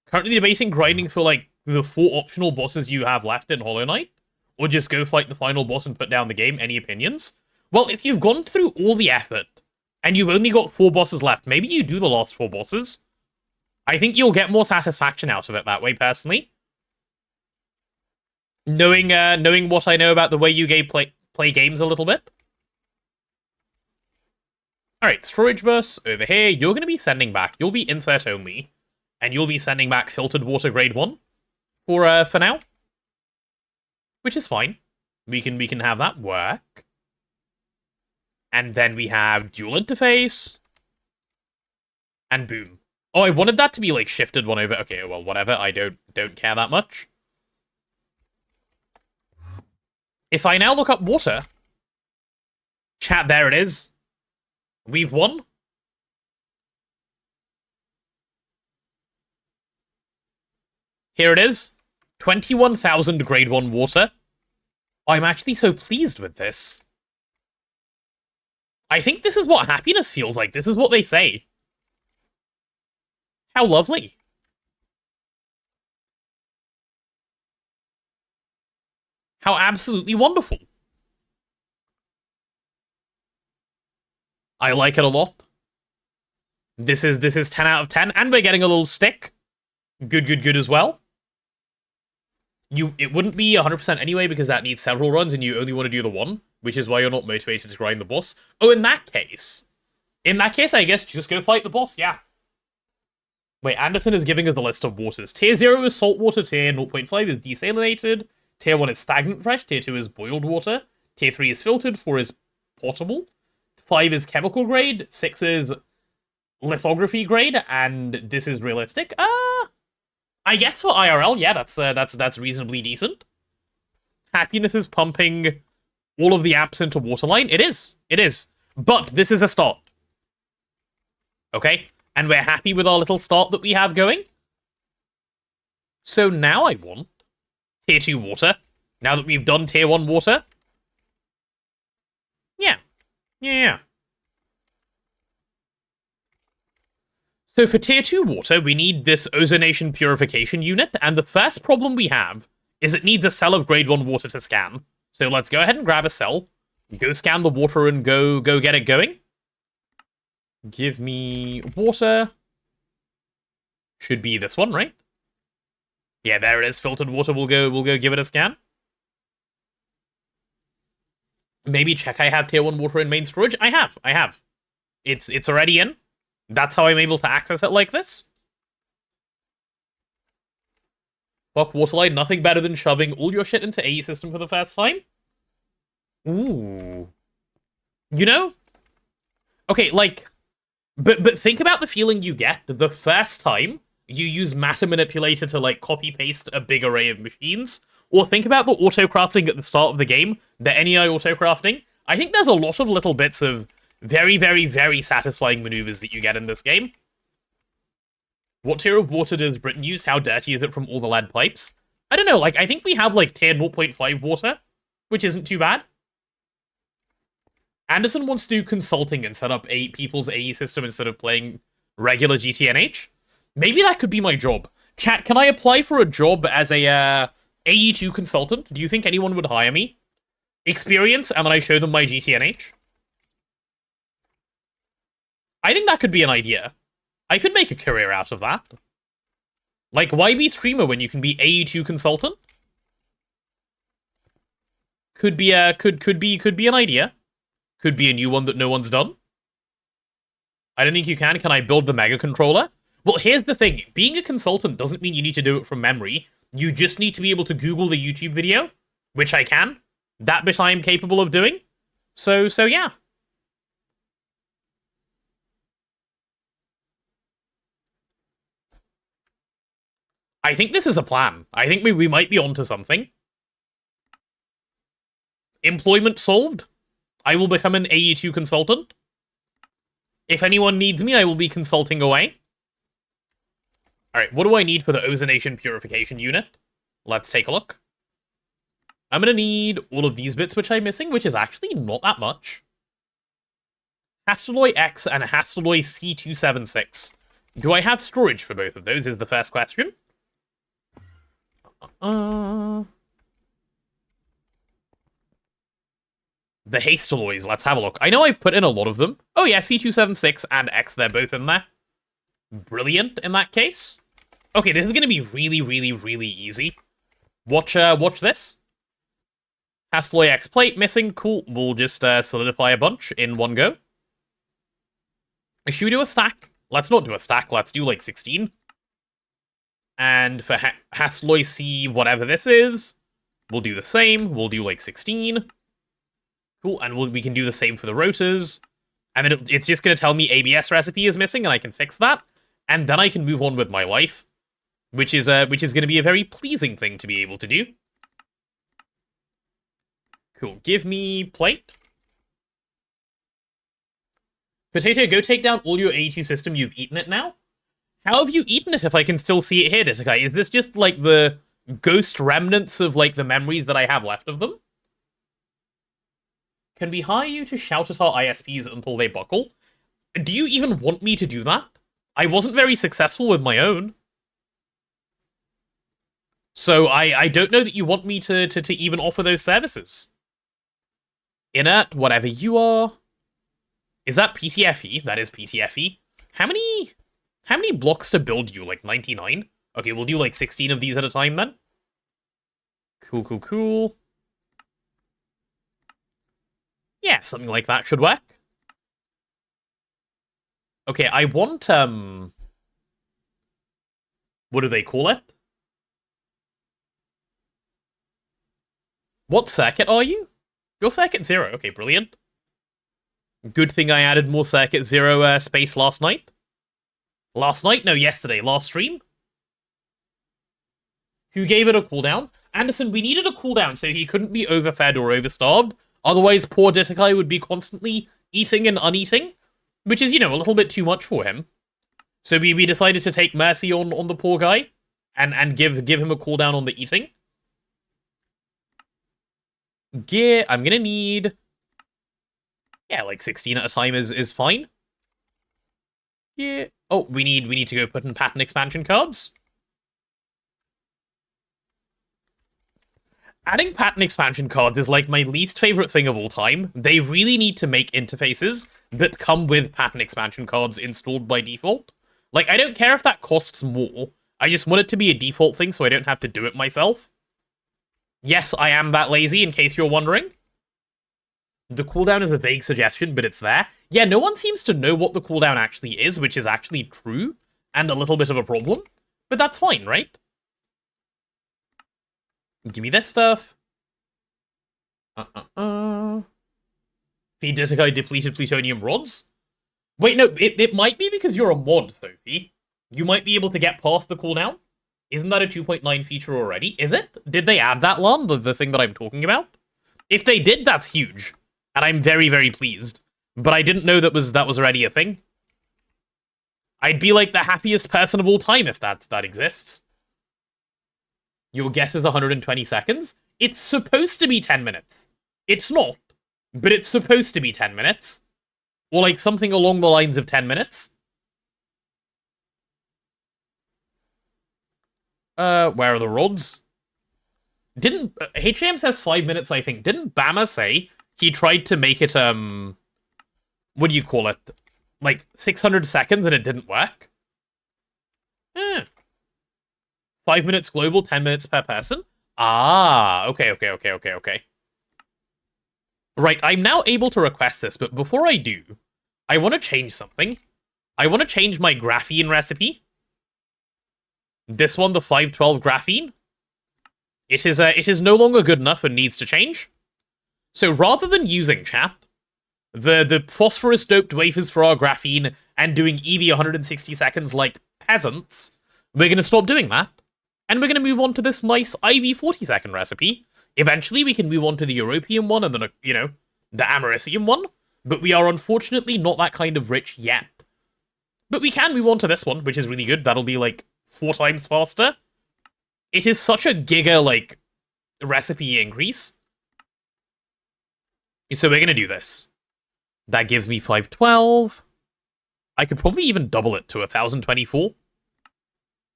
Currently debating grinding for, like, the 4 optional bosses you have left in Hollow Knight. Or just go fight the final boss and put down the game. Any opinions? Well, if you've gone through all the effort, and you've only got 4 bosses left, maybe you do the last 4 bosses. I think you'll get more satisfaction out of it that way, personally. Knowing what I know about the way you play games a little bit. Alright, storage bus over here. You're going to be sending back. You'll be insert only. And you'll be sending back Filtered Water Grade 1 for now. Which is fine. We can have that work. And then we have dual interface. And boom. Oh, I wanted that to be, like, shifted one over. Okay, well, whatever. I don't care that much. If I now look up water... Chat, there it is. We've won. Here it is. 21,000 grade 1 water. I'm actually so pleased with this. I think this is what happiness feels like. This is what they say. How lovely. How absolutely wonderful. I like it a lot. This is 10 out of 10, and we're getting a little stick. Good as well. It wouldn't be 100% anyway, because that needs several runs, and you only want to do the one, which is why you're not motivated to grind the boss. Oh, in that case, I guess just go fight the boss, yeah. Wait, Anderson is giving us the list of waters. Tier 0 is salt water, Tier 0.5 is desalinated, Tier 1 is stagnant fresh, Tier 2 is boiled water, Tier 3 is filtered, 4 is potable, 5 is chemical grade, 6 is lithography grade, and this is realistic. I guess for IRL, yeah, that's reasonably decent. Happiness is pumping all of the apps into Waterline. It is. But this is a start. Okay? And we're happy with our little start that we have going. So now I want Tier 2 water. Now that we've done Tier 1 water. Yeah. So for Tier 2 water, we need this ozonation purification unit, and the first problem we have is it needs a cell of grade 1 water to scan. So let's go ahead and grab a cell, go scan the water, and go get it going. Give me water. Should be this one, right? Yeah, there it is. Filtered water. We'll go give it a scan. Maybe check I have Tier 1 water in main storage. I have. It's already in. That's how I'm able to access it like this. Fuck Waterline, nothing better than shoving all your shit into AE system for the first time. Ooh. You know? Okay, like... But think about the feeling you get the first time you use matter manipulator to, like, copy-paste a big array of machines. Or think about the auto-crafting at the start of the game, the NEI auto-crafting. I think there's a lot of little bits of very, very, very satisfying maneuvers that you get in this game. What tier of water does Britain use? How dirty is it from all the lead pipes? I don't know, like, I think we have, like, tier 0.5 water, which isn't too bad. Anderson wants to do consulting and set up people's AE system instead of playing regular GTNH. Maybe that could be my job. Chat, can I apply for a job as a AE2 consultant? Do you think anyone would hire me? Experience, and then I show them my GTNH? I think that could be an idea. I could make a career out of that. Like, why be streamer when you can be AE2 consultant? Could be an idea. Could be a new one that no one's done. I don't think you can. Can I build the mega controller? Well, here's the thing. Being a consultant doesn't mean you need to do it from memory. You just need to be able to Google the YouTube video, which I can. That bit I am capable of doing. So yeah. I think this is a plan. I think we might be onto something. Employment solved. I will become an AE2 consultant. If anyone needs me, I will be consulting away. Alright, what do I need for the ozonation purification unit? Let's take a look. I'm gonna need all of these bits which I'm missing, which is actually not that much. Hastelloy X and Hastelloy C276. Do I have storage for both of those is the first question. The Hastelloys, let's have a look. I know I put in a lot of them. Oh yeah, C276 and X, they're both in there. Brilliant in that case. Okay, this is going to be really, really, really easy. Watch this. Hastelloy X plate missing. Cool. We'll just solidify a bunch in one go. Should we do a stack? Let's not do a stack. Let's do like 16. And for Hastelloy C, whatever this is, we'll do the same. We'll do like 16. Cool. And we can do the same for the rotors. And then it's just going to tell me ABS recipe is missing, and I can fix that. And then I can move on with my life, which is going to be a very pleasing thing to be able to do. Cool. Give me plate. Potato, go take down all your A2 system. You've eaten it now. How have you eaten it if I can still see it here, Ditakai? Is this just like the ghost remnants of like the memories that I have left of them? Can we hire you to shout at our ISPs until they buckle? Do you even want me to do that? I wasn't very successful with my own. So I don't know that you want me to even offer those services. Inert, whatever you are. Is that PTFE? That is PTFE. How many blocks to build you? Like 99? Okay, we'll do like 16 of these at a time then. Cool, cool, cool. Yeah, something like that should work. Okay, I want, what do they call it? What circuit are you? You're circuit 0. Okay, brilliant. Good thing I added more circuit 0 space last night. Last night? No, yesterday. Last stream? Who gave it a cooldown? Anderson, we needed a cooldown so he couldn't be overfed or overstarved. Otherwise, poor Ditakai would be constantly eating and uneating, which is, you know, a little bit too much for him. So we decided to take mercy on the poor guy and give him a cooldown on the eating. Gear, I'm gonna need... Yeah, like 16 at a time is fine. Yeah. Oh, we need to go put in pattern expansion cards. Adding pattern expansion cards is like my least favorite thing of all time. They really need to make interfaces that come with pattern expansion cards installed by default. Like, I don't care if that costs more. I just want it to be a default thing so I don't have to do it myself. Yes, I am that lazy, in case you're wondering. The cooldown is a vague suggestion, but it's there. Yeah, no one seems to know what the cooldown actually is, which is actually true, and a little bit of a problem. But that's fine, right? Give me this stuff. Feed Ditakai depleted plutonium rods? Wait, no, it might be because you're a mod, Sophie. You might be able to get past the cooldown. Isn't that a 2.9 feature already? Is it? Did they add that one, the thing that I'm talking about? If they did, that's huge. And I'm very, very pleased. But I didn't know that was already a thing. I'd be like the happiest person of all time if that exists. Your guess is 120 seconds? It's supposed to be 10 minutes. It's not. But it's supposed to be 10 minutes. Or like something along the lines of 10 minutes. Where are the rods? Didn't... HAM says 5 minutes, I think. Didn't Bama say he tried to make it, what do you call it? Like, 600 seconds and it didn't work? 5 minutes global, 10 minutes per person? Ah, okay. Right, I'm now able to request this, but before I do, I want to change something. I want to change my graphene recipe. This one, the 512 graphene. It is no longer good enough and needs to change. So rather than using chat, the phosphorus-doped wafers for our graphene and doing EV 160 seconds like peasants, we're going to stop doing that. And we're going to move on to this nice IV 40-second recipe. Eventually, we can move on to the European one and then, you know, the Americium one. But we are unfortunately not that kind of rich yet. But we can move on to this one, which is really good. That'll be, like, 4 times faster. It is such a giga, like, recipe increase. So we're going to do this. That gives me 512. I could probably even double it to 1024.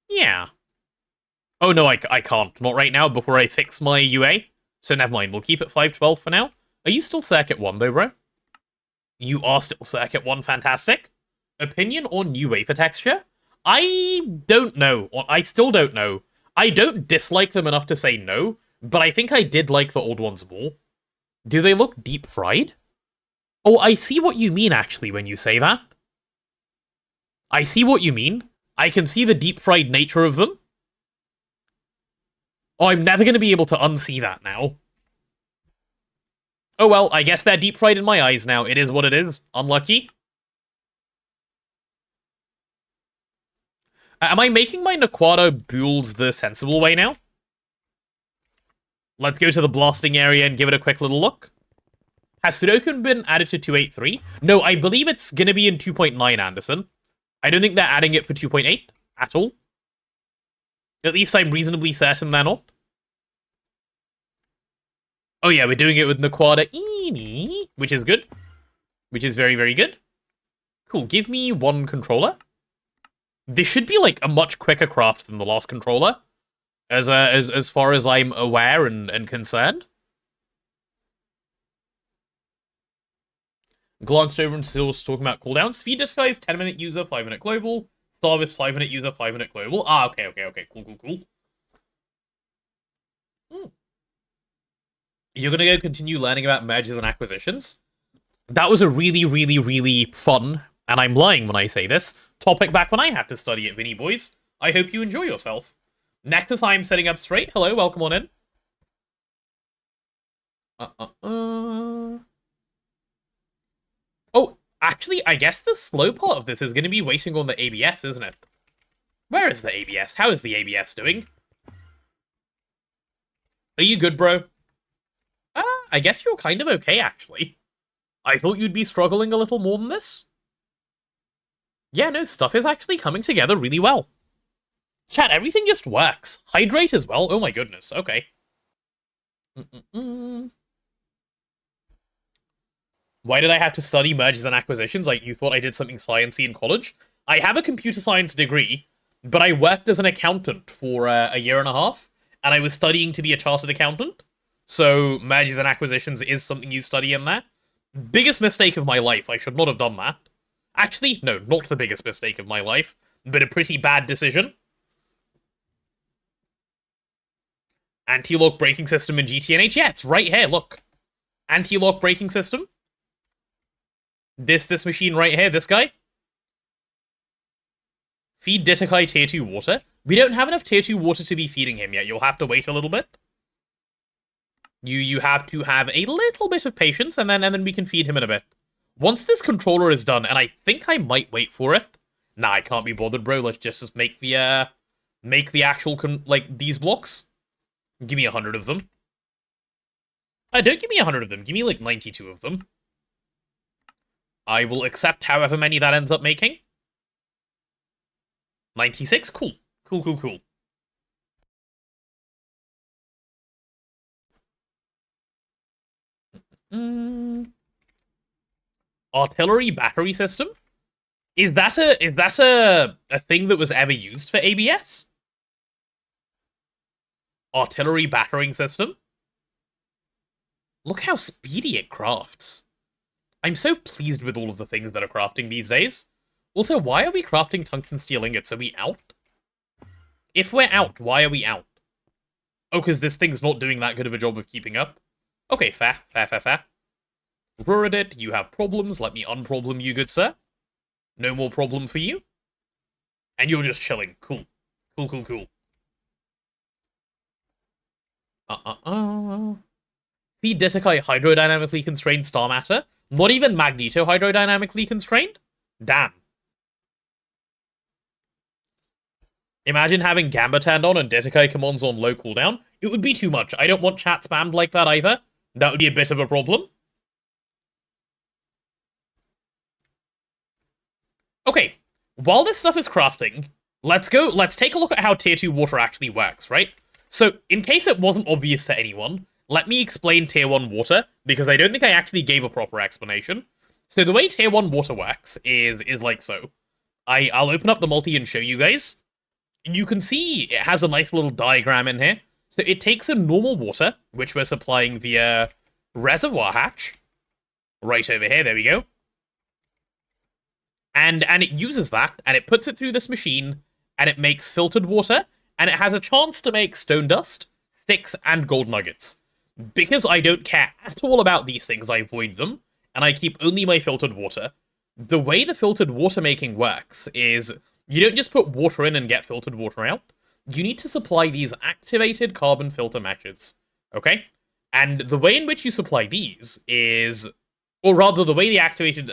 Yeah. Oh, no, I can't. Not right now, before I fix my UA. So never mind, we'll keep it 512 for now. Are you still Circuit 1, though, bro? You are still Circuit 1, fantastic. Opinion on new wafer texture? I don't know. I still don't know. I don't dislike them enough to say no, but I think I did like the old ones more. Do they look deep-fried? Oh, I see what you mean, actually, when you say that. I see what you mean. I can see the deep-fried nature of them. Oh, I'm never going to be able to unsee that now. Oh well, I guess they're deep-fried in my eyes now. It is what it is. Unlucky. Am I making my Naquato builds the sensible way now? Let's go to the blasting area and give it a quick little look. Has Sudoku been added to 2.8.3? No, I believe it's going to be in 2.9, Anderson. I don't think they're adding it for 2.8 at all. At least I'm reasonably certain they're not. Oh yeah, we're doing it with Naquato, which is good. Which is very, very good. Cool, give me 1 controller. This should be like a much quicker craft than the last controller. As far as I'm aware and concerned. Glanced over and still was talking about cooldowns. Feed Disguise is 10-minute user, 5-minute global. Starvis 5-minute user, 5-minute global. Ah, okay. Cool. You're gonna go continue learning about mergers and acquisitions? That was a really, really, really fun, and I'm lying when I say this, topic back when I had to study at Vinny Boys. I hope you enjoy yourself. Nexus, I'm setting up straight. Hello, welcome on in. Oh, actually, I guess the slow part of this is going to be waiting on the ABS, isn't it? Where is the ABS? How is the ABS doing? Are you good, bro? I guess you're kind of okay, actually. I thought you'd be struggling a little more than this. Yeah, no, stuff is actually coming together really well. Chat, everything just works. Hydrate as well? Oh my goodness, okay. Why did I have to study mergers and acquisitions? Like, you thought I did something sciencey in college? I have a computer science degree, but I worked as an accountant for a year and a half, and I was studying to be a chartered accountant. So, mergers and acquisitions is something you study in there. Biggest mistake of my life. I should not have done that. Actually, no, not the biggest mistake of my life, but a pretty bad decision. Anti-lock braking system in GTNH? Yeah, it's right here, look. Anti-lock braking system. This machine right here, this guy. Feed Ditakai tier 2 water. We don't have enough tier 2 water to be feeding him yet. You'll have to wait a little bit. You have to have a little bit of patience, and then we can feed him in a bit. Once this controller is done, and I think I might wait for it. Nah, I can't be bothered, bro. Let's just make the actual these blocks. Give me 100 of them. Don't give me 100 of them. Give me like 92 of them. I will accept however many that ends up making. 96? Cool. Cool. Artillery battery system? Is that a thing that was ever used for ABS? Artillery battering system? Look how speedy it crafts. I'm so pleased with all of the things that are crafting these days. Also, why are we crafting tungsten steel ingots? Are we out? If we're out, why are we out? Oh, because this thing's not doing that good of a job of keeping up? Okay, fair. Ruridit, you have problems. Let me unproblem you, good sir. No more problem for you. And you're just chilling. Cool. See, Ditakai hydrodynamically constrained star matter. Not even Magneto hydrodynamically constrained? Damn. Imagine having Gamba turned on and Detakai commands on low cooldown. It would be too much. I don't want chat spammed like that either. That would be a bit of a problem. Okay, while this stuff is crafting, let's take a look at how tier 2 water actually works, right? So, in case it wasn't obvious to anyone, let me explain tier 1 water, because I don't think I actually gave a proper explanation. So the way tier 1 water works is like so. I'll open up the multi and show you guys. You can see it has a nice little diagram in here. So it takes in normal water, which we're supplying via reservoir hatch. Right over here, there we go. And it uses that, and it puts it through this machine, and it makes filtered water, and it has a chance to make stone dust, sticks, and gold nuggets. Because I don't care at all about these things, I avoid them, and I keep only my filtered water. The way the filtered water making works is you don't just put water in and get filtered water out. You need to supply these activated carbon filter meshes, okay? And the way in which you supply these is, or rather the way the activated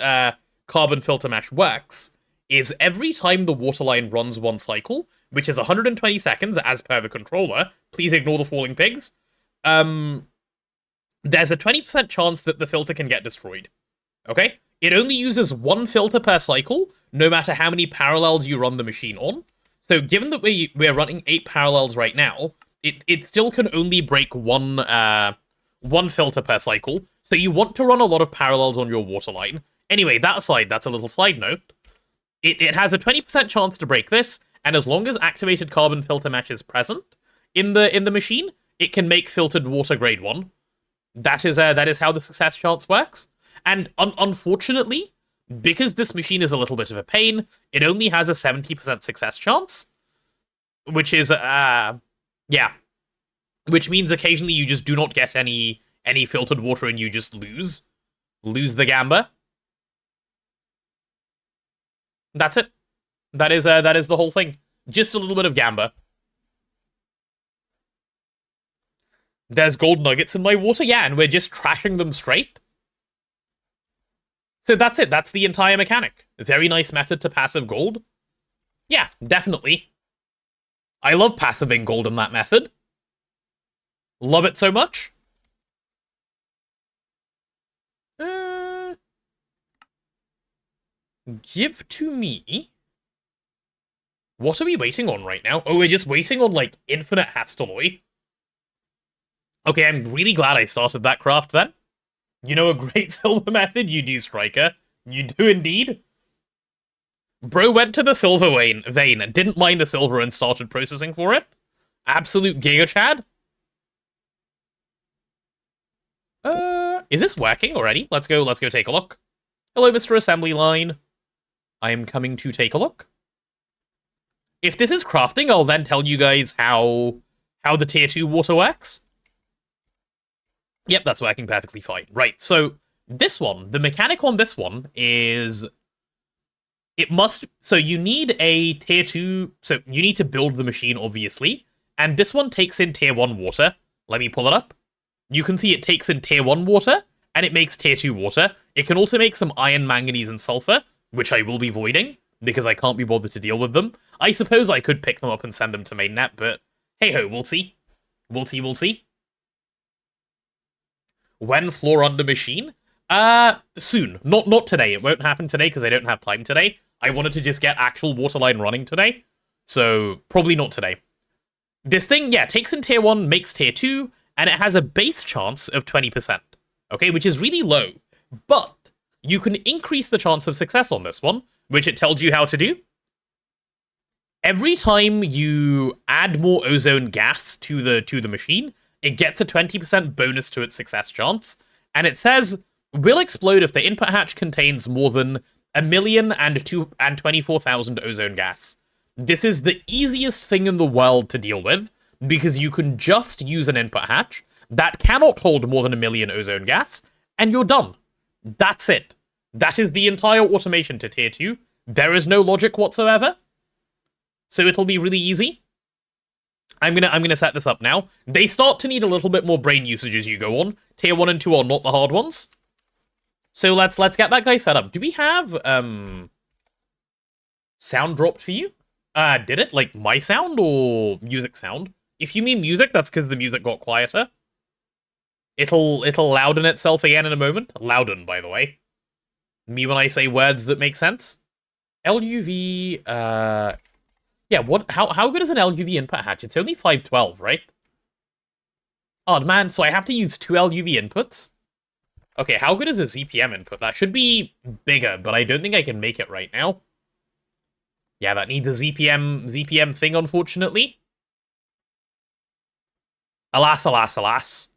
carbon filter mesh works, is every time the water line runs one cycle, which is 120 seconds as per the controller, please ignore the falling pigs, there's a 20% chance that the filter can get destroyed, okay? It only uses one filter per cycle, no matter how many parallels you run the machine on. So given that we're running 8 parallels right now, it still can only break one filter per cycle. So you want to run a lot of parallels on your water line. Anyway, that aside, that's a little side note. It has a 20% chance to break this, and as long as activated carbon filter mesh is present in the machine, it can make filtered water grade 1. That is how the success chance works. And unfortunately, because this machine is a little bit of a pain, it only has a 70% success chance, which is, yeah. Which means occasionally you just do not get any filtered water and you just lose the Gamba. That's it. That is the whole thing. Just a little bit of Gamba. There's gold nuggets in my water, yeah, and we're just trashing them straight. So that's it. That's the entire mechanic. Very nice method to passive gold. Yeah, definitely. I love passiving gold in that method. Love it so much. Give to me. What are we waiting on right now? Oh, we're just waiting on, like, infinite Hastaloy. Okay, I'm really glad I started that craft then. You know a great silver method? You do, Striker. You do indeed. Bro went to the silver vein, didn't mind the silver and started processing for it. Absolute Giga Chad. Is this working already? Let's go take a look. Hello, Mr. Assembly Line. I am coming to take a look. If this is crafting, I'll then tell you guys how the tier 2 water works. Yep, that's working perfectly fine. Right, so this one, the mechanic on this one is so you need a tier 2, so you need to build the machine, obviously, and this one takes in tier 1 water. Let me pull it up. You can see it takes in tier 1 water, and it makes tier 2 water. It can also make some iron, manganese, and sulfur, which I will be voiding, because I can't be bothered to deal with them. I suppose I could pick them up and send them to mainnet, but hey-ho, we'll see. We'll see. When floor under machine? Soon. Not today. It won't happen today because I don't have time today. I wanted to just get actual waterline running today. So, probably not today. This thing, yeah, takes in tier 1, makes tier 2, and it has a base chance of 20%. Okay, which is really low. But you can increase the chance of success on this one, which it tells you how to do. Every time you add more ozone gas to the machine, it gets a 20% bonus to its success chance, and it says, will explode if the input hatch contains more than 1,024,000 ozone gas. This is the easiest thing in the world to deal with, because you can just use an input hatch that cannot hold more than 1 million ozone gas, and you're done. That's it. That is the entire automation to tier 2. There is no logic whatsoever. So it'll be really easy. I'm gonna set this up now. They start to need a little bit more brain usage as you go on. Tier 1 and 2 are not the hard ones. So let's get that guy set up. Do we have sound dropped for you? Did it? Like my sound or music sound? If you mean music, that's because the music got quieter. It'll louden itself again in a moment. Louden, by the way. Me when I say words that make sense. LUV, yeah, how good is an LUV input hatch? It's only 512, right? Oh man, so I have to use 2 LUV inputs? Okay, how good is a ZPM input? That should be bigger, but I don't think I can make it right now. Yeah, that needs a ZPM thing, unfortunately. Alas, alas, alas.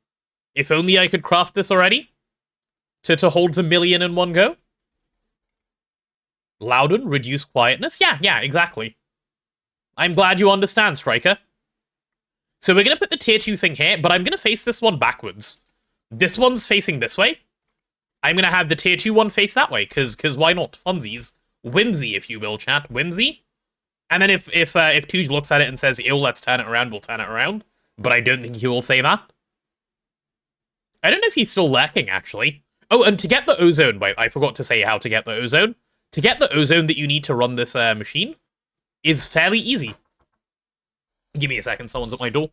If only I could craft this already. To hold the million in one go. Louden, reduce quietness. Yeah, exactly. I'm glad you understand, Striker. So we're going to put the tier 2 thing here, but I'm going to face this one backwards. This one's facing this way. I'm going to have the tier 2 one face that way, because why not? Funsies. Whimsy, if you will, chat. Whimsy. And then if Tooge looks at it and says, ew, let's turn it around, we'll turn it around. But I don't think he will say that. I don't know if he's still lurking, actually. Oh, and to get the ozone, I forgot to say how to get the ozone. To get the ozone that you need to run this machine is fairly easy. Give me a second, someone's at my door.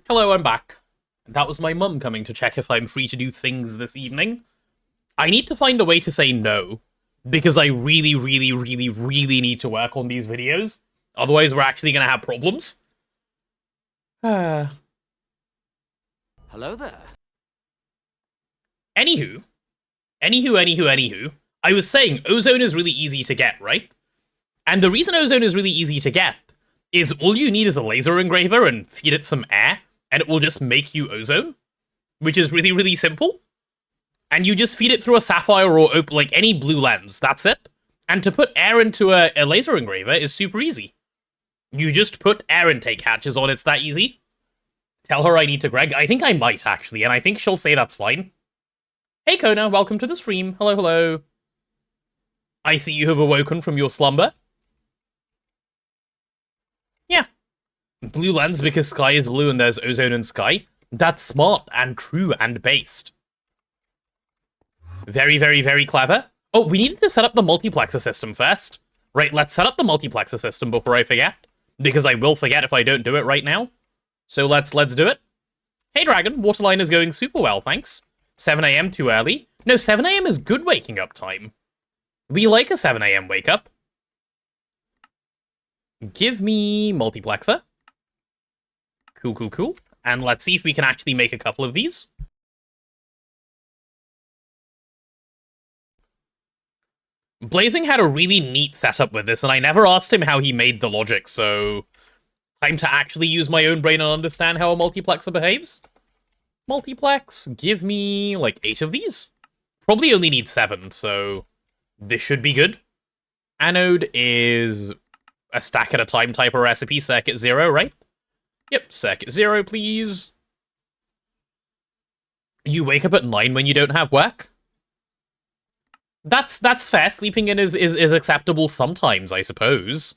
Hello, I'm back. That was my mum coming to check if I'm free to do things this evening. I need to find a way to say no, because I really, really, really, really need to work on these videos. Otherwise, we're actually going to have problems. Hello there. Anywho, I was saying ozone is really easy to get, right? And the reason ozone is really easy to get is all you need is a laser engraver and feed it some air, and it will just make you ozone, which is really, really simple. And you just feed it through a sapphire or like any blue lens, that's it. And to put air into a laser engraver is super easy. You just put air intake hatches on, it's that easy. Tell her I need to Greg. I think I might, actually, and I think she'll say that's fine. Hey, Kona, welcome to the stream. Hello, hello. I see you have awoken from your slumber. Yeah. Blue lens because sky is blue and there's ozone in sky. That's smart and true and based. Very, very, very clever. Oh, we needed to set up the multiplexer system first. Right, let's set up the multiplexer system before I forget. Because I will forget if I don't do it right now. So let's do it. Hey, Dragon, Waterline is going super well, thanks. 7 AM too early. No, 7 AM is good waking up time. We like a 7 AM wake up. Give me multiplexer. Cool, cool, cool. And let's see if we can actually make a couple of these. Blazing had a really neat setup with this, and I never asked him how he made the logic, so... Time to actually use my own brain and understand how a multiplexer behaves. Multiplex, give me, like, 8 of these. Probably only need 7, so this should be good. Anode is a stack at a time type of recipe, circuit 0, right? Yep, circuit 0, please. You wake up at 9 when you don't have work? That's fair. Sleeping in is acceptable sometimes, I suppose.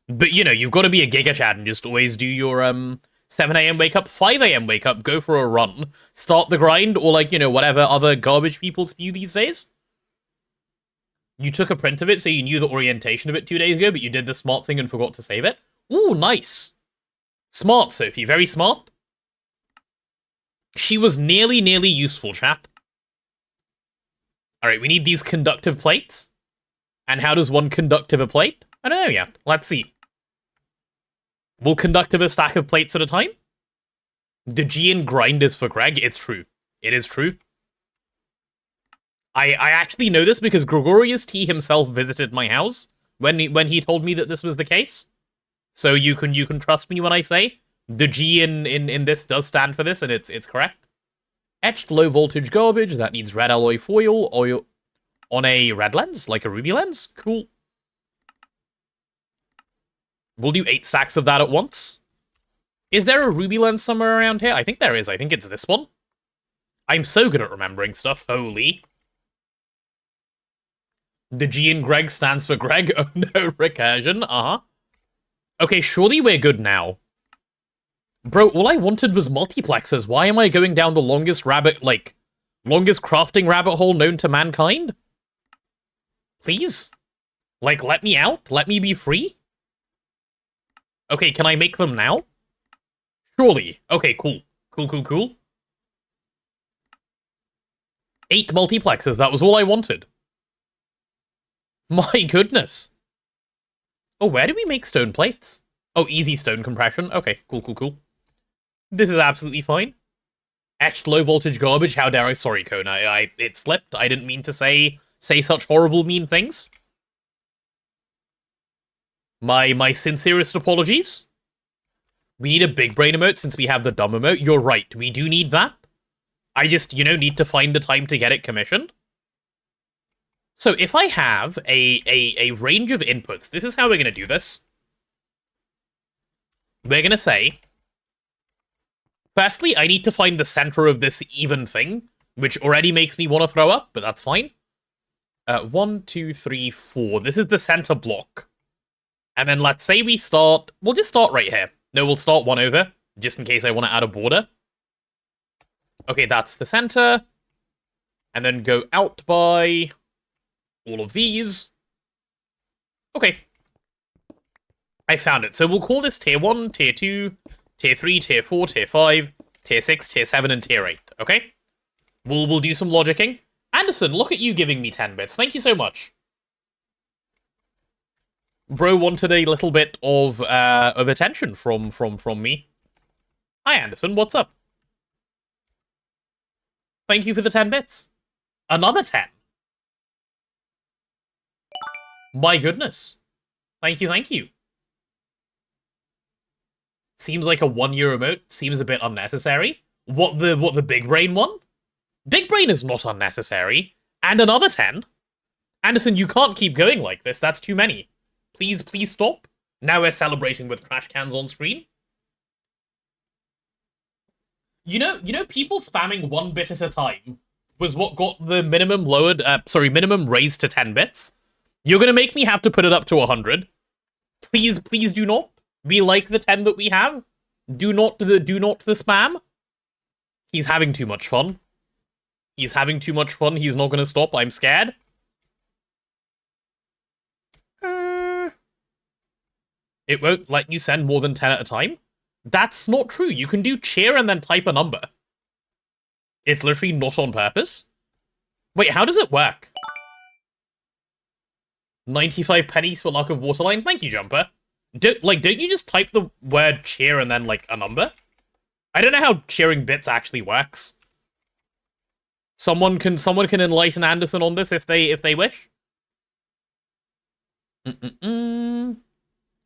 But, you know, you've got to be a Giga Chad and just always do your, 7 AM wake up, 5 AM wake up, go for a run, start the grind, or, like, you know, whatever other garbage people spew these days. You took a print of it, so you knew the orientation of it 2 days ago, but you did the smart thing and forgot to save it. Ooh, nice. Smart, Sophie. Very smart. She was nearly useful, chat. Alright, we need these conductive plates. And how does one conductive a plate? I don't know yet. Let's see. Will conductive a stack of plates at a time? The G in grind is for Greg. It's true. It is true. I actually know this because Gregorius T himself visited my house when he told me that this was the case. So you can trust me when I say the G in this does stand for this, and it's correct. Etched low voltage garbage that needs red alloy foil oil on a red lens, like a ruby lens. Cool. We'll do 8 stacks of that at once. Is there a ruby lens somewhere around here? I think there is. I think it's this one. I'm so good at remembering stuff. Holy. The G in Greg stands for Greg. Oh no, recursion. Okay, surely we're good now. Bro, all I wanted was multiplexers. Why am I going down the longest longest crafting rabbit hole known to mankind? Please? Like, let me out? Let me be free? Okay, can I make them now? Surely. Okay, cool. Cool. 8 multiplexers, that was all I wanted. My goodness. Oh, where do we make stone plates? Oh, easy stone compression. Okay, cool. This is absolutely fine. Etched low voltage garbage, how dare I? Sorry, Kona, it slipped. I didn't mean to say such horrible, mean things. My sincerest apologies. We need a big brain emote since we have the dumb emote. You're right, we do need that. I just, need to find the time to get it commissioned. So if I have a range of inputs, this is how we're going to do this. We're going to say, firstly, I need to find the center of this even thing, which already makes me want to throw up, but that's fine. 1, 2, 3, 4. This is the center block. And then let's say we'll just start right here. No, we'll start 1 over, just in case I want to add a border. Okay, that's the center. And then go out by all of these. Okay. I found it. So we'll call this tier 1, tier 2, tier 3, tier 4, tier 5, tier 6, tier 7, and tier 8. Okay? We'll do some logicking. Anderson, look at you giving me 10 bits. Thank you so much. Bro wanted a little bit of attention from me. Hi, Anderson. What's up? Thank you for the 10 bits. Another 10. My goodness. Thank you. Seems like a 1-year emote. Seems a bit unnecessary. What the big brain one? Big brain is not unnecessary. And another 10. Anderson, you can't keep going like this. That's too many. Please stop. Now we're celebrating with trash cans on screen. You know, people spamming 1 bit at a time was what got the minimum minimum raised to 10 bits. You're gonna make me have to put it up to 100. Please do not. We like the 10 that we have. Do not the spam. He's having too much fun. He's not gonna stop. I'm scared. It won't let you send more than 10 at a time? That's not true. You can do cheer and then type a number. It's literally not on purpose. Wait, how does it work? 95 pennies for luck of waterline? Thank you, Jumper. Don't you just type the word cheer and then, a number? I don't know how cheering bits actually works. Someone can enlighten Anderson on this if they wish.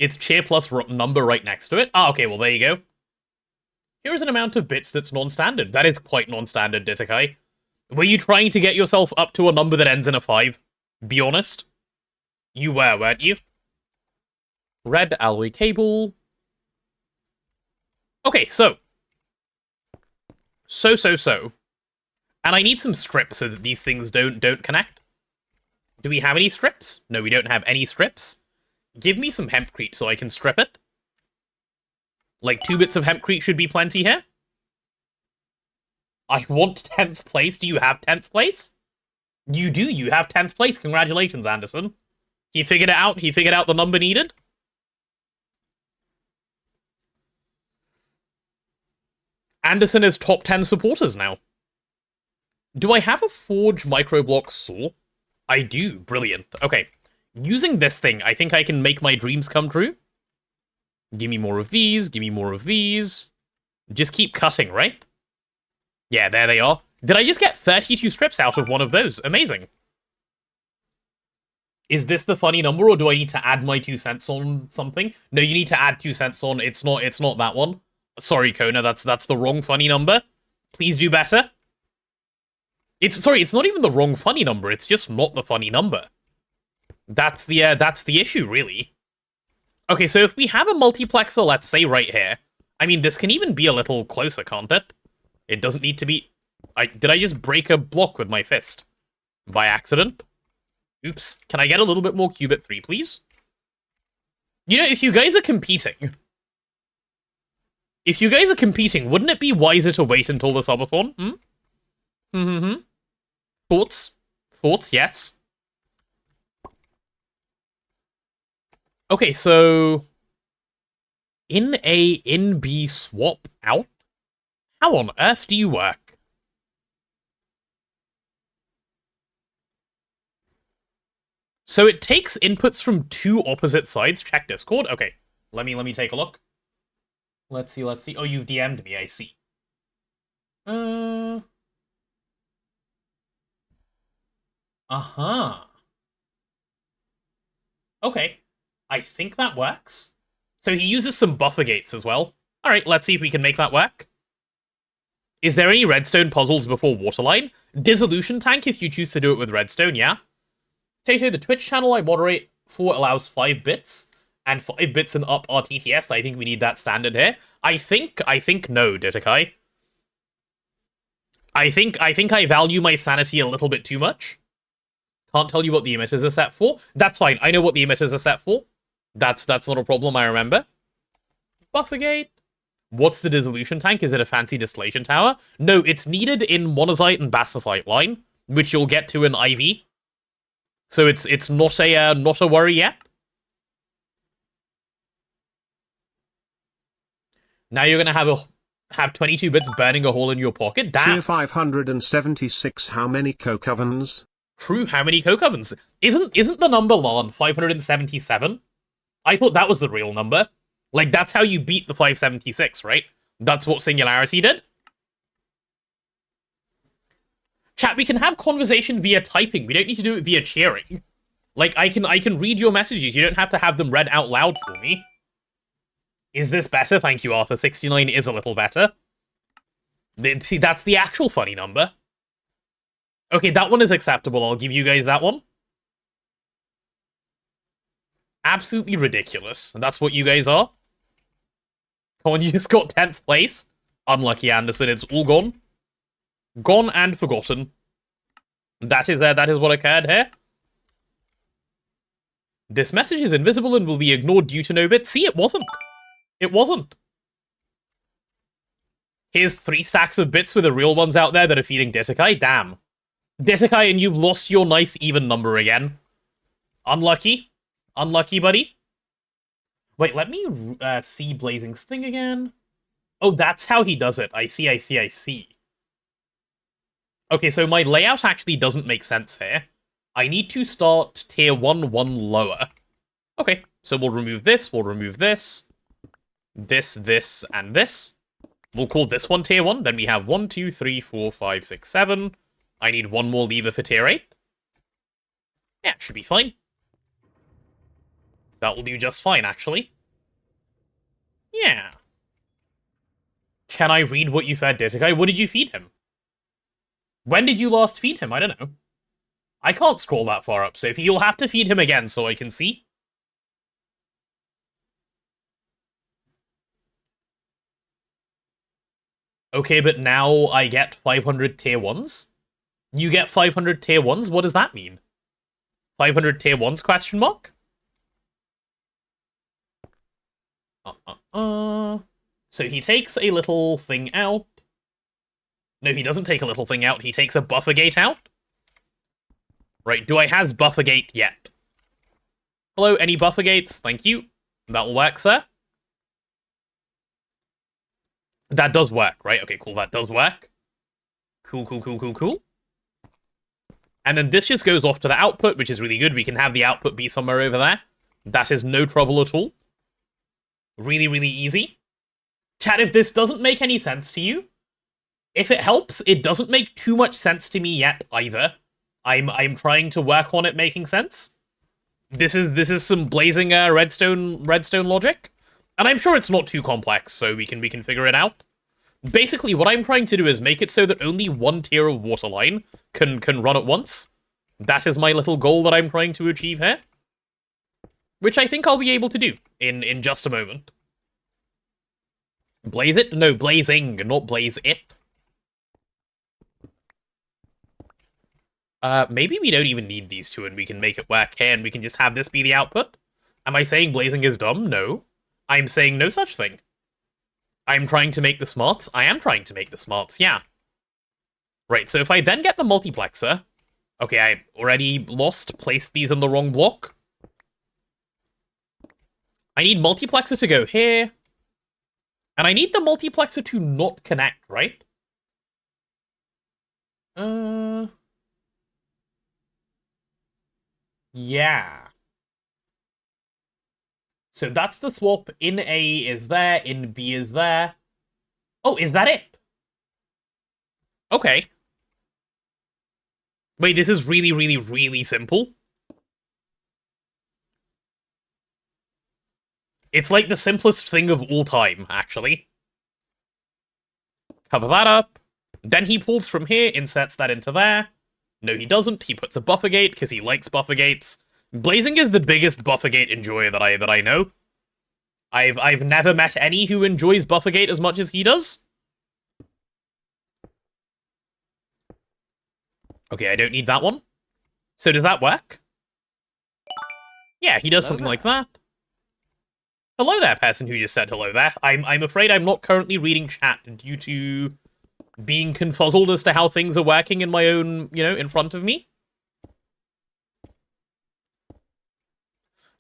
It's cheer plus number right next to it. Ah, okay, well, there you go. Here is an amount of bits that's non-standard. That is quite non-standard, Ditakai. Were you trying to get yourself up to a number that ends in a 5? Be honest. You were, weren't you? Red alloy cable. Okay, so. And I need some strips so that these things don't connect. Do we have any strips? No, we don't have any strips. Give me some hempcrete so I can strip it. 2 bits of hempcrete should be plenty here. I want 10th place. Do you have 10th place? You do. You have 10th place. Congratulations, Anderson. He figured it out. He figured out the number needed. Anderson is top 10 supporters now. Do I have a Forge microblock saw? I do. Brilliant. Okay. Using this thing, I think I can make my dreams come true. Give me more of these. Give me more of these. Just keep cutting, right? Yeah, there they are. Did I just get 32 strips out of one of those? Amazing. Is this the funny number, or do I need to add my 2 cents on something? No, you need to add 2 cents on. It's not that one. Sorry, Kona, that's the wrong funny number. Please do better. It's not even the wrong funny number. It's just not the funny number. That's the issue, really. Okay, so if we have a multiplexer, let's say right here. I mean, this can even be a little closer, can't it? It doesn't need to be... Did I just break a block with my fist? By accident? Oops. Can I get a little bit more qubit 3, please? You know, if you guys are competing... wouldn't it be wiser to wait until the subathon? Thoughts? Thoughts, yes. Okay, so... In A, in B, swap out? How on earth do you work? So it takes inputs from 2 opposite sides. Check Discord. Okay, let me take a look. Let's see. Oh, you've DM'd me, I see. Okay. I think that works. So he uses some buffer gates as well. Alright, let's see if we can make that work. Is there any redstone puzzles before Waterline? Dissolution Tank if you choose to do it with redstone, yeah? Tato, the Twitch channel I moderate for allows 5 bits, and 5 bits and up are TTS. I think we need that standard here. I think no, Ditakai. I think I value my sanity a little bit too much. Can't tell you what the emitters are set for. That's fine. I know what the emitters are set for. That's not a problem, I remember. Buffergate. What's the dissolution tank? Is it a fancy distillation tower? No, it's needed in monazite and bastosite line, which you'll get to in IV. So it's not a worry yet. Now you're gonna have 22 bits burning a hole in your pocket. Damn. Tier 576. How many coke ovens? True. How many coke ovens? Isn't the number Lon 577? I thought that was the real number. Like, that's how you beat the 576, right? That's what Singularity did. Chat, we can have conversation via typing. We don't need to do it via cheering. Like, I can read your messages. You don't have to have them read out loud for me. Is this better? Thank you, Arthur. 69 is a little better. See, that's the actual funny number. Okay, that one is acceptable. I'll give you guys that one. Absolutely ridiculous. And that's what you guys are. Come on, you just got 10th place. Unlucky, Anderson. It's all gone. Gone and forgotten. That is what occurred here. This message is invisible and will be ignored due to no bit. See, it wasn't. It wasn't. Here's 3 stacks of bits with the real ones out there that are feeding Ditakai. Damn. Ditakai, and you've lost your nice even number again. Unlucky. Unlucky, buddy. Wait, let me see Blazing's thing again. Oh, that's how he does it. I see. Okay, so my layout actually doesn't make sense here. I need to start tier 1 lower. Okay, so we'll remove this, this, and this. We'll call this one tier 1. Then we have 1, 2, 3, 4, 5, 6, 7. I need 1 more lever for tier 8. Yeah, it should be fine. That will do just fine, actually. Yeah. Can I read what you fed Ditakai? What did you feed him? When did you last feed him? I don't know. I can't scroll that far up, so if you'll have to feed him again so I can see. Okay, but now I get 500 tier 1s? You get 500 tier 1s? What does that mean? 500 tier 1s, question mark? So he takes a little thing out. No, he doesn't take a little thing out. He takes a buffer gate out. Right, do I has buffer gate yet? Hello, any buffer gates? Thank you. That'll work, sir. That does work, right? Okay, cool, that does work. Cool, cool, cool, cool, cool. And then this just goes off to the output, which is really good. We can have the output be somewhere over there. That is no trouble at all. Really, really easy. Chat, if this doesn't make any sense to you, if it helps, it doesn't make too much sense to me yet either. I'm trying to work on it making sense. This is some blazing redstone logic, and I'm sure it's not too complex, so we can figure it out. Basically, what I'm trying to do is make it so that only one tier of waterline can run at once. That is my little goal that I'm trying to achieve here, which I think I'll be able to do in just a moment. Blaze it? No, blazing, not blaze it. Maybe we don't even need these two and we can make it work here and we can just have this be the output? Am I saying blazing is dumb? No. I'm saying no such thing. I'm trying to make the smarts. I am trying to make the smarts, yeah. Right, so if I then get the multiplexer... Okay, I already placed these in the wrong block. I need multiplexer to go here. And I need the multiplexer to not connect, right? Yeah. So that's the swap. In A is there, in B is there. Oh, is that it? Okay. Wait, this is really, really, really simple. It's like the simplest thing of all time, actually. Cover that up. Then he pulls from here, inserts that into there. No, he doesn't. He puts a buffer gate because he likes buffer gates. Blazing is the biggest buffer gate enjoyer that I know. I've never met any who enjoys buffer gate as much as he does. Okay, I don't need that one. So does that work? Yeah, he does something like that. Hello there, person who just said hello there. I'm afraid I'm not currently reading chat due to being confuzzled as to how things are working in my own, in front of me.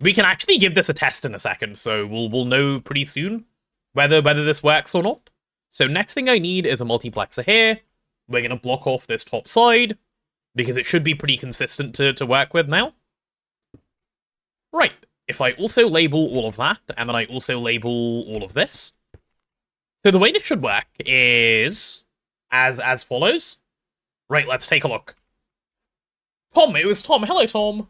We can actually give this a test in a second, so we'll know pretty soon whether this works or not. So next thing I need is a multiplexer here. We're going to block off this top side, because it should be pretty consistent to work with now. Right. If I also label all of that, and then I also label all of this. So the way this should work is as follows. Right, let's take a look. Tom, it was Tom. Hello, Tom.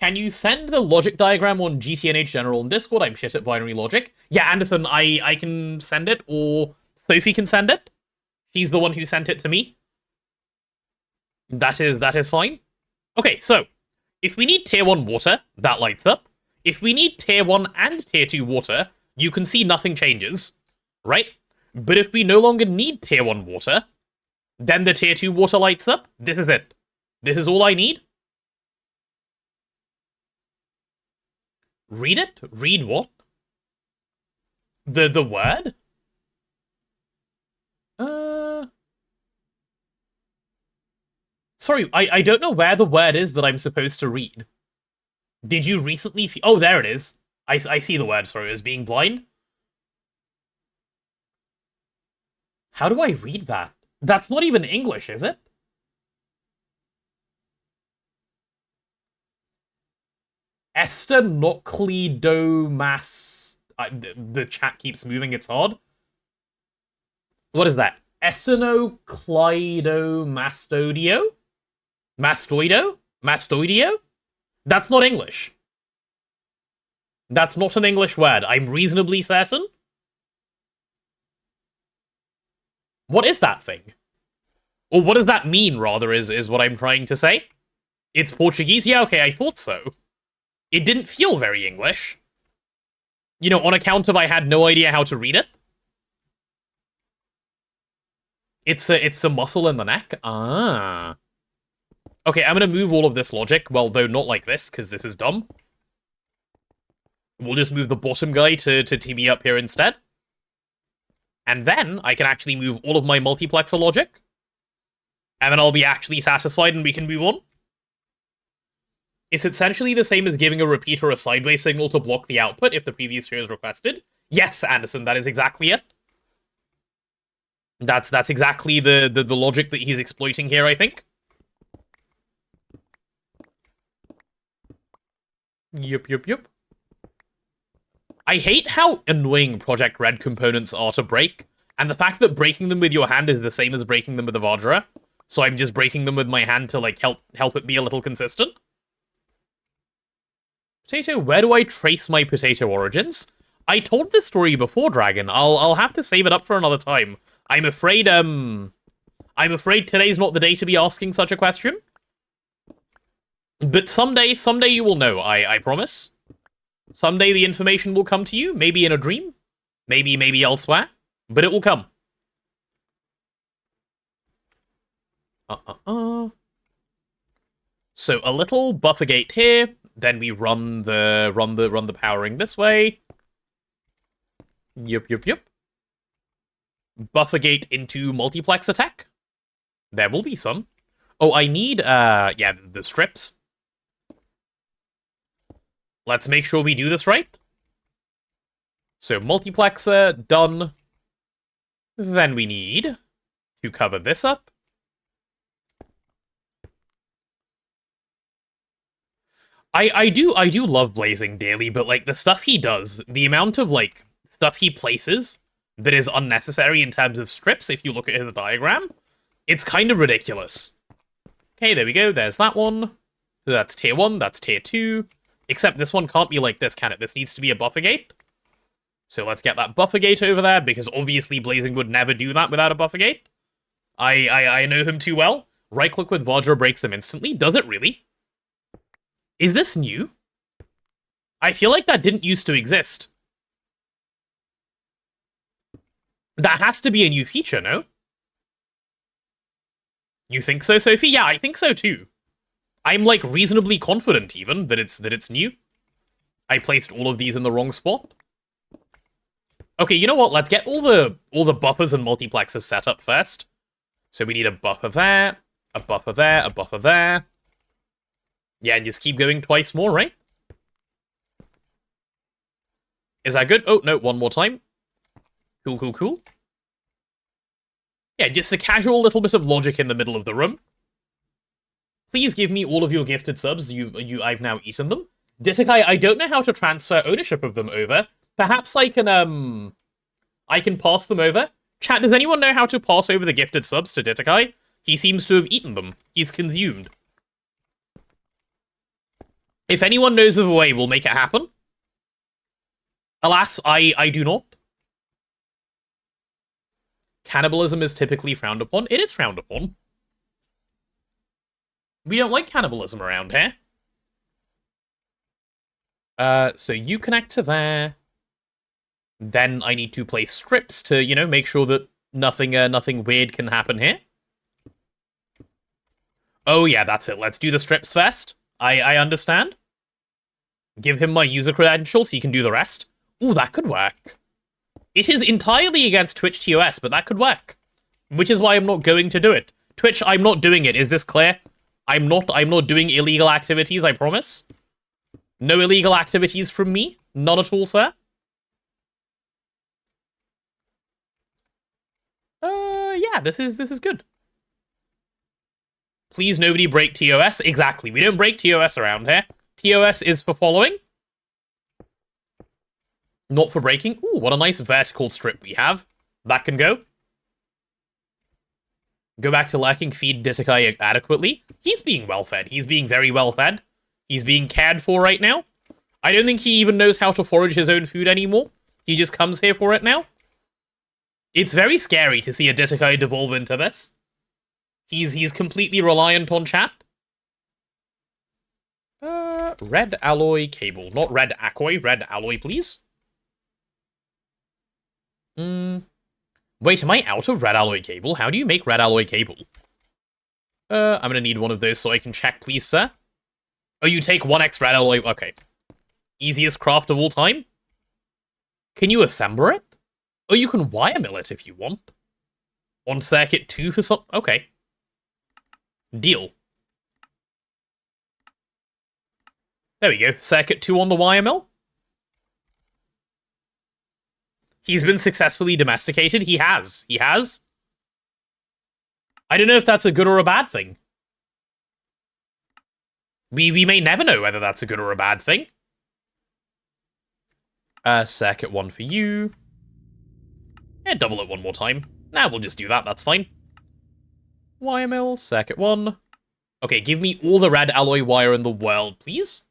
Can you send the logic diagram on GTNH General in Discord? I'm shit at binary logic. Yeah, Anderson, I can send it, or Sophie can send it. She's the one who sent it to me. That is fine. Okay, so if we need tier 1 water, that lights up. If we need tier 1 and tier 2 water, you can see nothing changes, right? But if we no longer need tier 1 water, then the tier 2 water lights up. This is it. This is all I need. Read it? Read what? The word? Sorry, I don't know where the word is that I'm supposed to read. Did you recently... Oh, there it is. I see the word, sorry, as being blind. How do I read that? That's not even English, is it? Estenocleidomas... the chat keeps moving, it's odd. What is that? Estenocleidomastoideo? Mastoido? Mastoideo? That's not English. That's not an English word. I'm reasonably certain. What is that thing? Or what does that mean, rather, is what I'm trying to say? It's Portuguese? Yeah, okay, I thought so. It didn't feel very English. You know, on account of I had no idea how to read it. It's a muscle in the neck? Ah. Okay, I'm gonna move all of this logic. Well, though not like this, because this is dumb. We'll just move the bottom guy to TB up here instead. And then I can actually move all of my multiplexer logic. And then I'll be actually satisfied and we can move on. It's essentially the same as giving a repeater a sideways signal to block the output if the previous tier is requested. Yes, Anderson, that is exactly it. That's exactly the logic that he's exploiting here, I think. Yup. I hate how annoying Project Red components are to break, and the fact that breaking them with your hand is the same as breaking them with a Vajra. So I'm just breaking them with my hand to, like, help it be a little consistent. Potato, where do I trace my potato origins? I told this story before, Dragon. I'll have to save it up for another time. I'm afraid today's not the day to be asking such a question. But someday you will know, I promise. Someday the information will come to you, maybe in a dream, maybe elsewhere, but it will come. So a little buffer gate here, then we run the powering this way. Yup. Buffer gate into multiplex attack. There will be some. Oh, I need yeah, the strips. Let's make sure we do this right. So multiplexer, done. Then we need to cover this up. I do love Blazing Daily, but like the stuff he does, the amount of like stuff he places that is unnecessary in terms of strips, if you look at his diagram, it's kind of ridiculous. Okay, there we go, there's that one. So that's tier 1, that's tier 2. Except this one can't be like this, can it? This needs to be a buffer gate. So let's get that buffer gate over there, because obviously Blazing would never do that without a buffer gate. I know him too well. Right-click with Vajra breaks them instantly. Does it really? Is this new? I feel like that didn't used to exist. That has to be a new feature, no? You think so, Sophie? Yeah, I think so too. I'm like reasonably confident even that it's new. I placed all of these in the wrong spot. Okay, you know what? Let's get all the buffers and multiplexers set up first. So we need a buffer there, a buffer there, a buffer there. Yeah, and just keep going twice more, right? Is that good? Oh, no, one more time. Cool. Yeah, just a casual little bit of logic in the middle of the room. Please give me all of your gifted subs. I've now eaten them. Ditakai, I don't know how to transfer ownership of them over. Perhaps I can pass them over. Chat, does anyone know how to pass over the gifted subs to Ditakai? He seems to have eaten them. He's consumed. If anyone knows of a way, we'll make it happen. Alas, I do not. Cannibalism is typically frowned upon. It is frowned upon. We don't like cannibalism around here. So you connect to there. Then I need to place strips to, you know, make sure that nothing weird can happen here. Oh yeah, that's it. Let's do the strips first. I understand. Give him my user credentials, he can do the rest. Ooh, that could work. It is entirely against Twitch TOS, but that could work. Which is why I'm not going to do it. Twitch, I'm not doing it. Is this clear? I'm not doing illegal activities, I promise. No illegal activities from me. None at all, sir. Yeah, this is good. Please nobody break TOS. Exactly, we don't break TOS around here. TOS is for following. Not for breaking. Ooh, what a nice vertical strip we have. That can go. Go back to lurking, feed Ditakai adequately. He's being well fed. He's being very well fed. He's being cared for right now. I don't think he even knows how to forage his own food anymore. He just comes here for it now. It's very scary to see a Ditakai devolve into this. He's completely reliant on chat. Red alloy cable. Not red aquoy, red alloy, please. Wait, am I out of red alloy cable? How do you make red alloy cable? I'm gonna need one of those so I can check, please, sir. Oh, you take 1x red alloy. Okay. Easiest craft of all time? Can you assemble it? Oh, you can wire mill it if you want. On circuit 2 for some... Okay. Deal. There we go. Circuit 2 on the wire mill. He's been successfully domesticated. He has. I don't know if that's a good or a bad thing. We may never know whether that's a good or a bad thing. Circuit 1 for you. Yeah, double it one more time. Nah, we'll just do that, that's fine. Wire mill, circuit 1. Okay, give me all the red alloy wire in the world, please.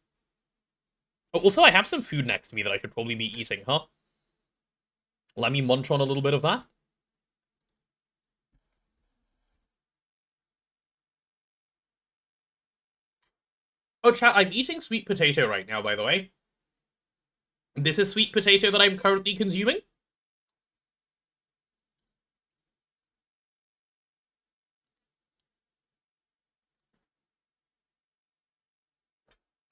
Oh, also, I have some food next to me that I should probably be eating, huh? Let me munch on a little bit of that. Oh, chat, I'm eating sweet potato right now, by the way. This is sweet potato that I'm currently consuming.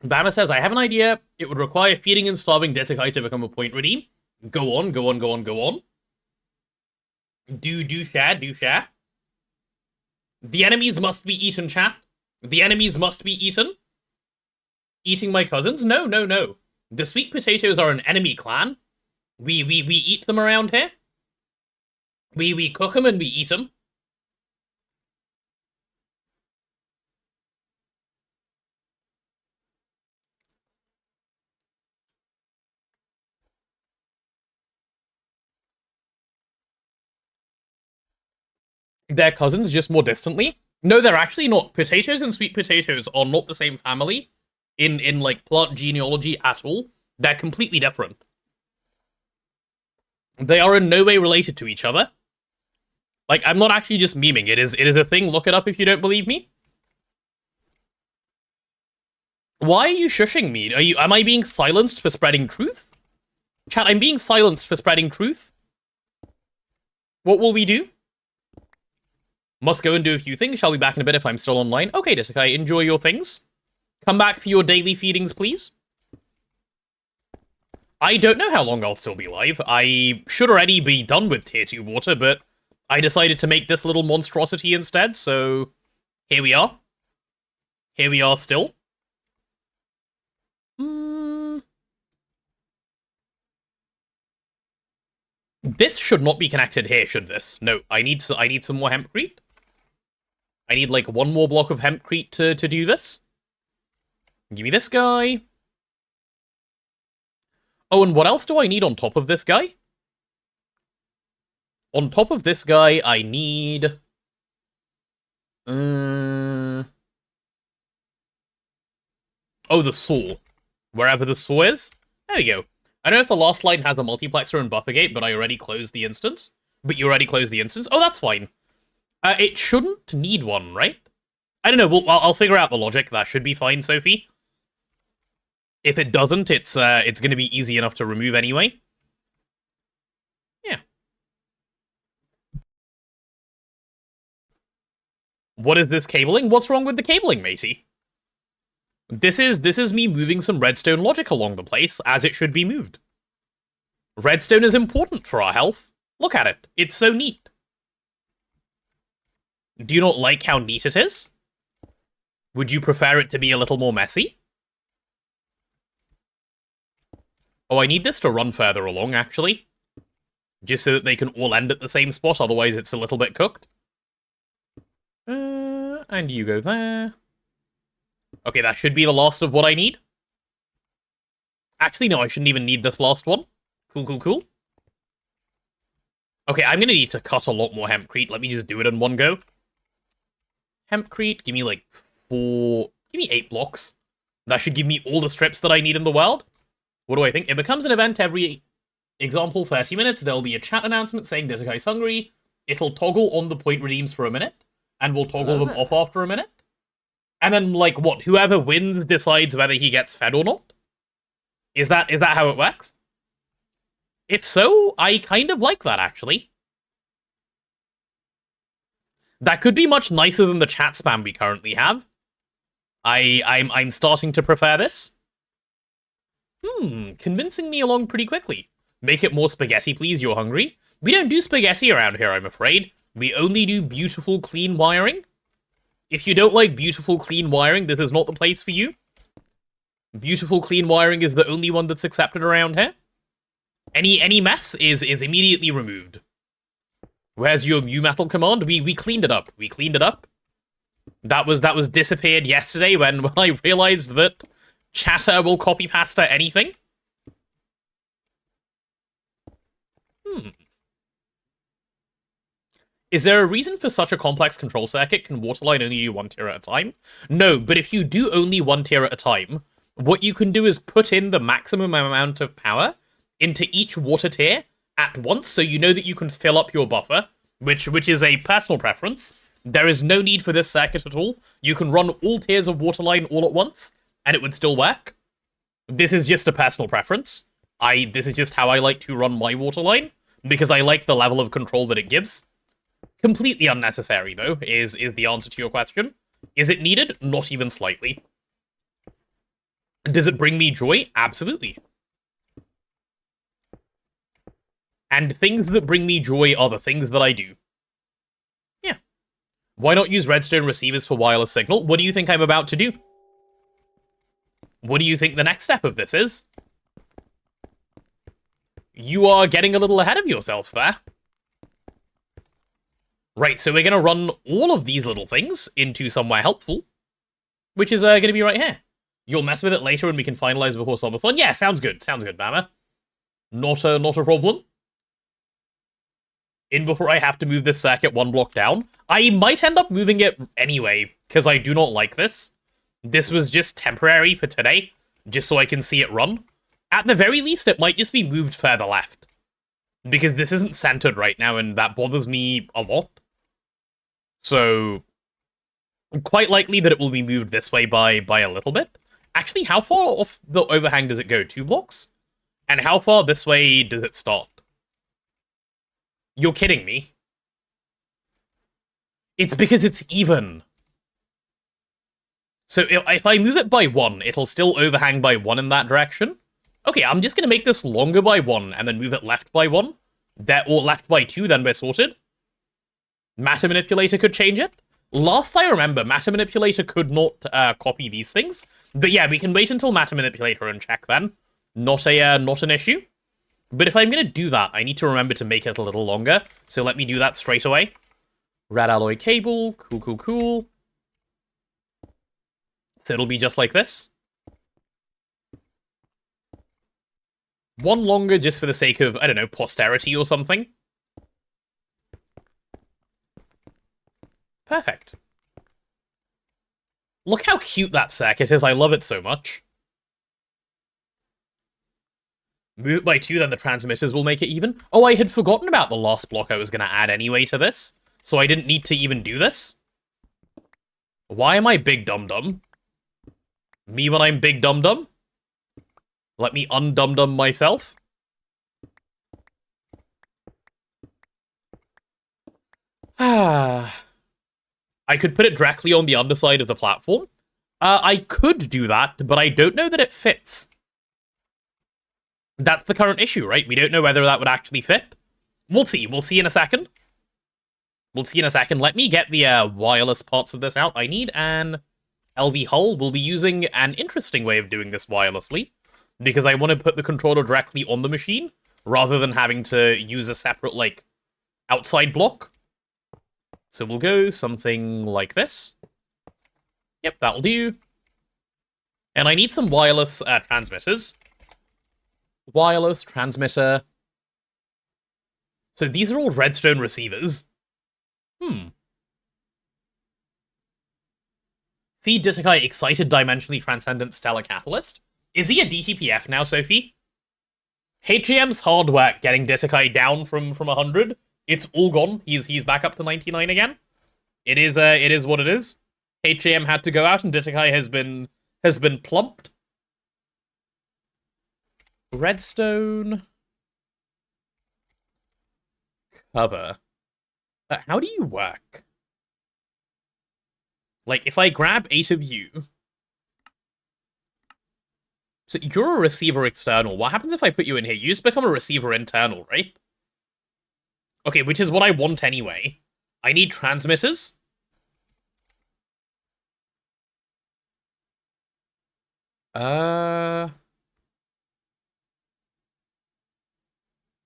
Banner says, I have an idea. It would require feeding and starving Desekai to become a point redeem. Go on, go on, go on, go on. Do share, do share. The enemies must be eaten, chat. The enemies must be eaten. Eating my cousins? No, no, no. The sweet potatoes are an enemy clan. We eat them around here. We cook them and we eat them. They're cousins, just more distantly. No, they're actually not. Potatoes and sweet potatoes are not the same family in like plant genealogy at all. They're completely different. They are in no way related to each other. Like, I'm not actually just memeing. It is a thing. Look it up if you don't believe me. Why are you shushing me? Am I being silenced for spreading truth? Chat, I'm being silenced for spreading truth. What will we do? Must go and do a few things. Shall be back in a bit if I'm still online. Okay, Desekai, enjoy your things. Come back for your daily feedings, please. I don't know how long I'll still be live. I should already be done with tier 2 water, but I decided to make this little monstrosity instead, so here we are. Here we are still. This should not be connected here, should this? No, I need some more hempcrete. I need like one more block of hempcrete to do this. Give me this guy. Oh, and what else do I need on top of this guy? On top of this guy, I need... Oh, the saw. Wherever the saw is. There we go. I don't know if the last line has a multiplexer and buffer gate, but I already closed the instance. But you already closed the instance? Oh, that's fine. It shouldn't need one, right? I don't know. I'll figure out the logic. That should be fine, Sophie. If it doesn't, it's going to be easy enough to remove anyway. Yeah. What is this cabling? What's wrong with the cabling, matey? This is me moving some redstone logic along the place, as it should be moved. Redstone is important for our health. Look at it. It's so neat. Do you not like how neat it is? Would you prefer it to be a little more messy? Oh, I need this to run further along, actually. Just so that they can all end at the same spot, otherwise it's a little bit cooked. And you go there. Okay, that should be the last of what I need. Actually, no, I shouldn't even need this last one. Cool, cool, cool. Okay, I'm gonna need to cut a lot more hempcrete. Let me just do it in one go. Hempcrete, give me like 4... Give me 8 blocks. That should give me all the strips that I need in the world. What do I think? It becomes an event every... Example, 30 minutes. There'll be a chat announcement saying Desekai's hungry. It'll toggle on the point redeems for a minute. And we'll toggle them off after a minute. And then, like, what? Whoever wins decides whether he gets fed or not? Is that how it works? If so, I kind of like that, actually. That could be much nicer than the chat spam we currently have. I'm starting to prefer this. Convincing me along pretty quickly. Make it more spaghetti, please, you're hungry. We don't do spaghetti around here, I'm afraid. We only do beautiful, clean wiring. If you don't like beautiful, clean wiring, this is not the place for you. Beautiful, clean wiring is the only one that's accepted around here. Any mess is immediately removed. Where's your mu metal command? We cleaned it up. We cleaned it up. That was disappeared yesterday when I realized that chatter will copy pasta anything. Is there a reason for such a complex control circuit? Can Waterline only do one tier at a time? No, but if you do only one tier at a time, what you can do is put in the maximum amount of power into each water tier at once, so you know that you can fill up your buffer, which is a personal preference. There is no need for this circuit at all. You can run all tiers of Waterline all at once, and it would still work. This is just a personal preference. This is just how I like to run my Waterline, because I like the level of control that it gives. Completely unnecessary, though, is the answer to your question. Is it needed? Not even slightly. Does it bring me joy? Absolutely. And things that bring me joy are the things that I do. Yeah. Why not use redstone receivers for wireless signal? What do you think I'm about to do? What do you think the next step of this is? You are getting a little ahead of yourselves there. Right, so we're going to run all of these little things into somewhere helpful, which is going to be right here. You'll mess with it later and we can finalize before Subathon. Yeah, sounds good. Sounds good, Bama. Not a problem. In before I have to move this circuit one block down. I might end up moving it anyway, because I do not like this. This was just temporary for today, just so I can see it run. At the very least, it might just be moved further left. Because this isn't centered right now, and that bothers me a lot. So, quite likely that it will be moved this way by a little bit. Actually, how far off the overhang does it go? 2 blocks? And how far this way does it start? You're kidding me. It's because it's even. So if I move it by 1, it'll still overhang by 1 in that direction. Okay, I'm just going to make this longer by 1 and then move it left by 1. Or left by 2, then we're sorted. Matter Manipulator could change it. Last I remember, Matter Manipulator could not copy these things. But yeah, we can wait until Matter Manipulator and check then. Not an issue. But if I'm going to do that, I need to remember to make it a little longer. So let me do that straight away. Red alloy cable. Cool. So it'll be just like this. 1 longer just for the sake of, I don't know, posterity or something. Perfect. Look how cute that circuit is. I love it so much. Move it by 2, then the transmitters will make it even. Oh, I had forgotten about the last block I was going to add anyway to this, so I didn't need to even do this. Why am I big dum-dum? Me when I'm big dum-dum? Let me undum-dum myself. I could put it directly on the underside of the platform. I could do that, but I don't know that it fits. That's the current issue, right? We don't know whether that would actually fit. We'll see. We'll see in a second. Let me get the wireless parts of this out. I need an LV hull. We'll be using an interesting way of doing this wirelessly, because I want to put the controller directly on the machine, rather than having to use a separate, like, outside block. So we'll go something like this. Yep, that'll do. And I need some wireless transmitters. Wireless transmitter. So these are all redstone receivers. Feed Ditakai Excited Dimensionally Transcendent Stellar Catalyst. Is he a DTPF now, Sophie? HGM's hard work getting Ditakai down from 100. It's all gone. He's back up to 99 again. It is what it is. HGM had to go out and Ditakai has been plumped. Redstone cover. How do you work? Like, if I grab 8 of you... So you're a receiver external. What happens if I put you in here? You just become a receiver internal, right? Okay, which is what I want anyway. I need transmitters.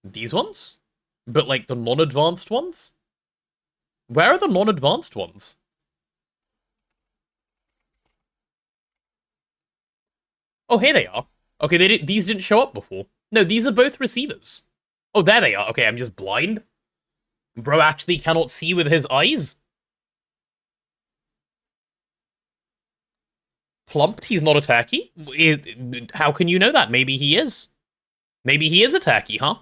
These ones? But, like, the non-advanced ones? Where are the non-advanced ones? Oh, here they are. Okay, these didn't show up before. No, these are both receivers. Oh, there they are. Okay, I'm just blind. Bro actually cannot see with his eyes. Plumped, he's not a turkey? How can you know that? Maybe he is. Maybe he is a turkey, huh?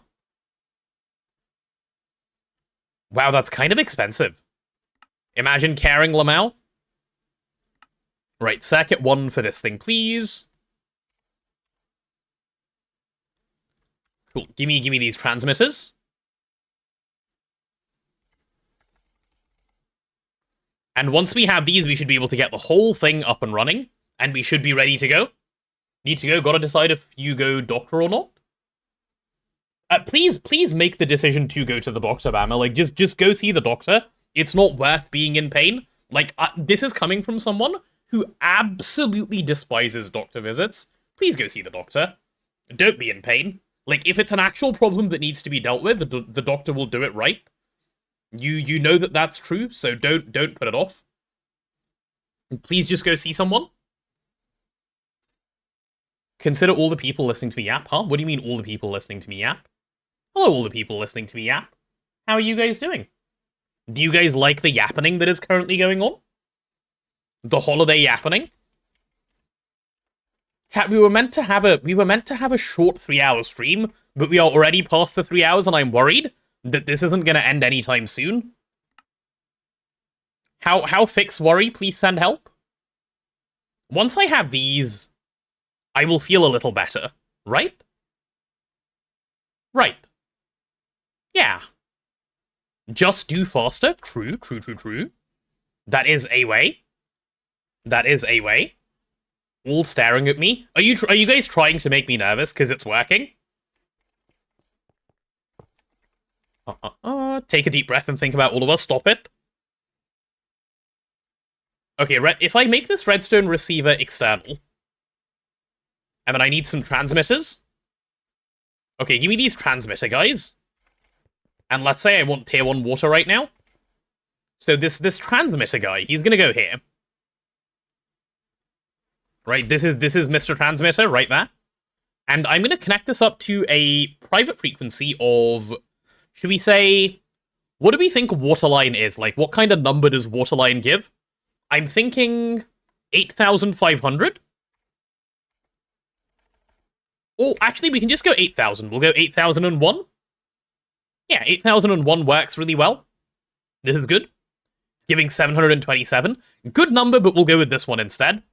Wow, that's kind of expensive. Imagine carrying Lamau. Right, circuit 1 for this thing, please. Cool, give me these transmitters. And once we have these, we should be able to get the whole thing up and running. And we should be ready to go. Need to go, gotta decide if you go doctor or not. Please make the decision to go to the doctor, Bama. Like, just go see the doctor. It's not worth being in pain. Like, this is coming from someone who absolutely despises doctor visits. Please go see the doctor. Don't be in pain. Like, if it's an actual problem that needs to be dealt with, the doctor will do it right. You know that that's true, so don't put it off. Please just go see someone. Consider all the people listening to me yap, huh? What do you mean all the people listening to me yap? Hello, all the people listening to me yap. How are you guys doing? Do you guys like the yappening that is currently going on? The holiday yappening? Chat, we were meant to have a short 3-hour stream, but we are already past the 3 hours and I'm worried that this isn't gonna end anytime soon. How fix worry? Please send help. Once I have these, I will feel a little better, right? Right. Yeah. Just do faster. True. That is a way. That is a way. All staring at me. Are you guys trying to make me nervous because it's working? Take a deep breath and think about all of us. Stop it. Okay, if I make this redstone receiver external, and then I need some transmitters. Okay, give me these transmitter guys. And let's say I want tier 1 water right now. So this transmitter guy, he's gonna go here. Right, this is Mr. Transmitter right there. And I'm gonna connect this up to a private frequency of, should we say, what do we think waterline is? Like, what kind of number does waterline give? I'm thinking 8,500. Oh, actually, we can just go 8,000. We'll go 8,001. Yeah, 8,001 works really well. This is good. It's giving 727. Good number, but we'll go with this one instead.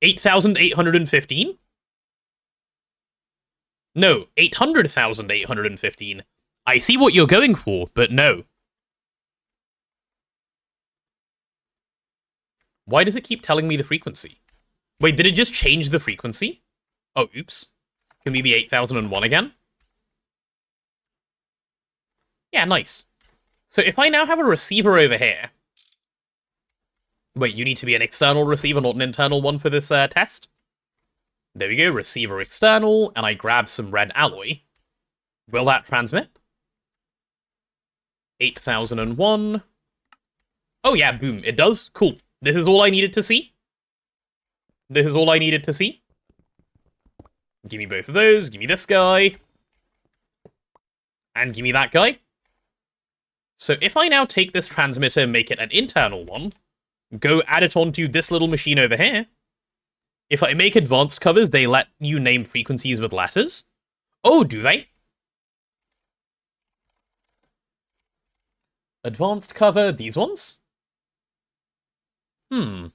8,815? No, 800,815. I see what you're going for, but no. Why does it keep telling me the frequency? Wait, did it just change the frequency? Oh, oops. Can we be 8,001 again? Yeah, nice. So if I now have a receiver over here... Wait, you need to be an external receiver, not an internal one for this test? There we go, receiver external, and I grab some red alloy. Will that transmit? 8,001. Oh yeah, boom, it does. Cool. This is all I needed to see. This is all I needed to see. Give me both of those, give me this guy. And give me that guy. So if I now take this transmitter and make it an internal one, go add it onto this little machine over here. If I make advanced covers, they let you name frequencies with letters. Oh, do they? Advanced cover, these ones? How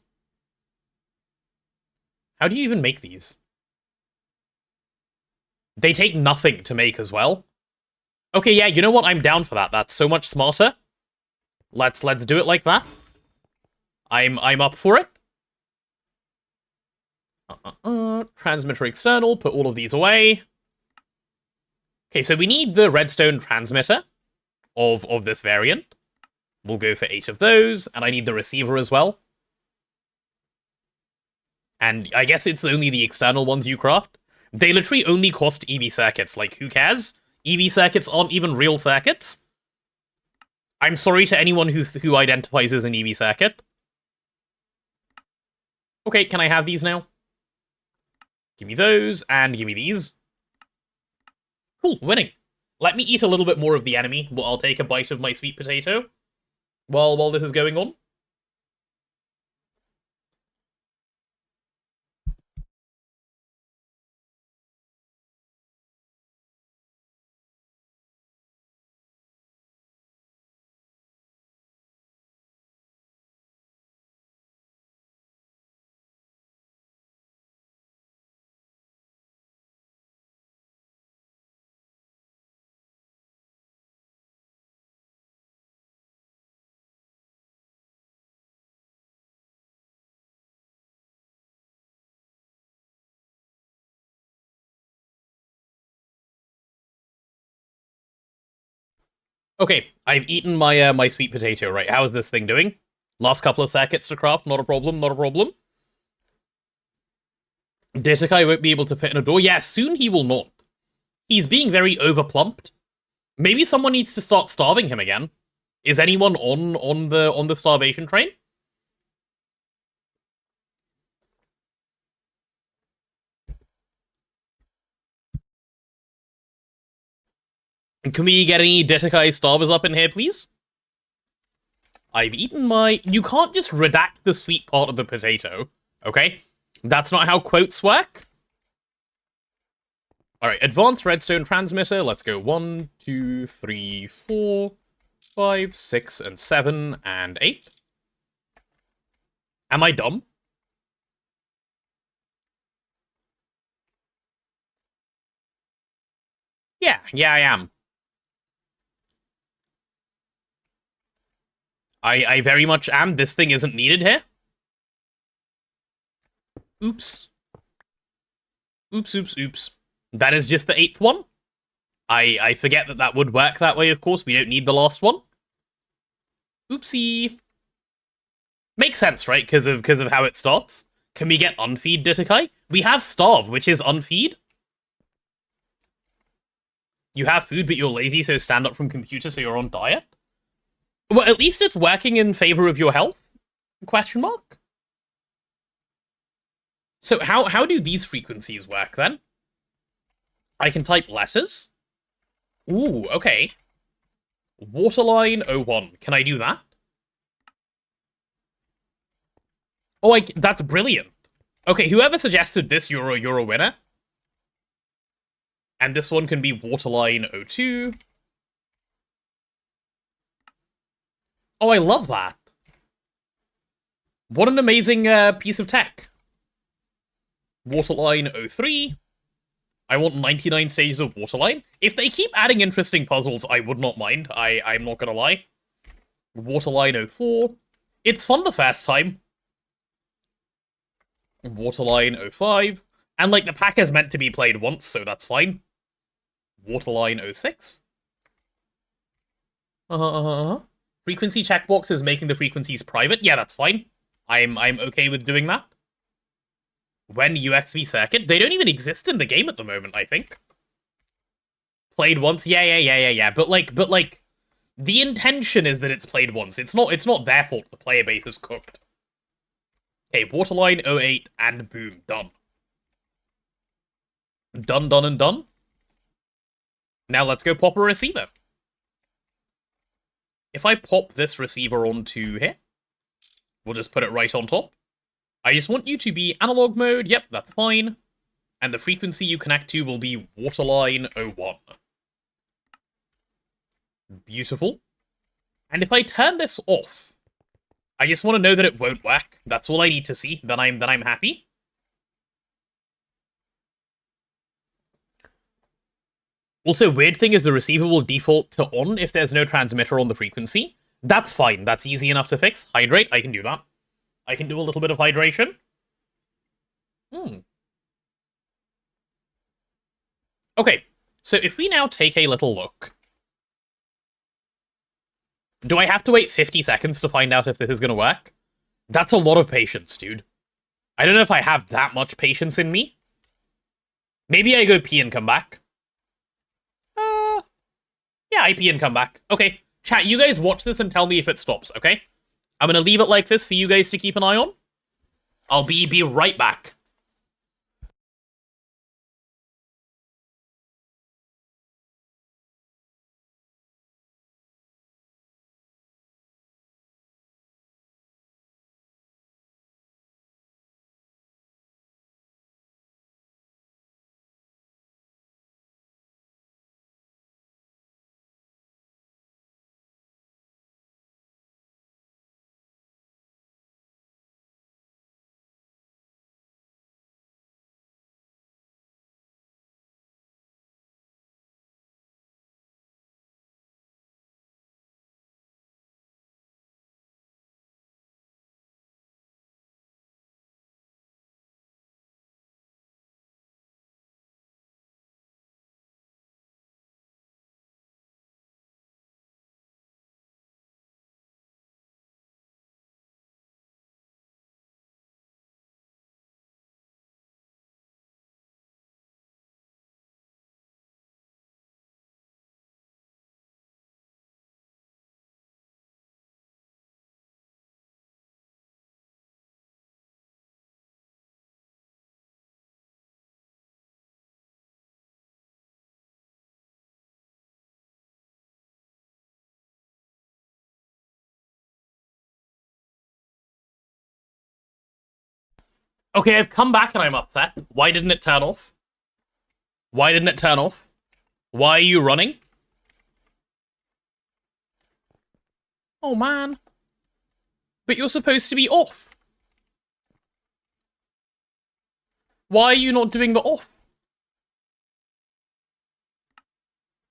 do you even make these? They take nothing to make as well. Okay, yeah, you know what? I'm down for that. That's so much smarter. Let's do it like that. I'm up for it. Transmitter external, put all of these away. Okay, so we need the redstone transmitter of this variant. We'll go for 8 of those, and I need the receiver as well. And I guess it's only the external ones you craft. They literally only cost EV circuits, like who cares? EV circuits aren't even real circuits. I'm sorry to anyone who identifies as an EV circuit. Okay, can I have these now? Give me those, and give me these. Cool, winning. Let me eat a little bit more of the enemy. Well, I'll take a bite of my sweet potato while this is going on. Okay, I've eaten my my sweet potato, right? How is this thing doing? Last couple of circuits to craft, not a problem, not a problem. Ditakai won't be able to fit in a door. Yeah, soon he will not. He's being very overplumped. Maybe someone needs to start starving him again. Is anyone on the starvation train? Can we get any Ditakai starvers up in here, please? I've eaten my... You can't just redact the sweet part of the potato, okay? That's not how quotes work. Alright, advanced redstone transmitter. Let's go 1, 2, 3, 4, 5, 6, and 7, and 8. Am I dumb? Yeah, I am. I very much am. This thing isn't needed here. Oops. Oops. That is just the 8th one. I forget that would work that way, of course. We don't need the last one. Oopsie. Makes sense, right? Because of how it starts. Can we get unfeed Ditakai? We have starve, which is unfeed. You have food, but you're lazy, so stand up from computer, so you're on diet? Well, at least it's working in favor of your health? Question mark? So how do these frequencies work, then? I can type letters? Ooh, okay. Waterline 01. Can I do that? Oh, that's brilliant. Okay, whoever suggested this, you're a winner. And this one can be Waterline 02. Oh, I love that. What an amazing piece of tech. Waterline 03. I want 99 stages of Waterline. If they keep adding interesting puzzles, I would not mind. I'm not gonna lie. Waterline 04. It's fun the first time. Waterline 05. And, like, the pack is meant to be played once, so that's fine. Waterline 06. Frequency checkbox is making the frequencies private. Yeah, that's fine. I'm okay with doing that. When UXV circuit? They don't even exist in the game at the moment, I think. Played once? Yeah. But like, the intention is that it's played once. It's not their fault the player base is cooked. Okay, Waterline 08, and boom, done. Done, and done. Now let's go pop a receiver. If I pop this receiver onto here, we'll just put it right on top. I just want you to be analog mode. Yep, that's fine. And the frequency you connect to will be Waterline 01. Beautiful. And if I turn this off, I just want to know that it won't work. That's all I need to see. Then I'm happy. Also, weird thing is the receiver will default to on if there's no transmitter on the frequency. That's fine. That's easy enough to fix. Hydrate, I can do that. I can do a little bit of hydration. Okay, so if we now take a little look... Do I have to wait 50 seconds to find out if this is going to work? That's a lot of patience, dude. I don't know if I have that much patience in me. Maybe I go pee and come back. Yeah, I pee and come back. Okay, Chat, you guys watch this and tell me if it stops, okay? I'm gonna leave it like this for you guys to keep an eye on. I'll be right back. Okay, I've come back and I'm upset. Why didn't it turn off? Why didn't it turn off? Why are you running? Oh, man. But you're supposed to be off. Why are you not doing the off?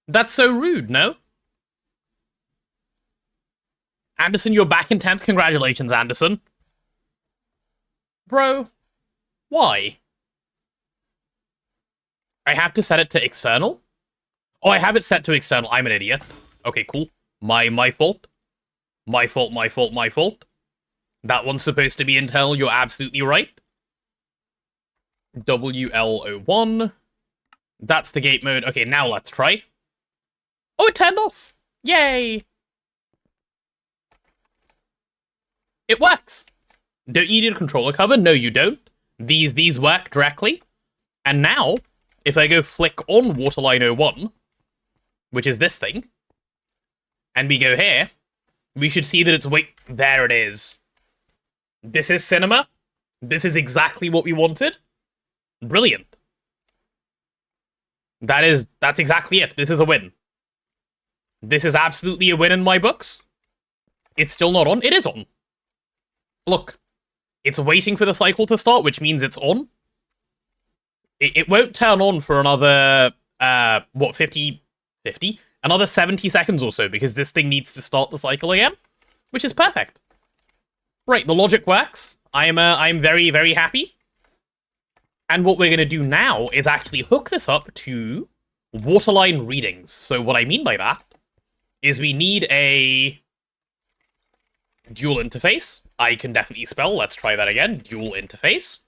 That's so rude, no? Anderson, you're back in 10th. Congratulations, Anderson. Bro, why? I have to set it to external? Oh, I have it set to external. I'm an idiot. Okay, cool. My fault. My fault. That one's supposed to be internal. You're absolutely right. WL01. That's the gate mode. Okay, now let's try. Oh, it turned off. Yay. It works. Don't you need a controller cover? No, you don't. These work directly. And now, if I go flick on Waterline 01, which is this thing, and we go here, we should see that it's... Wait, there it is. This is cinema. This is exactly what we wanted. Brilliant. That's exactly it. This is a win. This is absolutely a win in my books. It's still not on. It is on. Look. It's waiting for the cycle to start, which means it's on. It won't turn on for another, 50? Another 70 seconds or so, because this thing needs to start the cycle again, which is perfect. Right, the logic works. I'm very, very happy. And what we're going to do now is actually hook this up to waterline readings. So what I mean by that is we need a dual interface. I can definitely spell. Let's try that again. Dual interface.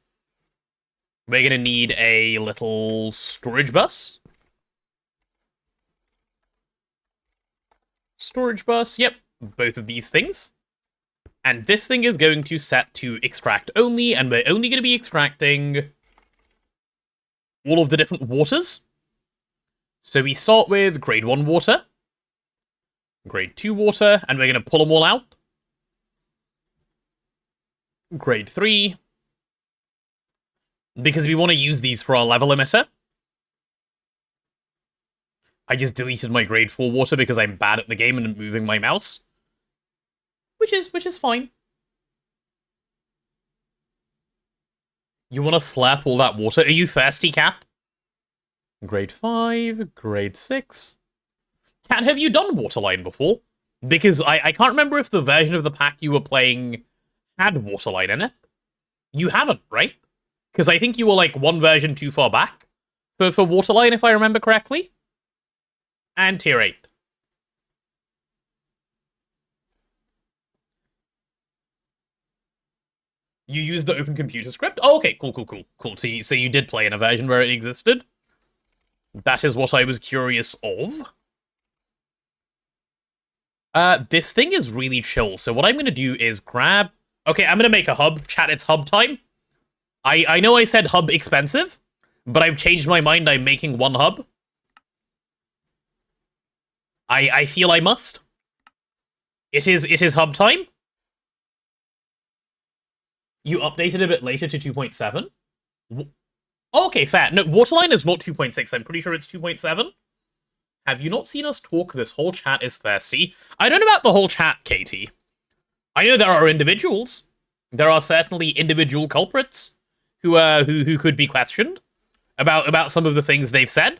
We're going to need a little storage bus. Storage bus, yep. Both of these things. And this thing is going to set to extract only, and we're only going to be extracting all of the different waters. So we start with grade 1 water, grade 2 water, and we're going to pull them all out. Grade 3, because we want to use these for our level emitter. I just deleted my grade 4 water because I'm bad at the game and moving my mouse. Which is fine. You want to slurp all that water? Are you thirsty, Cat? Grade 5, grade 6. Cat, have you done Waterline before? Because I can't remember if the version of the pack you were playing had Waterline in it. You haven't, right? Because I think you were like one version too far back for Waterline, if I remember correctly. And tier 8. You used the open computer script? Oh, okay, cool. So you did play in a version where it existed? That is what I was curious of. This thing is really chill. So what I'm going to do is grab... Okay, I'm going to make a hub. Chat, it's hub time. I know I said hub expensive, but I've changed my mind. I'm making one hub. I feel I must. It is hub time. You updated a bit later to 2.7? Okay, fair. No, Waterline is not 2.6. I'm pretty sure it's 2.7. Have you not seen us talk? This whole chat is thirsty. I don't know about the whole chat, Katie. I know there are individuals. There are certainly individual culprits who could be questioned about some of the things they've said.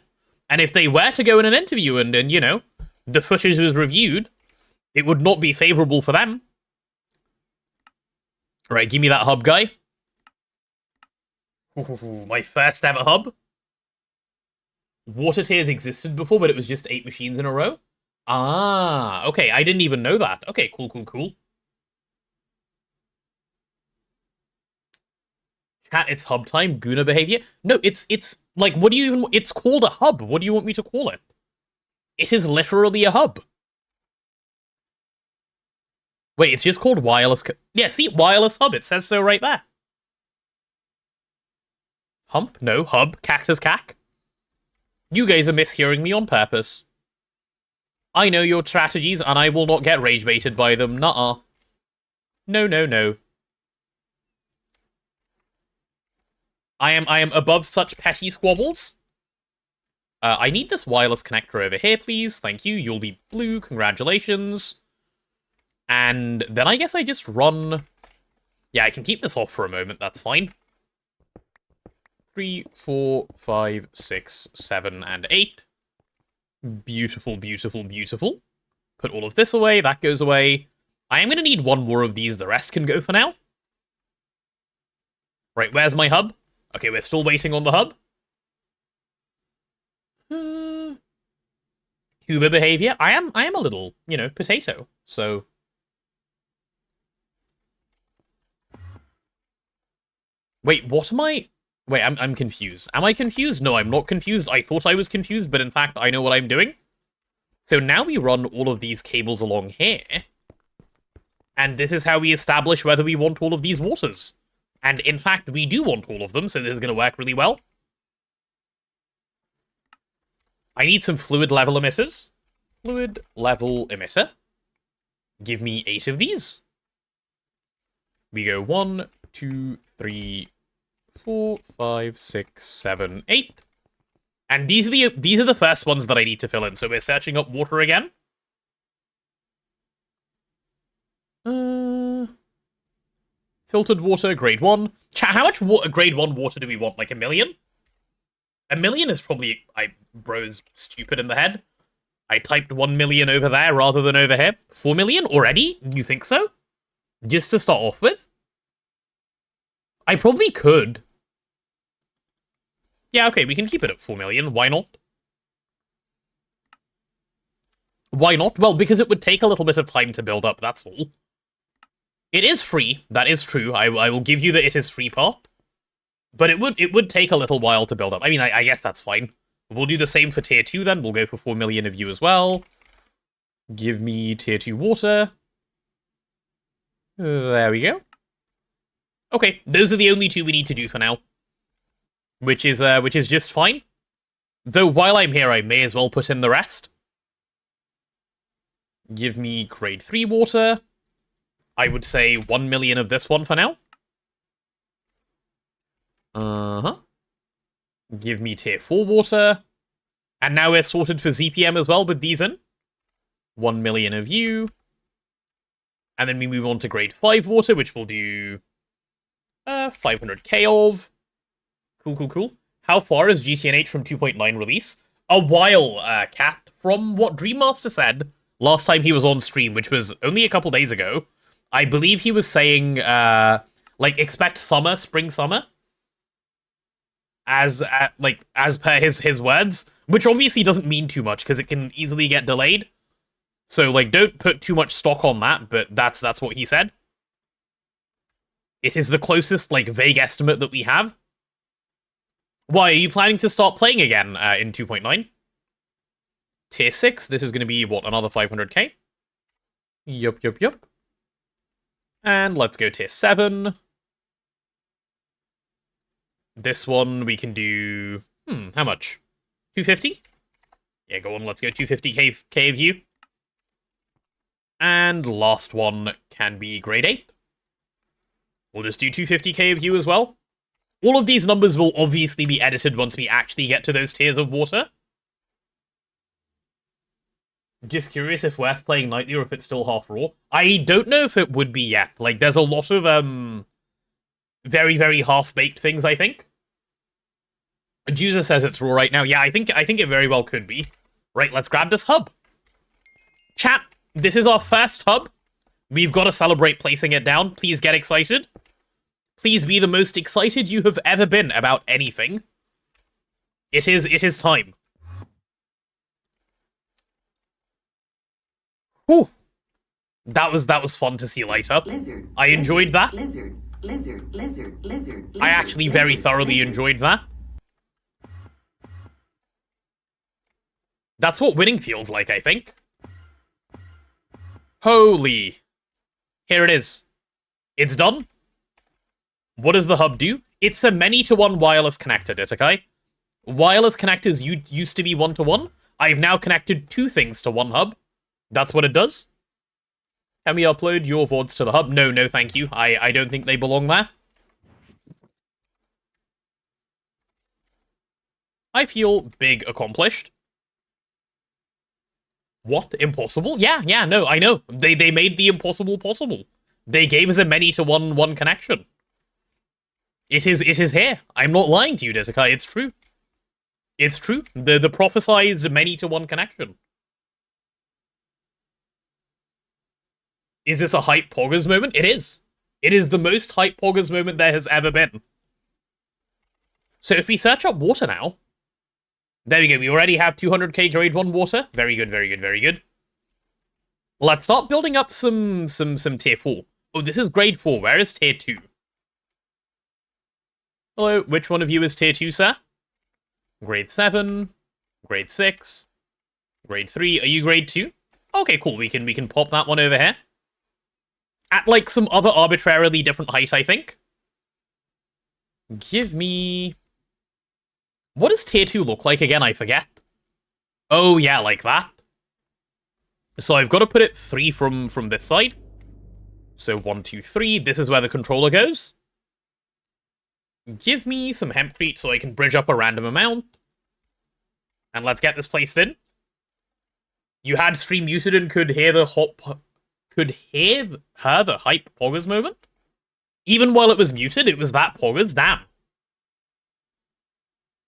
And if they were to go in an interview and you know, the footage was reviewed, it would not be favorable for them. Right, give me that hub, guy. Ooh, my first ever hub. Water tiers existed before, but it was just 8 machines in a row. Ah, okay, I didn't even know that. Okay, cool. Chat, it's hub time. Guna behavior. No, it's like, what do you even... It's called a hub. What do you want me to call it? It is literally a hub. Wait, it's just called wireless... Yeah, see, wireless hub. It says so right there. Hump? No, hub. Cactus cack. You guys are mishearing me on purpose. I know your strategies, and I will not get rage-baited by them. Nuh-uh. No. I am above such petty squabbles. I need this wireless connector over here, please. Thank you. You'll be blue. Congratulations. And then I guess I just run... Yeah, I can keep this off for a moment. That's fine. 3, 4, 5, 6, 7, and 8. Beautiful. Put all of this away. That goes away. I am going to need one more of these. The rest can go for now. Right, where's my hub? Okay, we're still waiting on the hub. Cuba behavior. I am a little, you know, potato. So... Wait, what am I... Wait, I'm confused. Am I confused? No, I'm not confused. I thought I was confused, but in fact, I know what I'm doing. So now we run all of these cables along here. And this is how we establish whether we want all of these waters. And in fact, we do want all of them, so this is going to work really well. I need some fluid level emitters. Fluid level emitter. Give me 8 of these. We go 1, 2, 3, 4, 5, 6, 7, 8. And these are the first ones that I need to fill in. So we're searching up water again. Filtered water, grade 1. Chat, how much grade 1 water do we want? Like 1 million? 1 million is probably... bro's stupid in the head. I typed 1 million over there rather than over here. 4 million already? You think so? Just to start off with? I probably could. Yeah, okay, we can keep it at 4 million. Why not? Why not? Well, because it would take a little bit of time to build up, that's all. It is free, that is true. I will give you the it is free part. But it would take a little while to build up. I mean, I guess that's fine. We'll do the same for tier 2 then. We'll go for 4 million of you as well. Give me tier 2 water. There we go. Okay, those are the only 2 we need to do for now. Which is just fine. Though while I'm here, I may as well put in the rest. Give me grade 3 water. I would say 1 million of this one for now. Give me tier 4 water. And now we're sorted for ZPM as well with these in. 1 million of you. And then we move on to grade 5 water, which we'll do 500k of. Cool. How far is GTNH from 2.9 release? A while, Cat. From what Dreammaster said last time he was on stream, which was only a couple days ago, I believe he was saying, like, expect summer, spring, summer. As per his words, which obviously doesn't mean too much, because it can easily get delayed. So, like, don't put too much stock on that, but that's what he said. It is the closest, like, vague estimate that we have. Why, are you planning to start playing again in 2.9? Tier 6, this is going to be, what, another 500k? Yup, yup, yup. And let's go tier 7. This one we can do... how much? 250? Yeah, go on, let's go 250 K of you. And last one can be grade 8. We'll just do 250k of you as well. All of these numbers will obviously be edited once we actually get to those tiers of water. Just curious if worth playing nightly or if it's still half raw. I don't know if it would be yet. Like, there's a lot of, very, very half-baked things, I think. Juicer says it's raw right now. Yeah, I think it very well could be. Right, let's grab this hub. Chat, this is our first hub. We've got to celebrate placing it down. Please get excited. Please be the most excited you have ever been about anything. It is time. Whew. That was fun to see light up. I enjoyed that. I actually very thoroughly enjoyed that. That's what winning feels like, I think. Holy. Here it is. It's done. What does the hub do? It's a many-to-one wireless connector, Ditakai. Wireless connectors used to be one-to-one. I've now connected 2 things to one hub. That's what it does. Can we upload your VODs to the hub? No, thank you. I don't think they belong there. I feel big accomplished. What? Impossible? Yeah, no, I know. They made the impossible possible. They gave us a many-to-one connection. It is here. I'm not lying to you, Desikai. It's true. It's true. The prophesized many-to-one connection. Is this a hype poggers moment? It is. It is the most hype poggers moment there has ever been. So if we search up water now... There we go. We already have 200k grade 1 water. Very good, very good, very good. Let's start building up some tier 4. Oh, this is grade 4. Where is tier 2? Hello, which one of you is tier 2, sir? Grade 7, grade 6, grade 3. Are you grade 2? Okay, cool. We can pop that one over here. At, like, some other arbitrarily different height, I think. Give me... What does tier 2 look like again? I forget. Oh, yeah, like that. So I've got to put it 3 from this side. So 1, 2, 3. This is where the controller goes. Give me some hempcrete so I can bridge up a random amount. And let's get this placed in. You had stream muted and could hear the hype poggers moment? Even while it was muted, it was that poggers? Damn.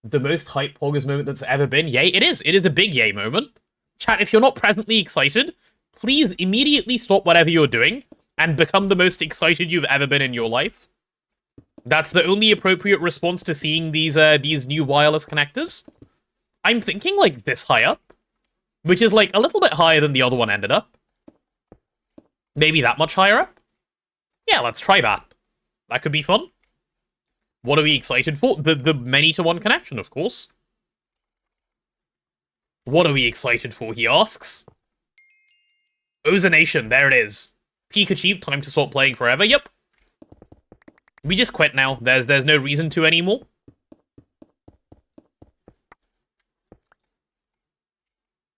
The most hype poggers moment that's ever been? Yay, it is. It is a big yay moment. Chat, if you're not presently excited, please immediately stop whatever you're doing and become the most excited you've ever been in your life. That's the only appropriate response to seeing these new wireless connectors. I'm thinking, like, this high up, which is, like, a little bit higher than the other one ended up. Maybe that much higher up? Yeah, let's try that. That could be fun. What are we excited for? The many-to-one connection, of course. What are we excited for, he asks. Ozonation, there it is. Peak achieved, time to stop playing forever, yep. We just quit now, there's no reason to anymore.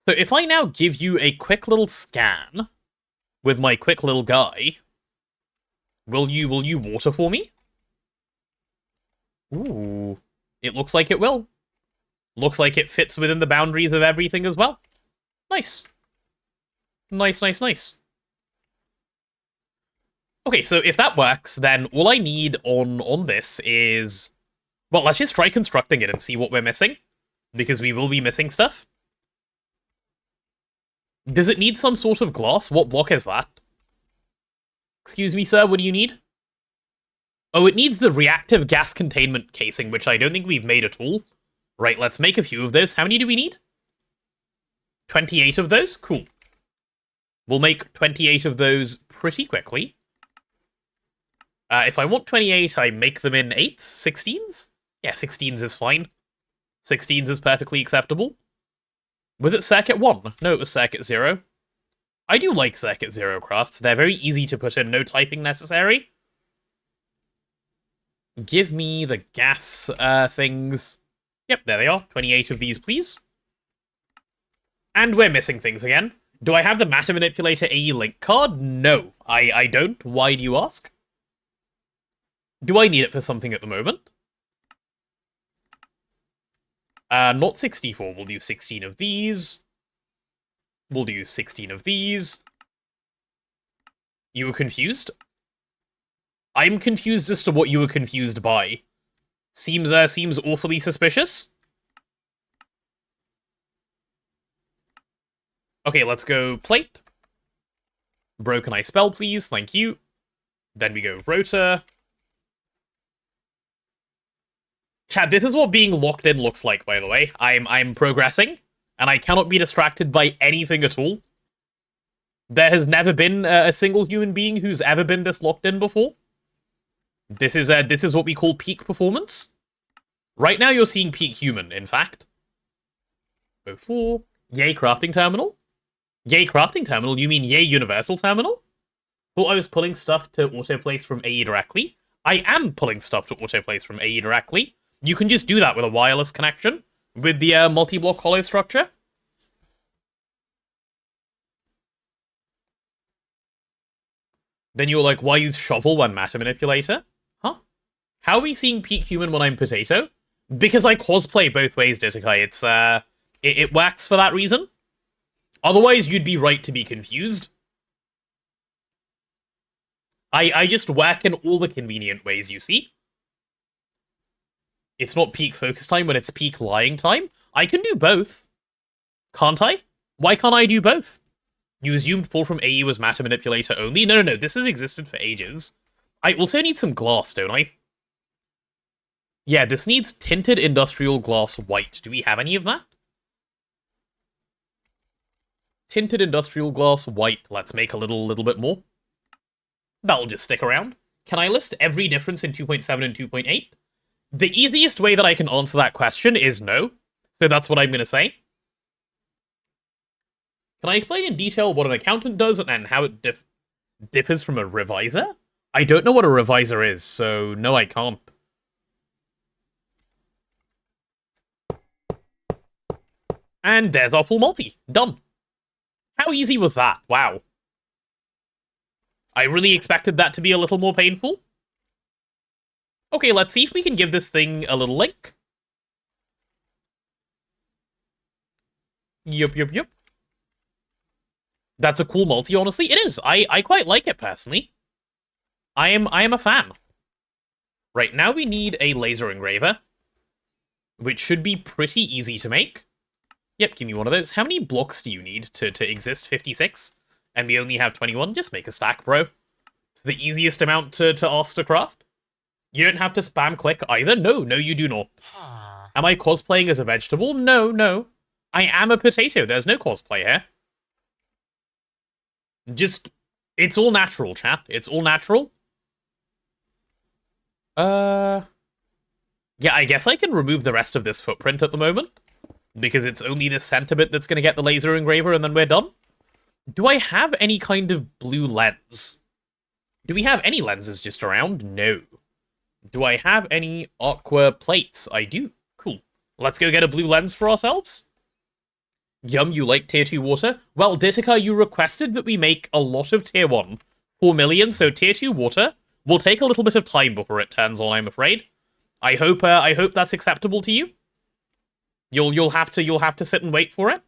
So if I now give you a quick little scan with my quick little guy, will you water for me? Ooh, it looks like it will. Looks like it fits within the boundaries of everything as well. Nice. Nice. Okay, so if that works, then all I need on this is... Well, let's just try constructing it and see what we're missing. Because we will be missing stuff. Does it need some sort of glass? What block is that? Excuse me, sir, what do you need? Oh, it needs the reactive gas containment casing, which I don't think we've made at all. Right, let's make a few of those. How many do we need? 28 of those? Cool. We'll make 28 of those pretty quickly. If I want 28, I make them in 8s? 16s? Yeah, 16s is fine. 16s is perfectly acceptable. Was it circuit 1? No, it was circuit 0. I do like Circuit Zero crafts. They're very easy to put in, no typing necessary. Give me the gas things. Yep, there they are. 28 of these, please. And we're missing things again. Do I have the Matter Manipulator AE link card? No, I don't. Why do you ask? Do I need it for something at the moment? Not 64. We'll do 16 of these. We'll do 16 of these. You were confused? I'm confused as to what you were confused by. Seems awfully suspicious. Okay, let's go plate. Bro, can I spell, please? Thank you. Then we go rotor. Chat, this is what being locked in looks like, by the way. I'm progressing, and I cannot be distracted by anything at all. There has never been a single human being who's ever been this locked in before. This is what we call peak performance. Right now, you're seeing peak human, in fact. 04. Yay, crafting terminal. Yay, crafting terminal? You mean yay, universal terminal? Thought I was pulling stuff to autoplace from AE directly. I am pulling stuff to autoplace from AE directly. You can just do that with a wireless connection with the multi-block hollow structure. Then you're like, why use shovel when matter manipulator? Huh? How are we seeing peak human when I'm potato? Because I cosplay both ways, Ditikai. It's, it works for that reason. Otherwise, you'd be right to be confused. I just work in all the convenient ways, you see. It's not peak focus time when it's peak lying time. I can do both. Can't I? Why can't I do both? You assumed pull from AE was matter manipulator only? No. This has existed for ages. I also need some glass, don't I? Yeah, this needs tinted industrial glass white. Do we have any of that? Tinted industrial glass white. Let's make a little bit more. That'll just stick around. Can I list every difference in 2.7 and 2.8? The easiest way that I can answer that question is no. So that's what I'm going to say. Can I explain in detail what an accountant does and how it differs from a reviser? I don't know what a reviser is, so no, I can't. And there's our full multi. Done. How easy was that? Wow. I really expected that to be a little more painful. Okay, let's see if we can give this thing a little link. Yup. That's a cool multi, honestly. It is. I quite like it, personally. I am a fan. Right, now we need a laser engraver, which should be pretty easy to make. Yep, give me one of those. How many blocks do you need to exist? 56? And we only have 21? Just make a stack, bro. It's the easiest amount to ask to craft. You don't have to spam click either. No, you do not. Am I cosplaying as a vegetable? No. I am a potato. There's no cosplay here. Just, it's all natural, chat. It's all natural. Yeah, I guess I can remove the rest of this footprint at the moment, because it's only this center bit that's going to get the laser engraver, and then we're done. Do I have any kind of blue lens? Do we have any lenses just around? No. Do I have any aqua plates? I do. Cool. Let's go get a blue lens for ourselves. Yum, you like tier 2 water? Well, Ditika, you requested that we make a lot of tier 1. 4 million, so tier 2 water will take a little bit of time before it turns on, I'm afraid. I hope that's acceptable to you. You'll have to sit and wait for it.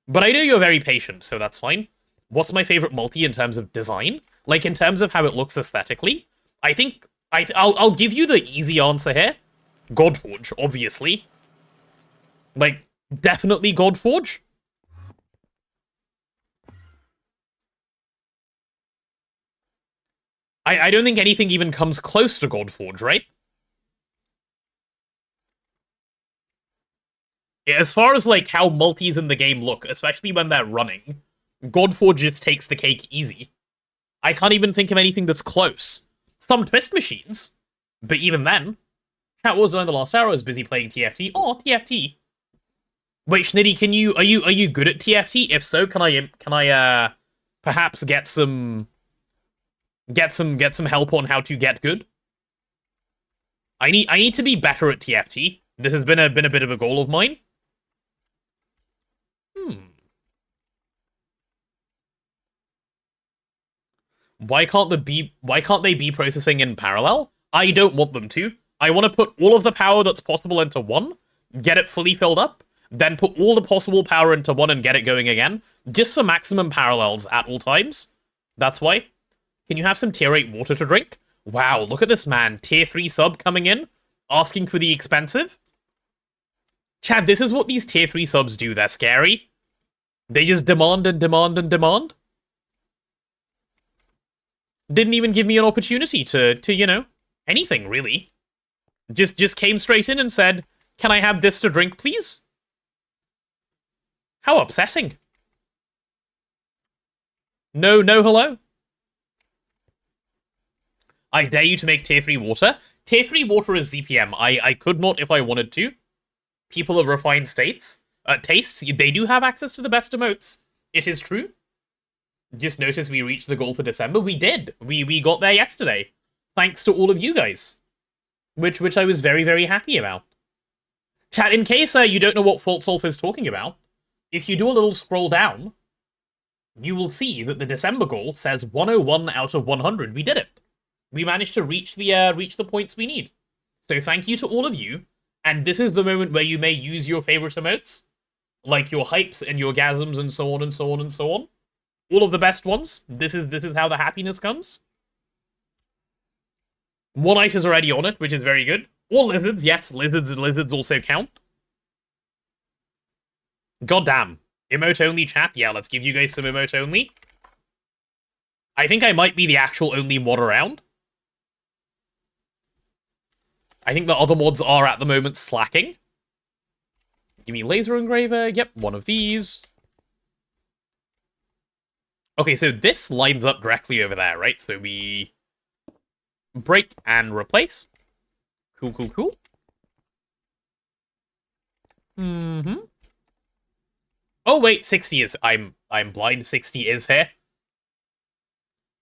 But I know you're very patient, so that's fine. What's my favorite multi in terms of design? Like, in terms of how it looks aesthetically? I think I'll give you the easy answer here. Godforge, obviously. Like, definitely Godforge. I don't think anything even comes close to Godforge, right? As far as, like, how multis in the game look, especially when they're running, Godforge just takes the cake easy. I can't even think of anything that's close. Some twist machines, but even then. Chat was on the last hour. I was busy playing TFT. Oh, TFT. Wait, Schnitty, are you good at TFT? If so, can I perhaps get some help on how to get good. I need to be better at TFT. This has been a bit of a goal of mine. Why can't they be processing in parallel? I don't want them to. I want to put all of the power that's possible into one, get it fully filled up, then put all the possible power into one and get it going again, just for maximum parallels at all times. That's why. Can you have some tier 8 water to drink? Wow, look at this man. Tier 3 sub coming in, asking for the expensive. Chad, this is what these tier 3 subs do. They're scary. They just demand and demand and demand. Didn't even give me an opportunity to you know, anything, really. Just came straight in and said, can I have this to drink, please? How upsetting. No, hello? I dare you to make tier 3 water. Tier 3 water is ZPM. I could not if I wanted to. People of refined tastes, they do have access to the best emotes. It is true. Just notice we reached the goal for December. We did. We got there yesterday. Thanks to all of you guys. Which I was very, very happy about. Chat, in case you don't know what FaltSolve is talking about, if you do a little scroll down, you will see that the December goal says 101 out of 100. We did it. We managed to reach the points we need. So thank you to all of you. And this is the moment where you may use your favorite emotes, like your hypes and your gasms and so on and so on and so on. All of the best ones. This is how the happiness comes. One ice is already on it, which is very good. All lizards, yes, lizards also count. Goddamn. Emote only chat? Yeah, let's give you guys some emote only. I think I might be the actual only mod around. I think the other mods are at the moment slacking. Give me laser engraver. Yep, one of these. Okay, so this lines up directly over there, right? So we break and replace. Cool. Oh wait, 60 is I'm blind. 60 is here.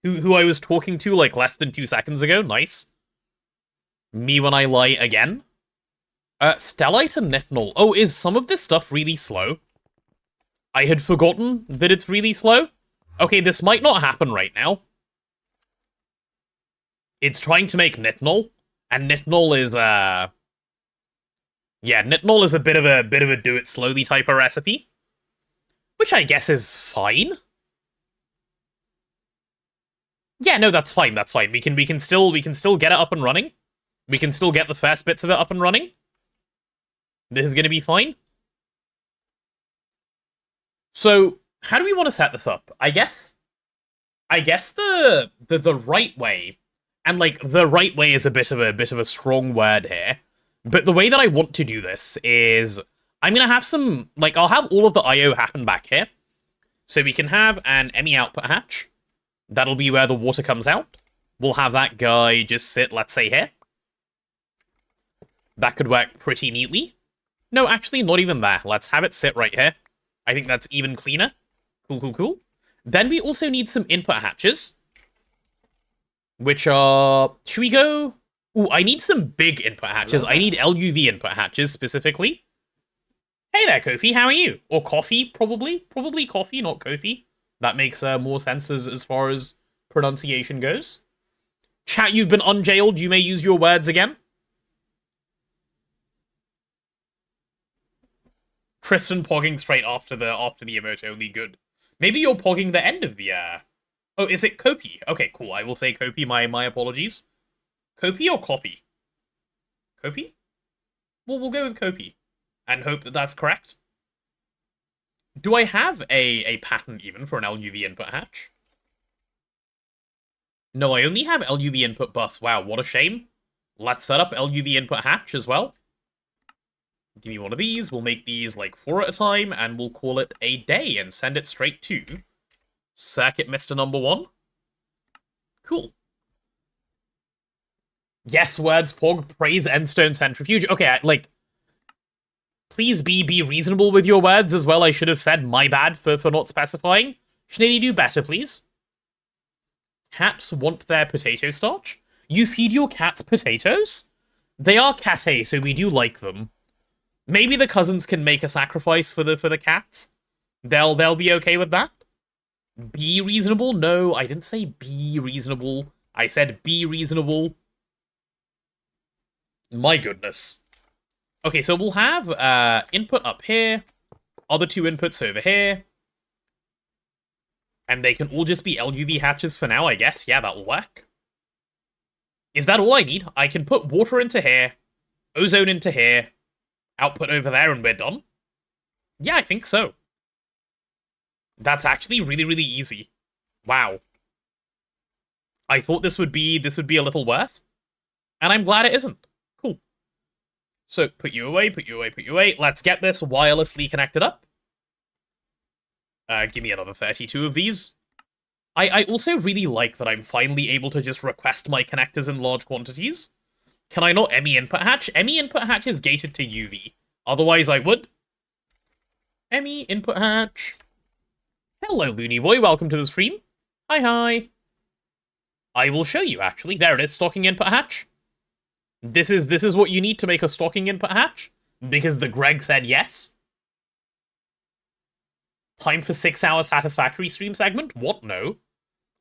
Who I was talking to like less than 2 seconds ago. Nice. Me when I lie again. Stellite and Nithnol. Oh, is some of this stuff really slow? I had forgotten that it's really slow. Okay, this might not happen right now. It's trying to make Nithnol, and Nithnol is yeah, Nithnol is a bit of a do it slowly type of recipe, which I guess is fine. Yeah, no, that's fine. That's fine. We can still get it up and running. We can still get the first bits of it up and running. This is going to be fine. So, how do we want to set this up? I guess the right way, and like the right way is a bit of a strong word here, but the way that I want to do this is I'm gonna have some I'll have all of the IO happen back here, so we can have an ME output hatch. That'll be where the water comes out. We'll have that guy just sit, let's say, here. That could work pretty neatly. No, actually, not even there. Let's have it sit right here. I think that's even cleaner. Cool. Then we also need some input hatches. Which are... Should we go... Ooh, I need some big input hatches. I need LUV input hatches, specifically. Hey there, Kofi. How are you? Or Coffee, probably. Probably Coffee, not Kofi. That makes more sense as far as pronunciation goes. Chat, you've been unjailed. You may use your words again. Tristan pogging straight after the emote only. Good. Maybe you're pogging the end of the Oh, is it Kopi? Okay, cool. I will say Kopi. My apologies. Kopi or Copy? Kopi? Well, we'll go with Kopi and hope that that's correct. Do I have a pattern even for an LUV input hatch? No, I only have LUV input bus. Wow, what a shame. Let's set up LUV input hatch as well. Give me one of these. We'll make these like 4 at a time, and we'll call it a day and send it straight to Circuit Mr. Number 1. Cool. Yes, words, Pog, praise Endstone Centrifuge. Okay, please be reasonable with your words as well. I should have said my bad for not specifying. Schnitty, do better, please. Cats want their potato starch? You feed your cats potatoes? They are cat-a, so we do like them. Maybe the cousins can make a sacrifice for the cats. They'll be okay with that. Be reasonable? No, I didn't say be reasonable. I said be reasonable. My goodness. Okay, so we'll have input up here, other two inputs over here, and they can all just be LUV hatches for now, I guess. Yeah, that'll work. Is that all I need? I can put water into here, ozone into here, output over there, and we're done? Yeah, I think so. That's actually really, really easy. Wow. I thought this would be a little worse, and I'm glad it isn't. Cool. So, put you away, put you away, put you away. Let's get this wirelessly connected up. Give me another 32 of these. I also really like that I'm finally able to just request my connectors in large quantities. Can I not ME input hatch? ME input hatch is gated to UV. Otherwise, I would. ME input hatch. Hello, Looney Boy. Welcome to the stream. Hi, hi. I will show you, actually. There it is, stocking input hatch. This is what you need to make a stocking input hatch. Because the Greg said yes. Time for 6-hour satisfactory stream segment? What? No.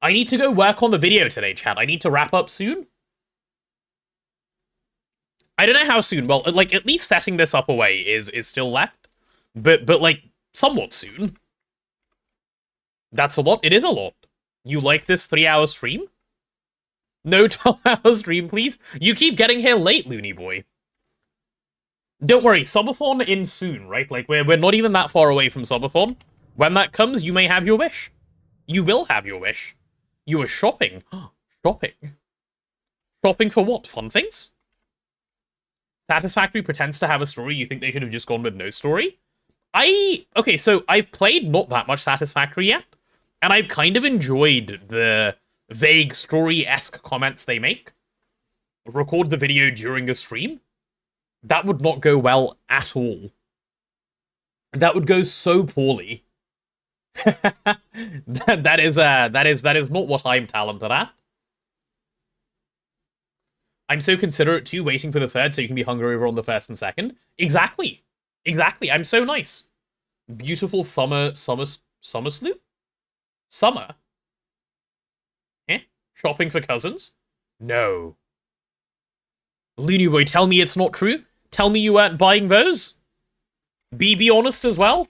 I need to go work on the video today, chat. I need to wrap up soon. I don't know how soon. Well, like, at least setting this up away is still left. But like, somewhat soon. That's a lot. It is a lot. You like this 3-hour stream? No 12-hour stream, please? You keep getting here late, Looney Boy. Don't worry, Subathon in soon, right? Like, we're not even that far away from Subathon. When that comes, you may have your wish. You will have your wish. You are shopping. Shopping. Shopping for what? Fun things? Satisfactory pretends to have a story. You think they should have just gone with no story? Okay, so I've played not that much Satisfactory yet, and I've kind of enjoyed the vague story-esque comments they make. Record the video during a stream? That would not go well at all. That would go so poorly. that is not what I'm talented at. I'm so considerate too, waiting for the third so you can be hungover on the first and second. Exactly. Exactly. I'm so nice. Beautiful summer sloop? Summer? Eh? Shopping for cousins? No. Looney Boy, tell me it's not true? Tell me you weren't buying those? Be honest as well?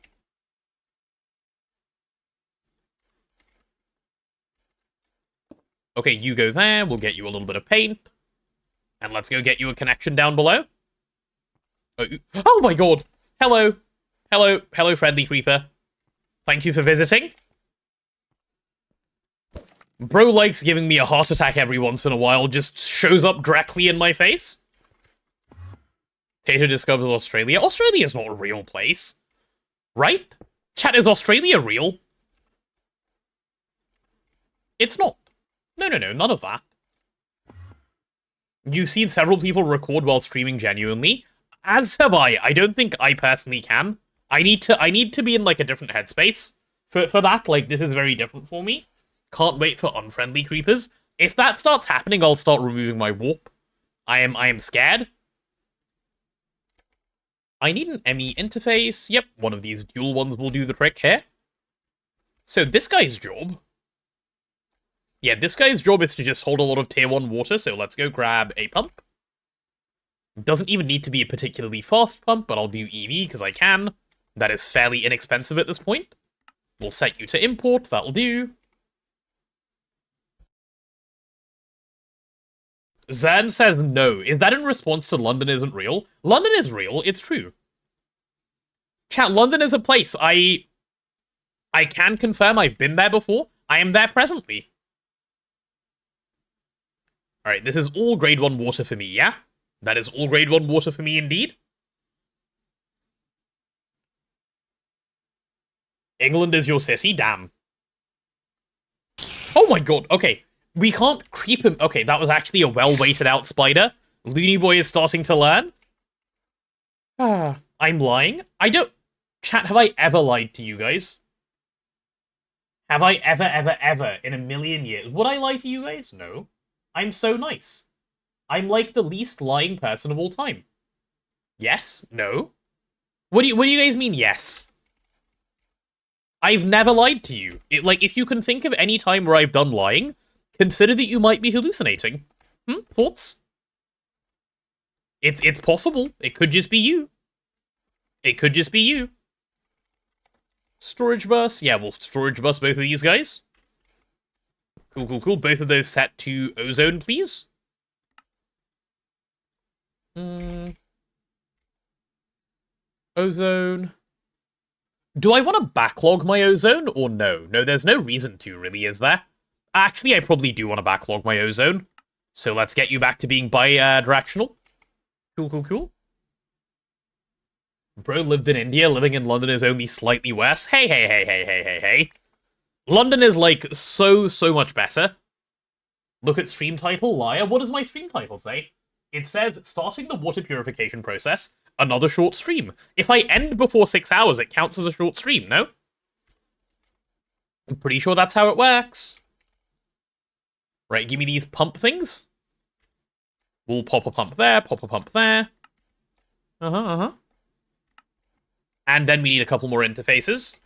Okay, you go there. We'll get you a little bit of paint. And let's go get you a connection down below. Oh my god! Hello. Hello. Hello, friendly creeper. Thank you for visiting. Bro likes giving me a heart attack every once in a while. Just shows up directly in my face. Tato discovers Australia. Australia is not a real place. Right? Chat, is Australia real? It's not. No, none of that. You've seen several people record while streaming genuinely. As have I. I don't think I personally can. I need to be in, like, a different headspace for that. Like, this is very different for me. Can't wait for unfriendly creepers. If that starts happening, I'll start removing my warp. I am scared. I need an ME interface. Yep, one of these dual ones will do the trick here. So this guy's job... Yeah, this guy's job is to just hold a lot of tier 1 water, so let's go grab a pump. Doesn't even need to be a particularly fast pump, but I'll do EV because I can. That is fairly inexpensive at this point. We'll set you to import, that'll do. Zern says no. Is that in response to London isn't real? London is real, it's true. Chat, London is a place. I can confirm I've been there before. I am there presently. Alright, this is all grade 1 water for me, yeah? That is all grade 1 water for me indeed. England is your city? Damn. Oh my god, okay. We can't creep him. Okay, that was actually a well-weighted out spider. Looney Boy is starting to learn. I'm lying. I don't... Chat, have I ever lied to you guys? Have I ever, in a million years... Would I lie to you guys? No. I'm so nice. I'm like the least lying person of all time. Yes? No? What do you guys mean, yes? I've never lied to you. If you can think of any time where I've done lying, consider that you might be hallucinating. Thoughts? It's possible. It could just be you. It could just be you. Storage bus. Yeah, we'll storage bus both of these guys. Cool. Both of those set to ozone, please. Ozone. Do I want to backlog my ozone, or no? No, there's no reason to, really, is there? Actually, I probably do want to backlog my ozone. So let's get you back to being bi-directional. Cool. Bro lived in India, living in London is only slightly worse. Hey. London is, like, so much better. Look at stream title, liar. What does my stream title say? It says, starting the water purification process, another short stream. If I end before 6 hours, it counts as a short stream, no? I'm pretty sure that's how it works. Right, give me these pump things. We'll pop a pump there, pop a pump there. And then we need a couple more interfaces.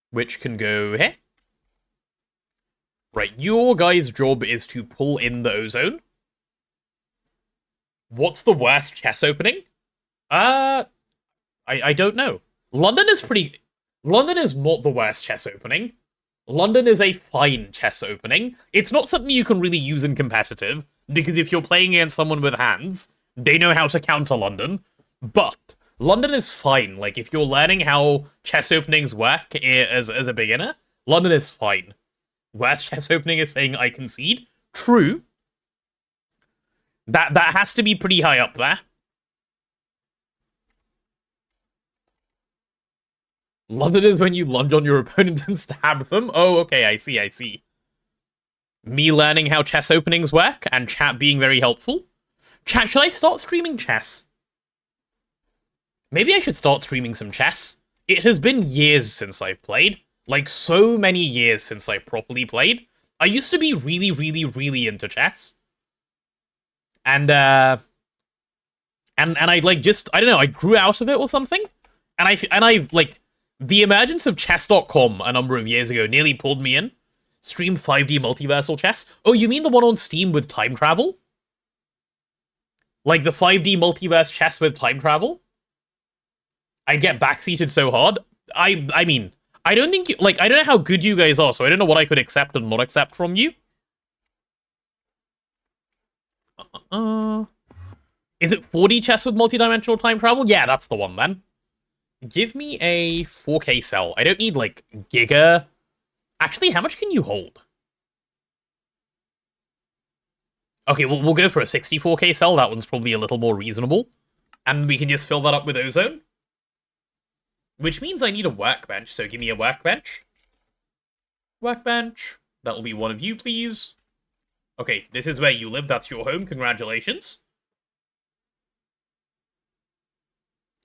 Which can go here. Right, your guy's job is to pull in the ozone. What's the worst chess opening? I don't know. London is not the worst chess opening. London is a fine chess opening. It's not something you can really use in competitive, because if you're playing against someone with hands, they know how to counter London. But London is fine. Like, if you're learning how chess openings work as a beginner, London is fine. Worst chess opening is saying I concede. True. That has to be pretty high up there. London is when you lunge on your opponent and stab them? Oh, okay, I see. Me learning how chess openings work, and chat being very helpful. Chat, should I start streaming chess? Maybe I should start streaming some chess. It has been years since I've played. Like, so many years since I've properly played. I used to be really into chess. And I like just, I don't know, I grew out of it or something. And I've like, the emergence of chess.com a number of years ago nearly pulled me in. Stream 5D multiversal chess. Oh, you mean the one on Steam with time travel? Like the 5D multiverse chess with time travel? I'd get backseated so hard. I mean, I don't think you, like, I don't know how good you guys are, so I don't know what I could accept and not accept from you. Is it 4D chess with multidimensional time travel? Yeah, that's the one then. Give me a 4K cell. I don't need, like, giga. Actually, how much can you hold? Okay, we'll go for a 64K cell. That one's probably a little more reasonable. And we can just fill that up with ozone. Which means I need a workbench, so give me a workbench. Workbench. That'll be one of you, please. Okay, this is where you live. That's your home. Congratulations.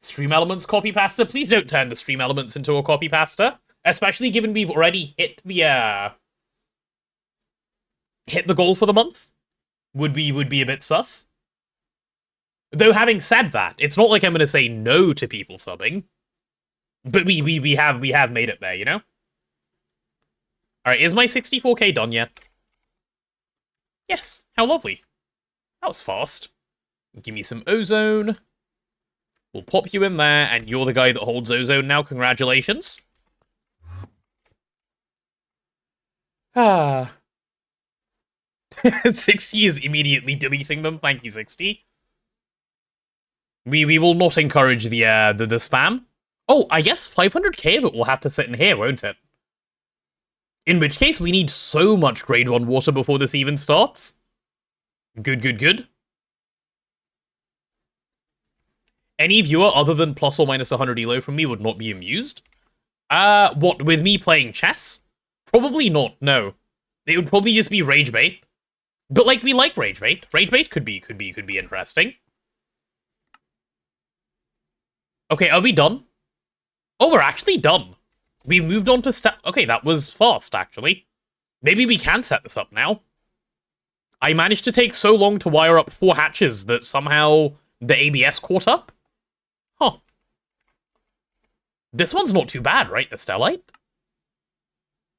Stream elements copy pasta. Please don't turn the stream elements into a copy pasta. Especially given we've already hit the goal for the month. Would be a bit sus. Though having said that, it's not like I'm gonna say no to people subbing. But we have made it there, you know? Alright, is my 64K done yet? Yes, how lovely. That was fast. Give me some ozone. We'll pop you in there, and you're the guy that holds ozone now. Congratulations. 60 is immediately deleting them. Thank you, 60. We will not encourage the spam. Oh, I guess 500k of it will have to sit in here, won't it? In which case, we need so much grade 1 water before this even starts. Good. Any viewer other than plus or minus 100 elo from me would not be amused. What, with me playing chess? Probably not, no. It would probably just be rage bait. But, like, we like rage bait. Rage bait could be interesting. Okay, are we done? Oh, we're actually done. We moved on to okay, that was fast, actually. Maybe we can set this up now. I managed to take so long to wire up 4 hatches that somehow the ABS caught up. Huh. This one's not too bad, right? The Stellite?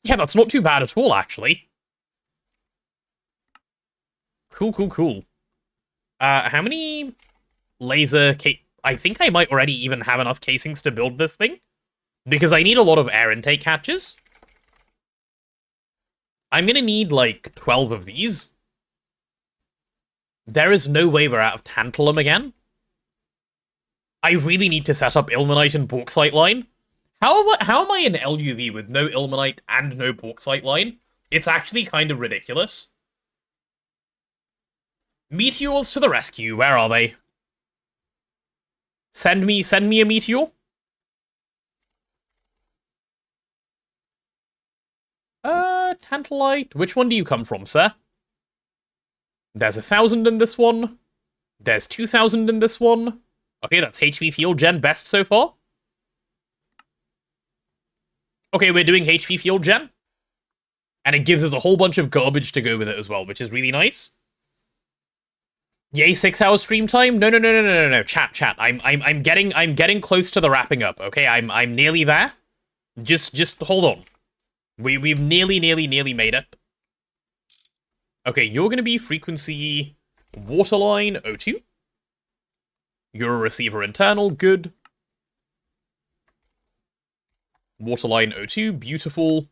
Yeah, that's not too bad at all, actually. Cool, cool, cool. How many laser I think I might already even have enough casings to build this thing, because I need a lot of air intake hatches. I'm gonna need, like, 12 of these. There is no way we're out of tantalum again. I really need to set up ilmenite and bauxite line. How am I an LUV with no ilmenite and no bauxite line? It's actually kind of ridiculous. Meteors to the rescue, where are they? Send me a meteor. Tantalite. Which one do you come from, sir? There's 1,000 in this one. There's 2,000 in this one. Okay, that's HV Field Gen best so far. Okay, we're doing HV Field Gen. And it gives us a whole bunch of garbage to go with it as well, which is really nice. Yay, 6 hours stream time? No. Chat. I'm getting close to the wrapping up, okay? I'm nearly there. Just hold on. We've nearly made it. Okay, you're gonna be frequency waterline 02. You're a receiver internal, good. Waterline 02, beautiful.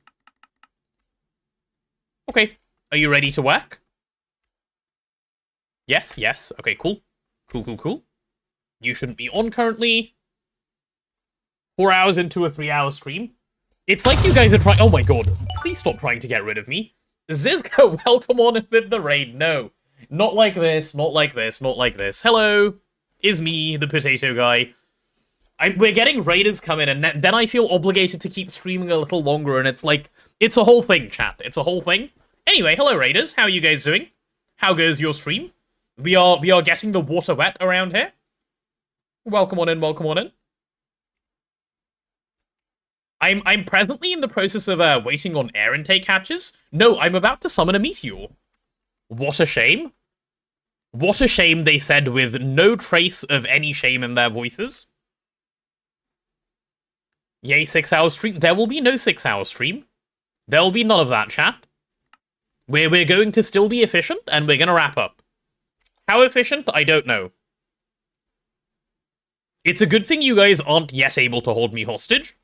Okay, are you ready to work? Yes. Okay, cool. Cool. You shouldn't be on currently. 4 hours into a 3-hour stream. It's like you guys are trying- oh my god. Please stop trying to get rid of me. Zizka, welcome on with the raid. No. Not like this, not like this. Hello. Is me, the potato guy. We're getting raiders come in, and then I feel obligated to keep streaming a little longer, and it's like, it's a whole thing, chat. It's a whole thing. Anyway, hello raiders. How are you guys doing? How goes your stream? We are getting the water wet around here. Welcome on in. I'm presently in the process of waiting on air intake hatches. No, I'm about to summon a meteor. What a shame. What a shame, they said, with no trace of any shame in their voices. Yay, 6-hour stream. There will be no 6-hour stream. There will be none of that, chat. We're going to still be efficient, and we're gonna wrap up. How efficient? I don't know. It's a good thing you guys aren't yet able to hold me hostage.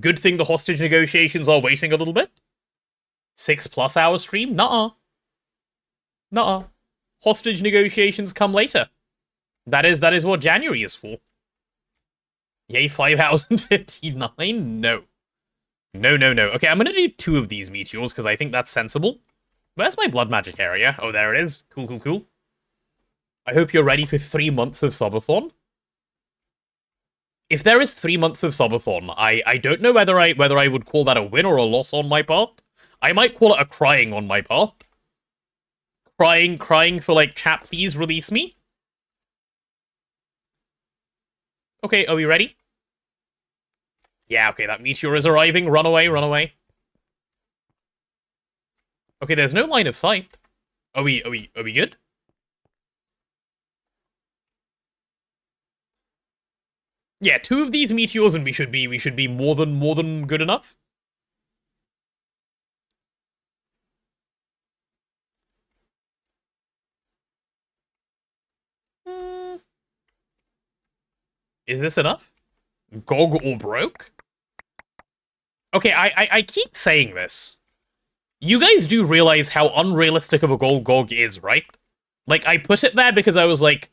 Good thing the hostage negotiations are waiting a little bit. 6+ hour stream? Nuh-uh. Hostage negotiations come later. That is what January is for. Yay, 5 hours and 59? No. No. Okay, I'm gonna do 2 of these meteors, because I think that's sensible. Where's my blood magic area? Oh, there it is. Cool. I hope you're ready for 3 months of subathon. If there is 3 months of subathon, I don't know whether I would call that a win or a loss on my part. I might call it a crying on my part. Crying for, like, chat, please release me. Okay, are we ready? Yeah, okay, that meteor is arriving. Run away. Okay, there's no line of sight. Are we good? Yeah, 2 of these meteors and we should be more than good enough. Is this enough? Gog or broke? Okay, I keep saying this. You guys do realize how unrealistic of a goal Gog is, right? Like, I put it there because I was like,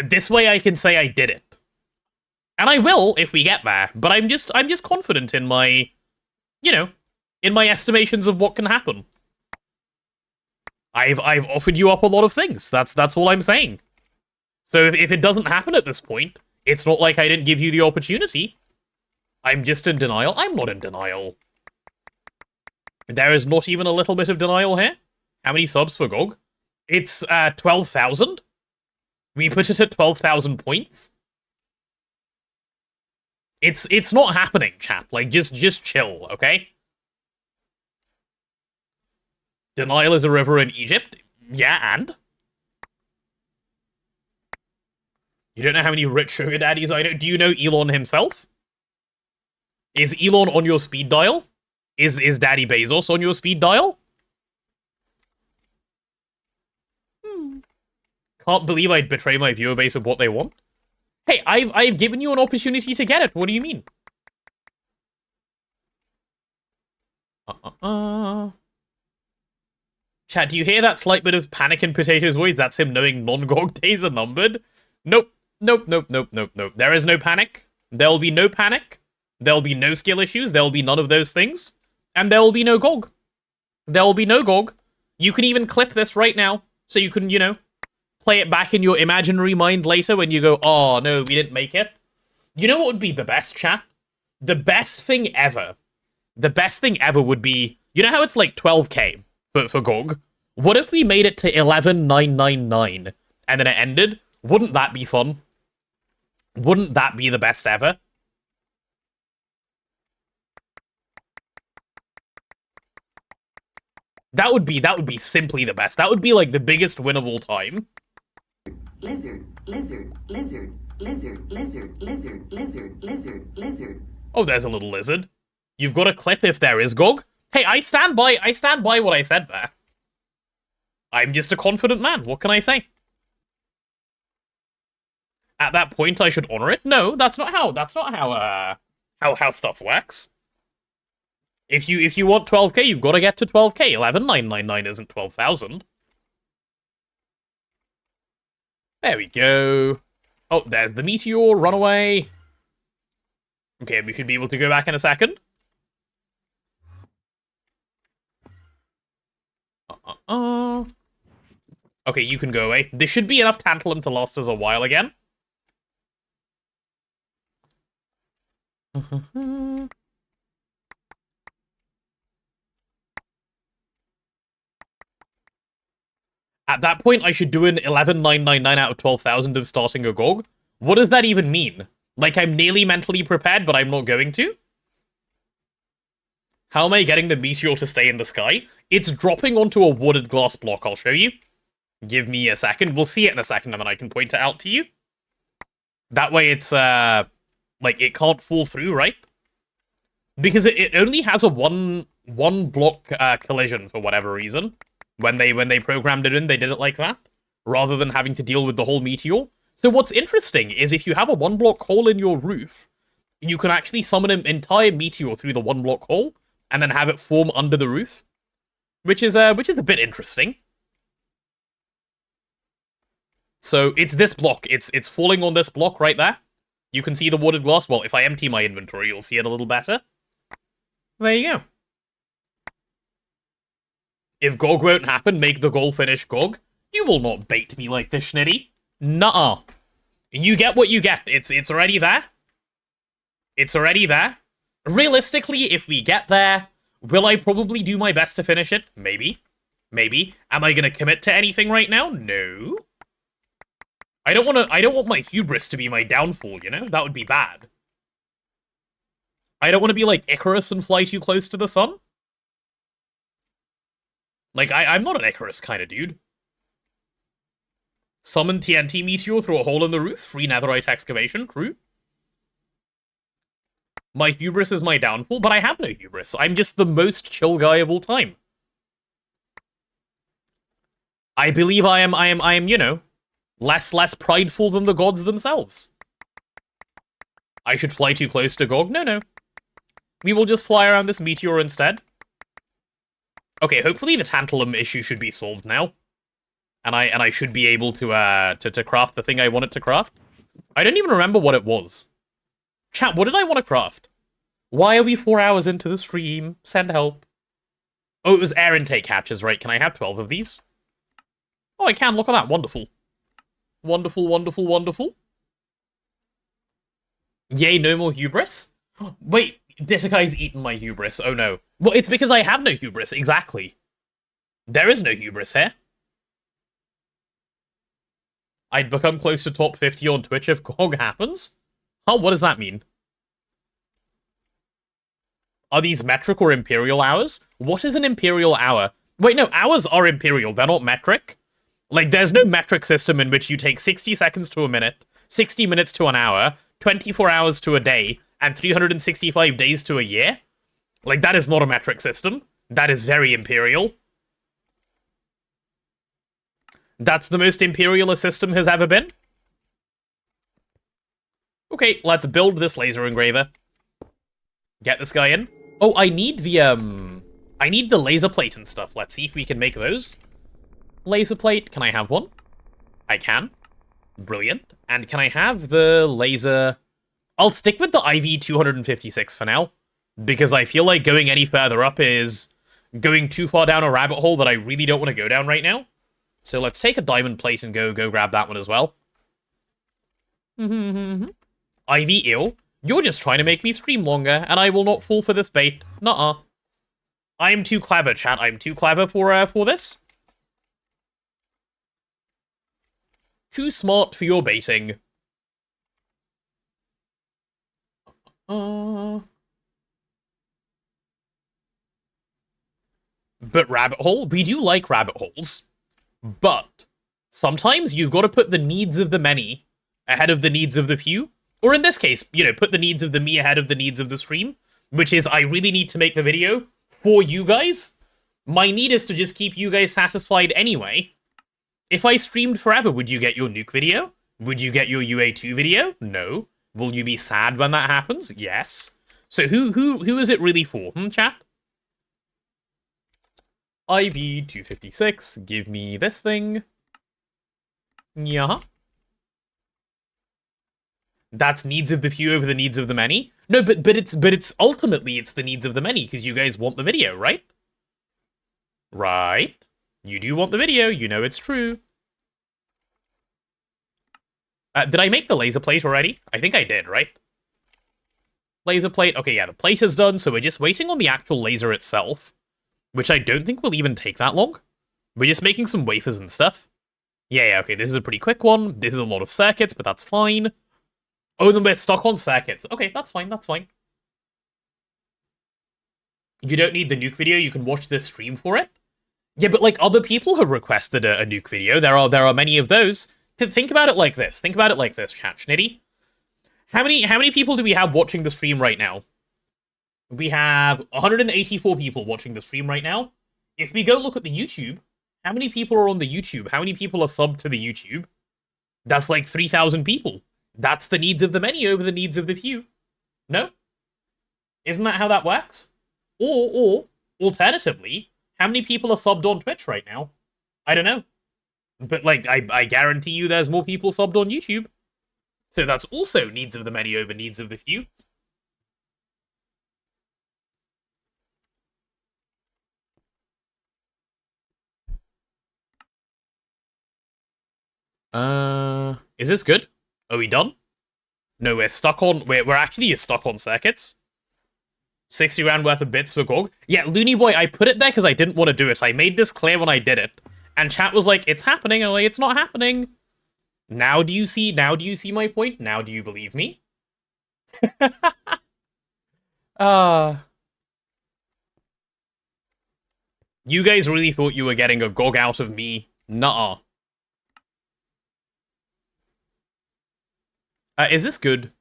this way I can say I did it. And I will if we get there, but I'm just confident in my, in my estimations of what can happen. I've offered you up a lot of things. That's all I'm saying. So if it doesn't happen at this point, it's not like I didn't give you the opportunity. I'm just in denial. I'm not in denial. There is not even a little bit of denial here. How many subs for GOG? It's 12,000. We put it at 12,000 points. It's not happening, chat. Like, just chill, okay? The Nile is a river in Egypt? Yeah, and? You don't know how many rich sugar daddies I know? Do you know Elon himself? Is Elon on your speed dial? Is Daddy Bezos on your speed dial? Can't believe I'd betray my viewer base of what they want. Hey, I've given you an opportunity to get it. What do you mean? Chat, do you hear that slight bit of panic in Potato's voice? That's him knowing non-GOG days are numbered. Nope. Nope, nope, nope, nope, nope. There is no panic. There'll be no panic. There'll be no skill issues. There'll be none of those things. And there will be no GOG. There will be no GOG. You can even clip this right now, so you can, you know, play it back in your imaginary mind later when you go, oh, no, we didn't make it. You know what would be the best, chat? The best thing ever. The best thing ever would be, you know how it's like 12k for GOG? What if we made it to 11,999 and then it ended? Wouldn't that be fun? Wouldn't that be the best ever? That would be simply the best. That would be like the biggest win of all time. Lizard, lizard, lizard, lizard, lizard, lizard, lizard, lizard, lizard. Oh, there's a little lizard. You've got a clip if there is GOG. Hey, I stand by what I said there. I'm just a confident man. What can I say? At that point, I should honor it. No, that's not how stuff works. If you want 12k, you've got to get to 12k. 11,999 isn't 12,000. There we go. Oh, there's the meteor. Run away. Okay, we should be able to go back in a second. Okay, you can go away. There should be enough tantalum to last us a while again. At that point, I should do an 11,999 out of 12,000 of starting a GOG. What does that even mean? Like, I'm nearly mentally prepared, but I'm not going to? How am I getting the meteor to stay in the sky? It's dropping onto a wooded glass block, I'll show you. Give me a second. We'll see it in a second, and then I can point it out to you. That way it's, like, it can't fall through, right? Because it only has a one block collision for whatever reason. When they programmed it in, they did it like that, rather than having to deal with the whole meteor. So what's interesting is if you have a one block hole in your roof, you can actually summon an entire meteor through the one block hole, and then have it form under the roof, which is a bit interesting. So it's this block. It's falling on this block right there. You can see the wooded glass. Well, if I empty my inventory, you'll see it a little better. There you go. If GOG won't happen, make the goal finish GOG. You will not bait me like this, Schnitty. Nuh-uh. You get what you get. It's already there. It's already there. Realistically, if we get there, will I probably do my best to finish it? Maybe. Maybe. Am I gonna commit to anything right now? No. I don't want my hubris to be my downfall, you know? That would be bad. I don't want to be like Icarus and fly too close to the sun. Like, I'm not an Icarus kind of dude. Summon TNT meteor through a hole in the roof. Free netherite excavation. True. My hubris is my downfall, but I have no hubris. I'm just the most chill guy of all time. I believe I am, you know, less prideful than the gods themselves. I should fly too close to GOG? No. We will just fly around this meteor instead. Okay, hopefully the tantalum issue should be solved now. And I should be able to craft the thing I wanted to craft. I don't even remember what it was. Chat, what did I want to craft? Why are we 4 hours into the stream? Send help. Oh, it was air intake hatches, right? Can I have 12 of these? Oh, I can. Look at that. Wonderful. Wonderful, wonderful, wonderful. Yay, no more hubris? Wait, Disakai's eaten my hubris. Oh no. Well, it's because I have no hubris. Exactly. There is no hubris here. I'd become close to top 50 on Twitch if GOG happens? Huh, what does that mean? Are these metric or imperial hours? What is an imperial hour? Wait, no, hours are imperial. They're not metric. Like, there's no metric system in which you take 60 seconds to a minute, 60 minutes to an hour, 24 hours to a day, and 365 days to a year. Like, that is not a metric system. That is very imperial. That's the most imperial a system has ever been. Okay, let's build this laser engraver. Get this guy in. Oh, I need the laser plate and stuff. Let's see if we can make those. Laser plate, can I have one? I can. Brilliant. And can I have the laser... I'll stick with the IV-256 for now, because I feel like going any further up is going too far down a rabbit hole that I really don't want to go down right now. So let's take a diamond plate and go grab that one as well. IV-ill, you're just trying to make me stream longer, and I will not fall for this bait. Nuh-uh. I am too clever, chat. I'm too clever for this. Too smart for your baiting. But rabbit hole? We do like rabbit holes. But sometimes you've got to put the needs of the many ahead of the needs of the few. Or in this case, you know, put the needs of the me ahead of the needs of the stream. Which is, I really need to make the video for you guys. My need is to just keep you guys satisfied anyway. If I streamed forever, would you get your nuke video? Would you get your UA2 video? No. Will you be sad when that happens? Yes. So who is it really for? Chat? IV-256, give me this thing. Yeah. That's needs of the few over the needs of the many. No, but it's ultimately it's the needs of the many because you guys want the video, right? Right. You do want the video. You know it's true. Did I make the laser plate already? I think I did, right? Laser plate. Okay, yeah, the plate is done, so we're just waiting on the actual laser itself, which I don't think will even take that long. We're just making some wafers and stuff. Yeah, okay, this is a pretty quick one. This is a lot of circuits, but that's fine. Oh, then we're stuck on circuits. Okay, that's fine, that's fine. You don't need the nuke video, you can watch this stream for it. Yeah, but like other people have requested a nuke video. There are many of those. Think about it like this. Think about it like this, chat. Schnitty. How many people do we have watching the stream right now? We have 184 people watching the stream right now. If we go look at the YouTube, how many people are on the YouTube? How many people are subbed to the YouTube? That's like 3,000 people. That's the needs of the many over the needs of the few. No? Isn't that how that works? Or alternatively, how many people are subbed on Twitch right now? I don't know. But, like, I guarantee you there's more people subbed on YouTube. So that's also needs of the many over needs of the few. Is this good? Are we done? No, we're stuck on... We're actually stuck on circuits. 60 grand worth of bits for GOG. Yeah, Looney Boy, I put it there because I didn't want to do it. I made this clear when I did it. And chat was like, it's happening. And I'm like, it's not happening. Now do you see my point? Now do you believe me? You guys really thought you were getting a GOG out of me? Nuh-uh. Is this good?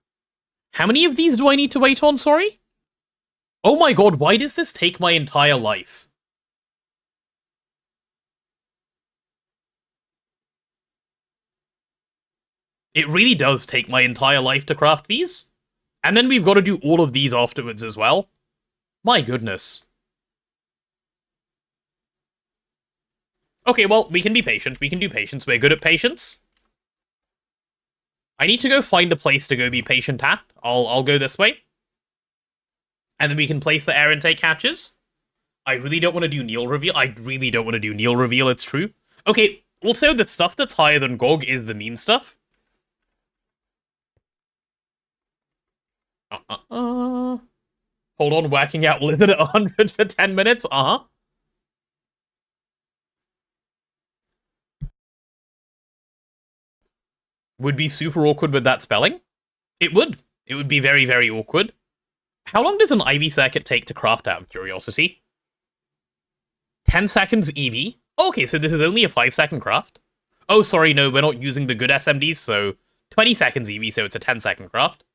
How many of these do I need to wait on, sorry? Oh my god, why does this take my entire life? It really does take my entire life to craft these. And then we've got to do all of these afterwards as well. My goodness. Okay, well, we can be patient. We can do patience. We're good at patience. I need to go find a place to go be patient at. I'll go this way. And then we can place the air intake hatches. I really don't want to do Neil reveal. I really don't want to do Neil reveal, it's true. Okay, also, the stuff that's higher than GOG is the meme stuff. Hold on, working out Lizard at 100 for 10 minutes? Would be super awkward with that spelling. It would. It would be very, very awkward. How long does an IV circuit take to craft, out of curiosity? 10 seconds EV? Okay, so this is only a 5-second craft. Oh, sorry, no, we're not using the good SMDs, so 20 seconds EV, so it's a 10-second craft.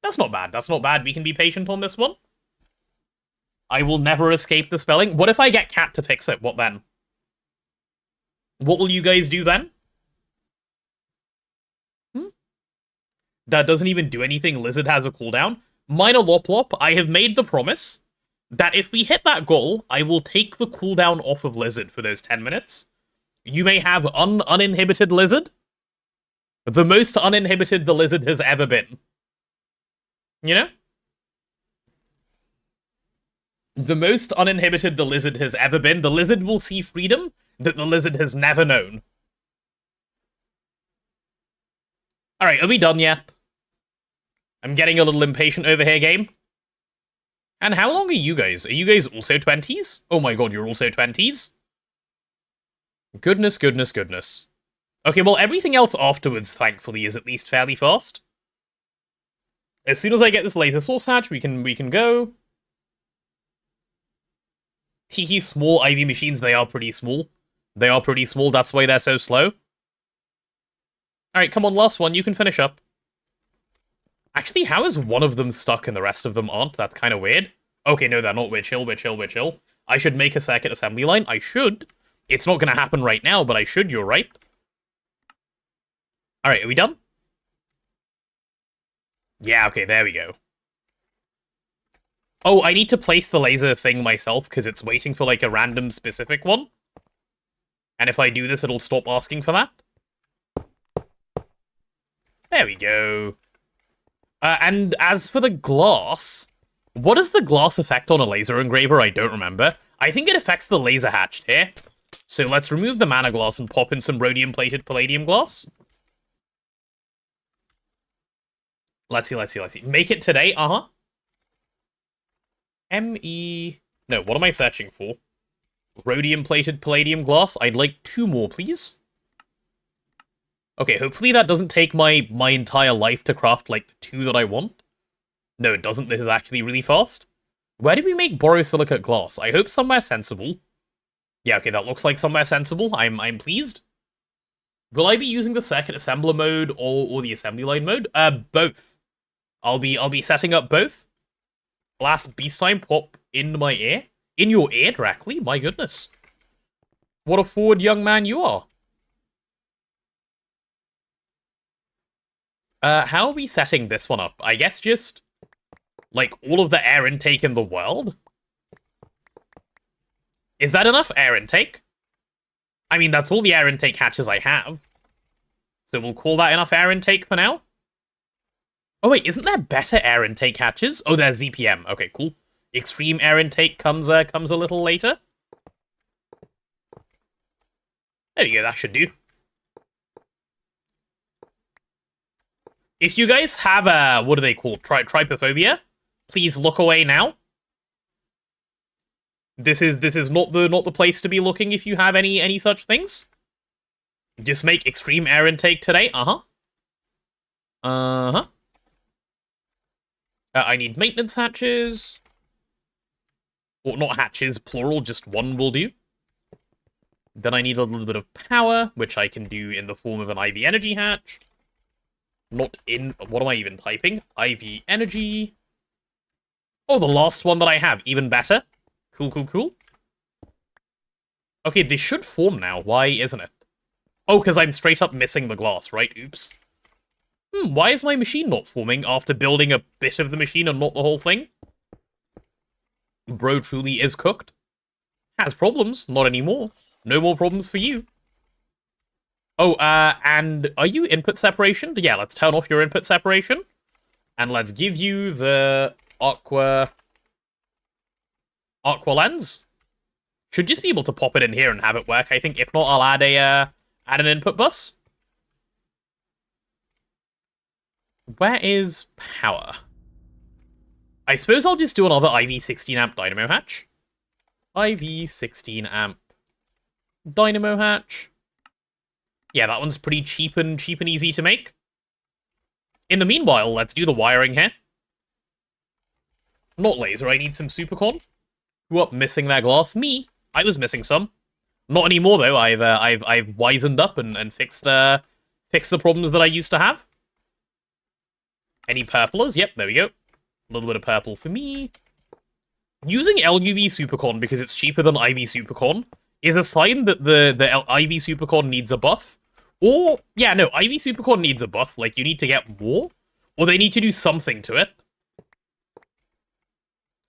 That's not bad, that's not bad. We can be patient on this one. I will never escape the spelling. What if I get Cat to fix it? What then? What will you guys do then? That doesn't even do anything. Lizard has a cooldown. Minor Loplop, I have made the promise that if we hit that goal, I will take the cooldown off of Lizard for those 10 minutes. You may have uninhibited Lizard. The most uninhibited the Lizard has ever been. You know? The most uninhibited the Lizard has ever been. The Lizard will see freedom that the Lizard has never known. Alright, are we done yet? I'm getting a little impatient over here, game. And how long are you guys? Are you guys also 20s? Oh my god, you're also 20s? Goodness, goodness, goodness. Okay, well, everything else afterwards, thankfully, is at least fairly fast. As soon as I get this laser source hatch, we can go. Tiki small IV machines, they are pretty small. They are pretty small, that's why they're so slow. Alright, come on, last one, you can finish up. Actually, how is one of them stuck and the rest of them aren't? That's kind of weird. Okay, no, they're not. We're chill, we're chill, we're chill. I should make a circuit assembly line. I should. It's not going to happen right now, but I should, you're right. Alright, are we done? Yeah, okay, there we go. Oh, I need to place the laser thing myself, because it's waiting for, like, a random specific one. And if I do this, it'll stop asking for that. There we go. And as for the glass, what is the glass effect on a laser engraver? I don't remember. I think it affects the laser hatched here. So let's remove the mana glass and pop in some rhodium-plated palladium glass. Let's see, let's see, let's see. Make it today, M-E... No, what am I searching for? Rhodium-plated palladium glass. I'd like 2 more, please. Okay, hopefully that doesn't take my entire life to craft, like, the 2 that I want. No, it doesn't. This is actually really fast. Where did we make borosilicate glass? I hope somewhere sensible. Yeah, okay, that looks like somewhere sensible. I'm pleased. Will I be using the circuit assembler mode or the assembly line mode? Both. I'll be setting up both. Last beast time pop in my ear. In your ear directly? My goodness. What a forward young man you are. How are we setting this one up? I guess just, like, all of the air intake in the world? Is that enough air intake? I mean, that's all the air intake hatches I have. So we'll call that enough air intake for now. Oh wait, isn't there better air intake hatches? Oh, there's ZPM. Okay, cool. Extreme air intake comes a little later. There you go, that should do. If you guys have what are they called? Trypophobia? Please look away now. This is not the place to be looking if you have any such things. Just make extreme air intake today. I need maintenance hatches. Or not hatches, plural, just one will do. Then I need a little bit of power, which I can do in the form of an IV energy hatch. Not in... What am I even typing? IV energy. Oh, the last one that I have. Even better. Cool, cool, cool. Okay, this should form now. Why isn't it? Oh, because I'm straight up missing the glass, right? Oops. Why is my machine not forming after building a bit of the machine and not the whole thing? Bro truly is cooked. Has problems. Not anymore. No more problems for you. Oh, and are you input separation? Yeah, let's turn off your input separation. And let's give you the aqua lens. Should just be able to pop it in here and have it work, I think. If not, I'll add an input bus. Where is power? I suppose I'll just do another IV 16 amp dynamo hatch. IV 16 amp dynamo hatch. Yeah, that one's pretty cheap and easy to make. In the meanwhile, let's do the wiring here. Not laser, I need some supercon. Who up missing their glass? Me. I was missing some. Not anymore though. I've wizened up and fixed fixed the problems that I used to have. Any purplers? Yep, there we go. A little bit of purple for me. Using LUV Supercon because it's cheaper than IV Supercon is a sign that the IV Supercon needs a buff. Or, yeah, no, IV Supercon needs a buff. Like, you need to get more. Or they need to do something to it.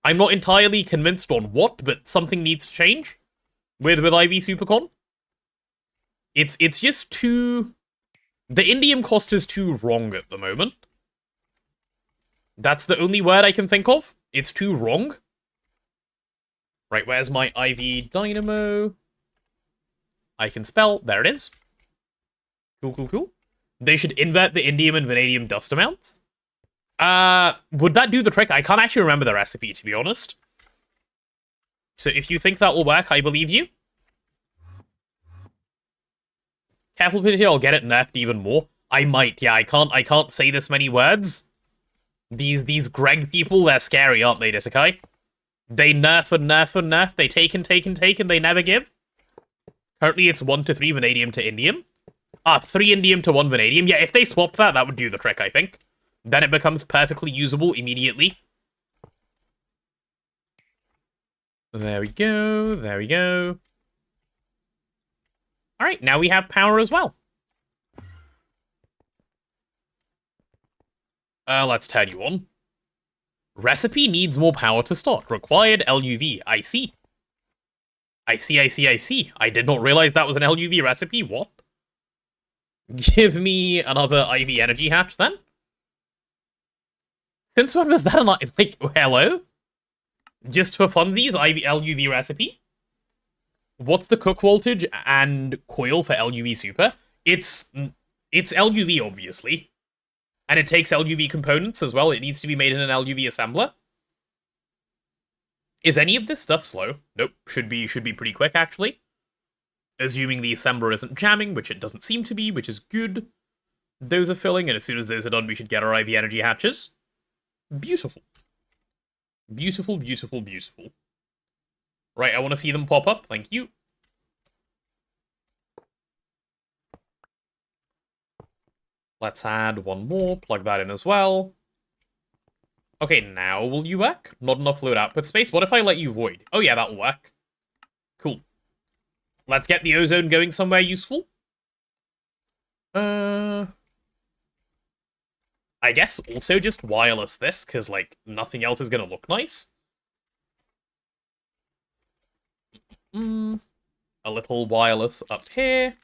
I'm not entirely convinced on what, but something needs to change with IV Supercon. It's just too... The indium cost is too wrong at the moment. That's the only word I can think of. It's too wrong. Right, where's my IV Dynamo? I can spell. There it is. Cool, cool, cool. They should invert the indium and vanadium dust amounts. Would that do the trick? I can't actually remember the recipe, to be honest. So if you think that will work, I believe you. Careful, Pity, I'll get it nerfed even more. I might, yeah, I can't say this many words. These Greg people, they're scary, aren't they, Disakai? They nerf and nerf and nerf. They take and take and take and they never give. Currently it's 1 to 3 vanadium to indium. 3 indium to 1 vanadium. Yeah, if they swapped that, that would do the trick, I think. Then it becomes perfectly usable immediately. There we go, there we go. Alright, now we have power as well. Let's turn you on. Recipe needs more power to start. Required LUV. I see. I see. I did not realize that was an LUV recipe. What? Give me another IV energy hatch, then? Since when was that like, hello? Just for funsies, IV LUV recipe? What's the cook voltage and coil for LUV super? It's LUV, obviously. And it takes LUV components as well. It needs to be made in an LUV assembler. Is any of this stuff slow? Nope. Should be pretty quick, actually. Assuming the assembler isn't jamming, which it doesn't seem to be, which is good. Those are filling, and as soon as those are done, we should get our IV energy hatches. Beautiful. Beautiful, beautiful, beautiful. Right, I want to see them pop up. Thank you. Let's add one more, plug that in as well. Okay, now will you work? Not enough load output space. What if I let you void? Oh yeah, that'll work. Cool. Let's get the ozone going somewhere useful. I guess also just wireless this, because, like, nothing else is gonna look nice. A little wireless up here.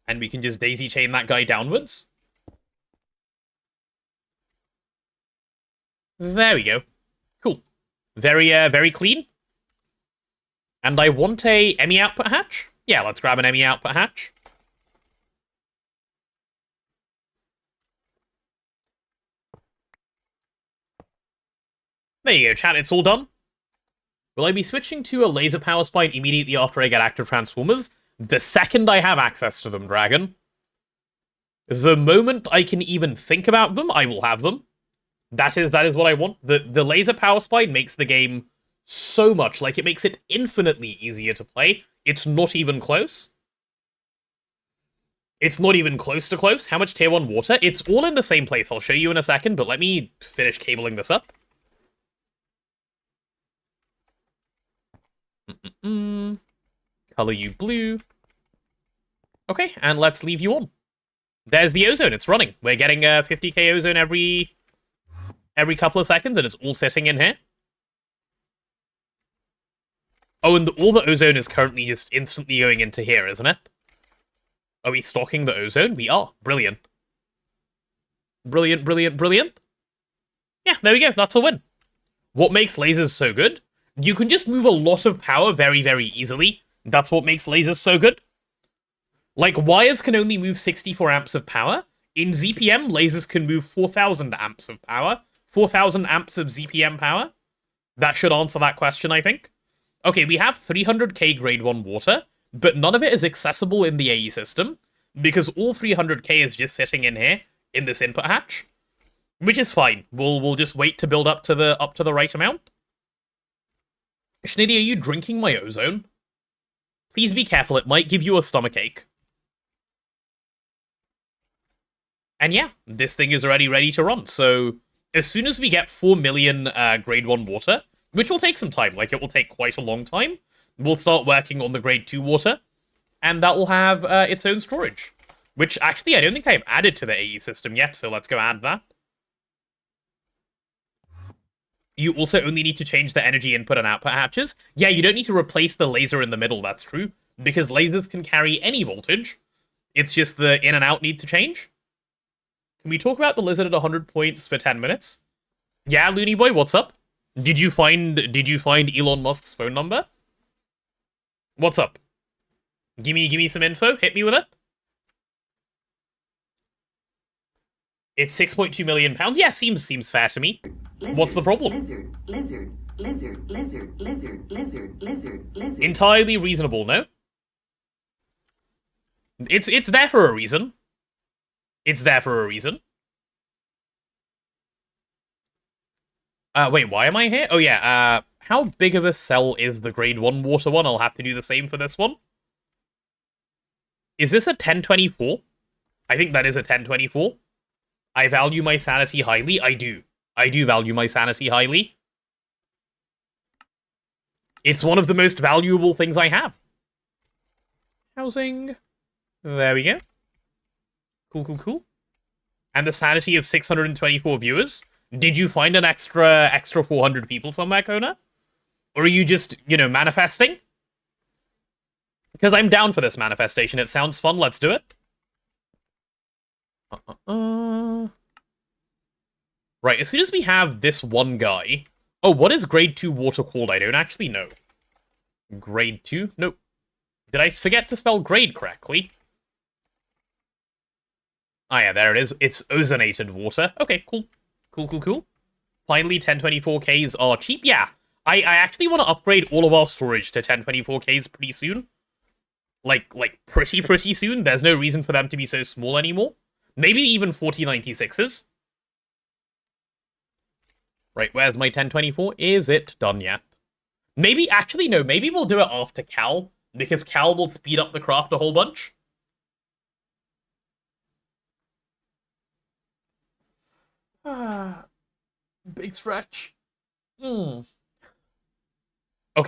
And we can just daisy chain that guy downwards. There we go. Cool. Very clean. And I want a EMI output hatch. Yeah, let's grab an EMI output hatch. There you go, chat, it's all done. Will I be switching to a laser power spine immediately after I get active transformers? The second I have access to them, Dragon. The moment I can even think about them, I will have them. That is what I want. The laser power spine makes the game so much, like, it makes it infinitely easier to play. It's not even close. It's not even close to close. How much tier 1 water? It's all in the same place. I'll show you in a second, but let me finish cabling this up. Color you blue. Okay, and let's leave you on. There's the ozone. It's running. We're getting 50k ozone every couple of seconds, and it's all sitting in here. Oh, and all the ozone is currently just instantly going into here, isn't it? Are we stocking the ozone? We are. Brilliant. Brilliant, brilliant, brilliant. Yeah, there we go. That's a win. What makes lasers so good? You can just move a lot of power very, very easily. That's what makes lasers so good. Like, wires can only move 64 amps of power. In ZPM, lasers can move 4,000 amps of power. 4,000 amps of ZPM power. That should answer that question, I think. Okay, we have 300k grade 1 water, but none of it is accessible in the AE system, because all 300k is just sitting in here, in this input hatch. Which is fine. We'll just wait to build up to the right amount. Schnitty, are you drinking my ozone? Please be careful, it might give you a stomachache. And yeah, this thing is already ready to run, so as soon as we get 4 million grade 1 water, which will take some time, like it will take quite a long time, we'll start working on the grade 2 water, and that will have its own storage. Which, actually, I don't think I've added to the AE system yet, so let's go add that. You also only need to change the energy input and output hatches. Yeah, you don't need to replace the laser in the middle, that's true, because lasers can carry any voltage. It's just the in and out need to change. Can we talk about the lizard at 100 points for 10 minutes? Yeah, Looney Boy, what's up? Did you find Elon Musk's phone number? What's up? Give me some info. Hit me with it. It's 6.2 million pounds. Yeah, seems fair to me. Lizard, What's the problem? Lizard, lizard, lizard, lizard, lizard, lizard, lizard, lizard. Entirely reasonable, no? It's there for a reason. It's there for a reason. Wait, why am I here? Oh yeah, how big of a cell is the grade 1 water one? I'll have to do the same for this one. Is this a 1024? I think that is a 1024. I value my sanity highly. I do value my sanity highly. It's one of the most valuable things I have. Housing. There we go. Cool. And the sanity of 624 viewers. Did you find an extra 400 people somewhere, Kona? Or are you just, manifesting? Because I'm down for this manifestation. It sounds fun. Let's do it. Right, as soon as we have this one guy... Oh, what is grade 2 water called? I don't actually know. Grade 2? Nope. Did I forget to spell grade correctly? Ah, yeah, there it is. It's ozonated water. Okay, cool. Cool. Finally, 1024Ks are cheap. Yeah, I actually want to upgrade all of our storage to 1024Ks pretty soon. Like pretty soon. There's no reason for them to be so small anymore. Maybe even 4096s. Right, where's my 1024? Is it done yet? Maybe, actually, no, maybe we'll do it after Cal, because Cal will speed up the craft a whole bunch. Big stretch. Okay,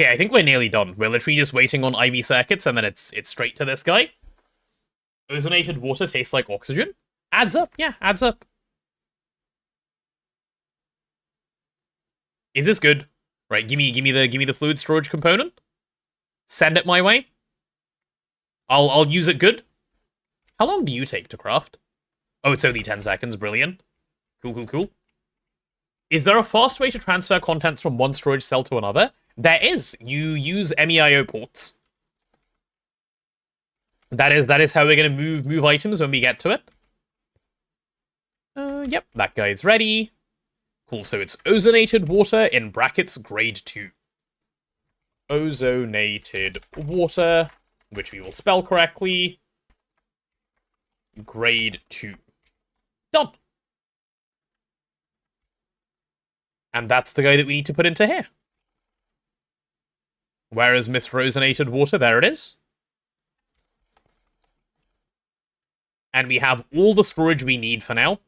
I think we're nearly done. We're literally just waiting on IV circuits, and then it's straight to this guy. Ozonated water tastes like oxygen? Adds up, yeah, adds up. Is this good? Right, give me the fluid storage component. Send it my way. I'll use it good. How long do you take to craft? Oh, it's only 10 seconds. Brilliant. Cool. Is there a fast way to transfer contents from one storage cell to another? There is. You use MEIO ports. That is how we're gonna move items when we get to it. Yep, that guy's ready. Cool, so it's ozonated water in brackets grade 2. Ozonated water, which we will spell correctly. Grade 2. Done. And that's the guy that we need to put into here. Where is Miss Ozonated water? There it is. And we have all the storage we need for now.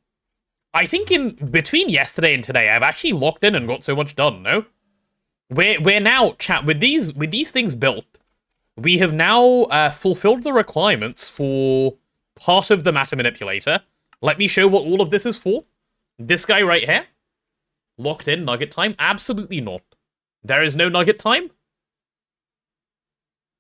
I think in between yesterday and today, I've actually locked in and got so much done, no? We're now, chat, with these things built, we have now fulfilled the requirements for part of the matter manipulator. Let me show what all of this is for. This guy right here. Locked in nugget time? Absolutely not. There is no nugget time.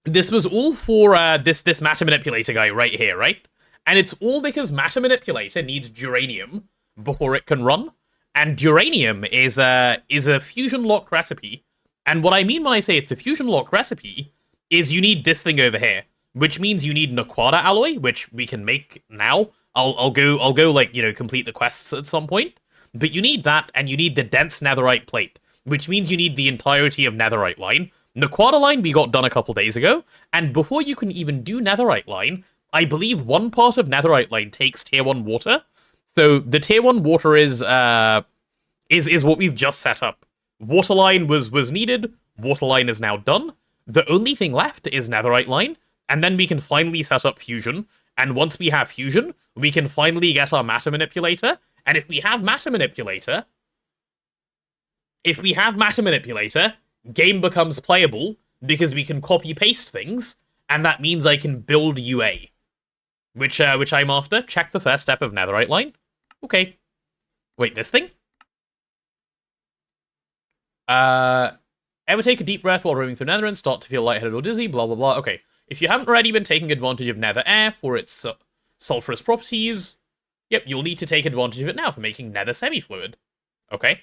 This was all for this matter manipulator guy right here, right? And it's all because matter manipulator needs duranium before it can run. And duranium is a fusion lock recipe. And what I mean when I say it's a fusion lock recipe is you need this thing over here, which means you need Naquada alloy, which we can make now. I'll go like, complete the quests at some point. But you need that, and you need the dense netherite plate, which means you need the entirety of netherite line. Naquada line we got done a couple days ago, and before you can even do netherite line, I believe one part of netherite line takes tier 1 water. So the tier 1 water is what we've just set up. Waterline was needed, waterline is now done. The only thing left is netherite line, and then we can finally set up fusion. And once we have fusion, we can finally get our matter manipulator. And if we have matter manipulator, game becomes playable because we can copy paste things, and that means I can build UA, which I'm after. Check the first step of netherite line. Okay. Wait, this thing? Ever take a deep breath while roaming through nether and start to feel lightheaded or dizzy? Blah, blah, blah. Okay. If you haven't already been taking advantage of nether air for its sulfurous properties, yep, you'll need to take advantage of it now for making nether semi-fluid. Okay.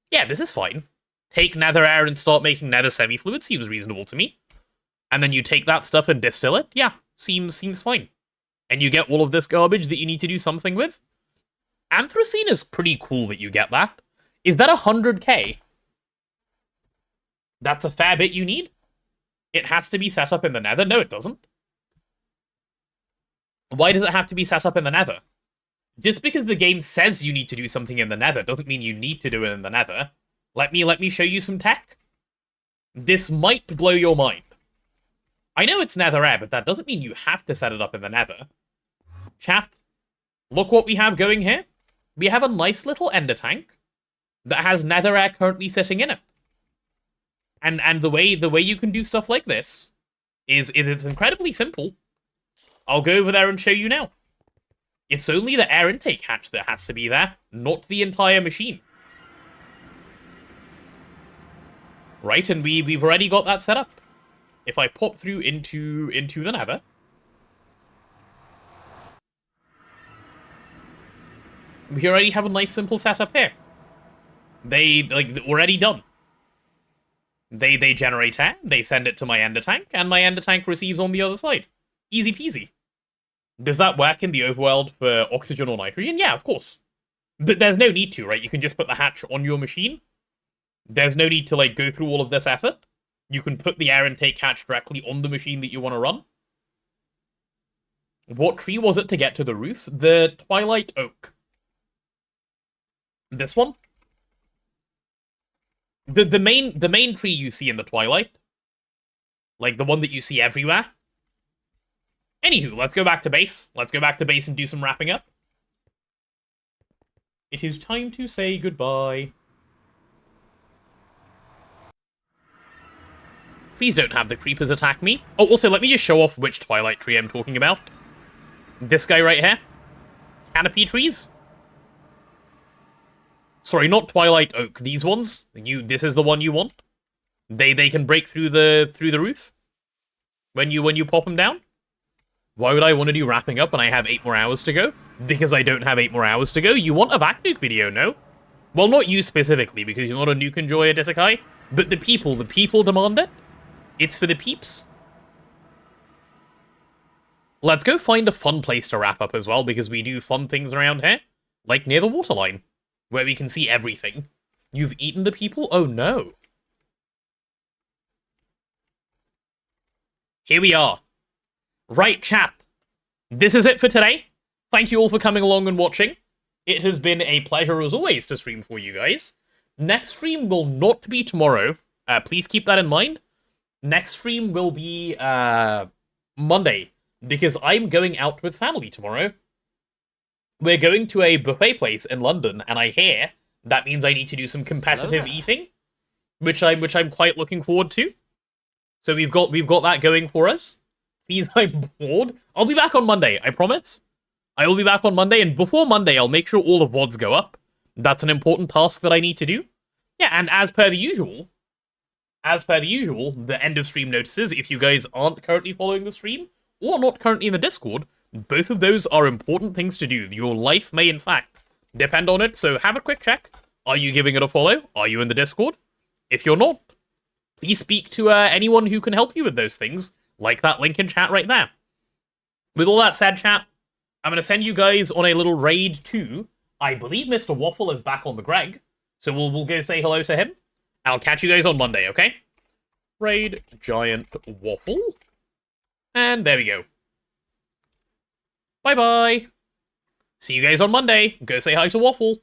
Yeah, this is fine. Take nether air and start making nether semi-fluid seems reasonable to me. And then you take that stuff and distill it? Yeah, seems fine. And you get all of this garbage that you need to do something with? Anthracene is pretty cool that you get that. Is that 100k? That's a fair bit you need? It has to be set up in the nether? No, it doesn't. Why does it have to be set up in the nether? Just because the game says you need to do something in the nether doesn't mean you need to do it in the nether. Let me show you some tech. This might blow your mind. I know it's nether air, but that doesn't mean you have to set it up in the nether. Chat, look what we have going here. We have a nice little ender tank that has nether air currently sitting in it. And the way you can do stuff like this is it's incredibly simple. I'll go over there and show you now. It's only the air intake hatch that has to be there, not the entire machine. Right, and we've already got that set up. If I pop through into the nether, we already have a nice simple setup here. Already done. They generate air, they send it to my ender tank, and my ender tank receives on the other side. Easy peasy. Does that work in the overworld for oxygen or nitrogen? Yeah, of course. But there's no need to, right? You can just put the hatch on your machine. There's no need to, like, go through all of this effort. You can put the air intake hatch directly on the machine that you want to run. What tree was it to get to the roof? The Twilight Oak. This one? The main tree you see in the Twilight. Like, the one that you see everywhere. Anywho, let's go back to base. Let's go back to base and do some wrapping up. It is time to say goodbye. Please don't have the creepers attack me. Oh, also, let me just show off which Twilight tree I'm talking about. This guy right here. Canopy trees. Sorry, not Twilight Oak. These ones. This is the one you want. They can break through the roof when you pop them down. Why would I want to do wrapping up when I have 8 more hours to go? Because I don't have 8 more hours to go. You want a vac nuke video, no? Well, not you specifically, because you're not a nuke enjoyer, Desikai. But the people demand it. It's for the peeps. Let's go find a fun place to wrap up as well, because we do fun things around here. Like near the waterline, where we can see everything. You've eaten the people? Oh no. Here we are. Right, chat. This is it for today. Thank you all for coming along and watching. It has been a pleasure, as always, to stream for you guys. Next stream will not be tomorrow. Please keep that in mind. Next stream will be Monday, because I'm going out with family tomorrow. We're going to a buffet place in London, and I hear that means I need to do some competitive eating, which I'm quite looking forward to. So we've got that going for us. Please, I'm bored. I'll be back on Monday, I promise. I will be back on Monday, and before Monday, I'll make sure all the VODs go up. That's an important task that I need to do. Yeah, and as per the usual, the end of stream notices, if you guys aren't currently following the stream, or not currently in the Discord, both of those are important things to do. Your life may, in fact, depend on it, so have a quick check. Are you giving it a follow? Are you in the Discord? If you're not, please speak to anyone who can help you with those things, like that link in chat right there. With all that said, chat, I'm going to send you guys on a little raid too. I believe Mr. Waffle is back on the Greg, so we'll go say hello to him. I'll catch you guys on Monday, okay? Raid Giant Waffle. And there we go. Bye-bye. See you guys on Monday. Go say hi to Waffle.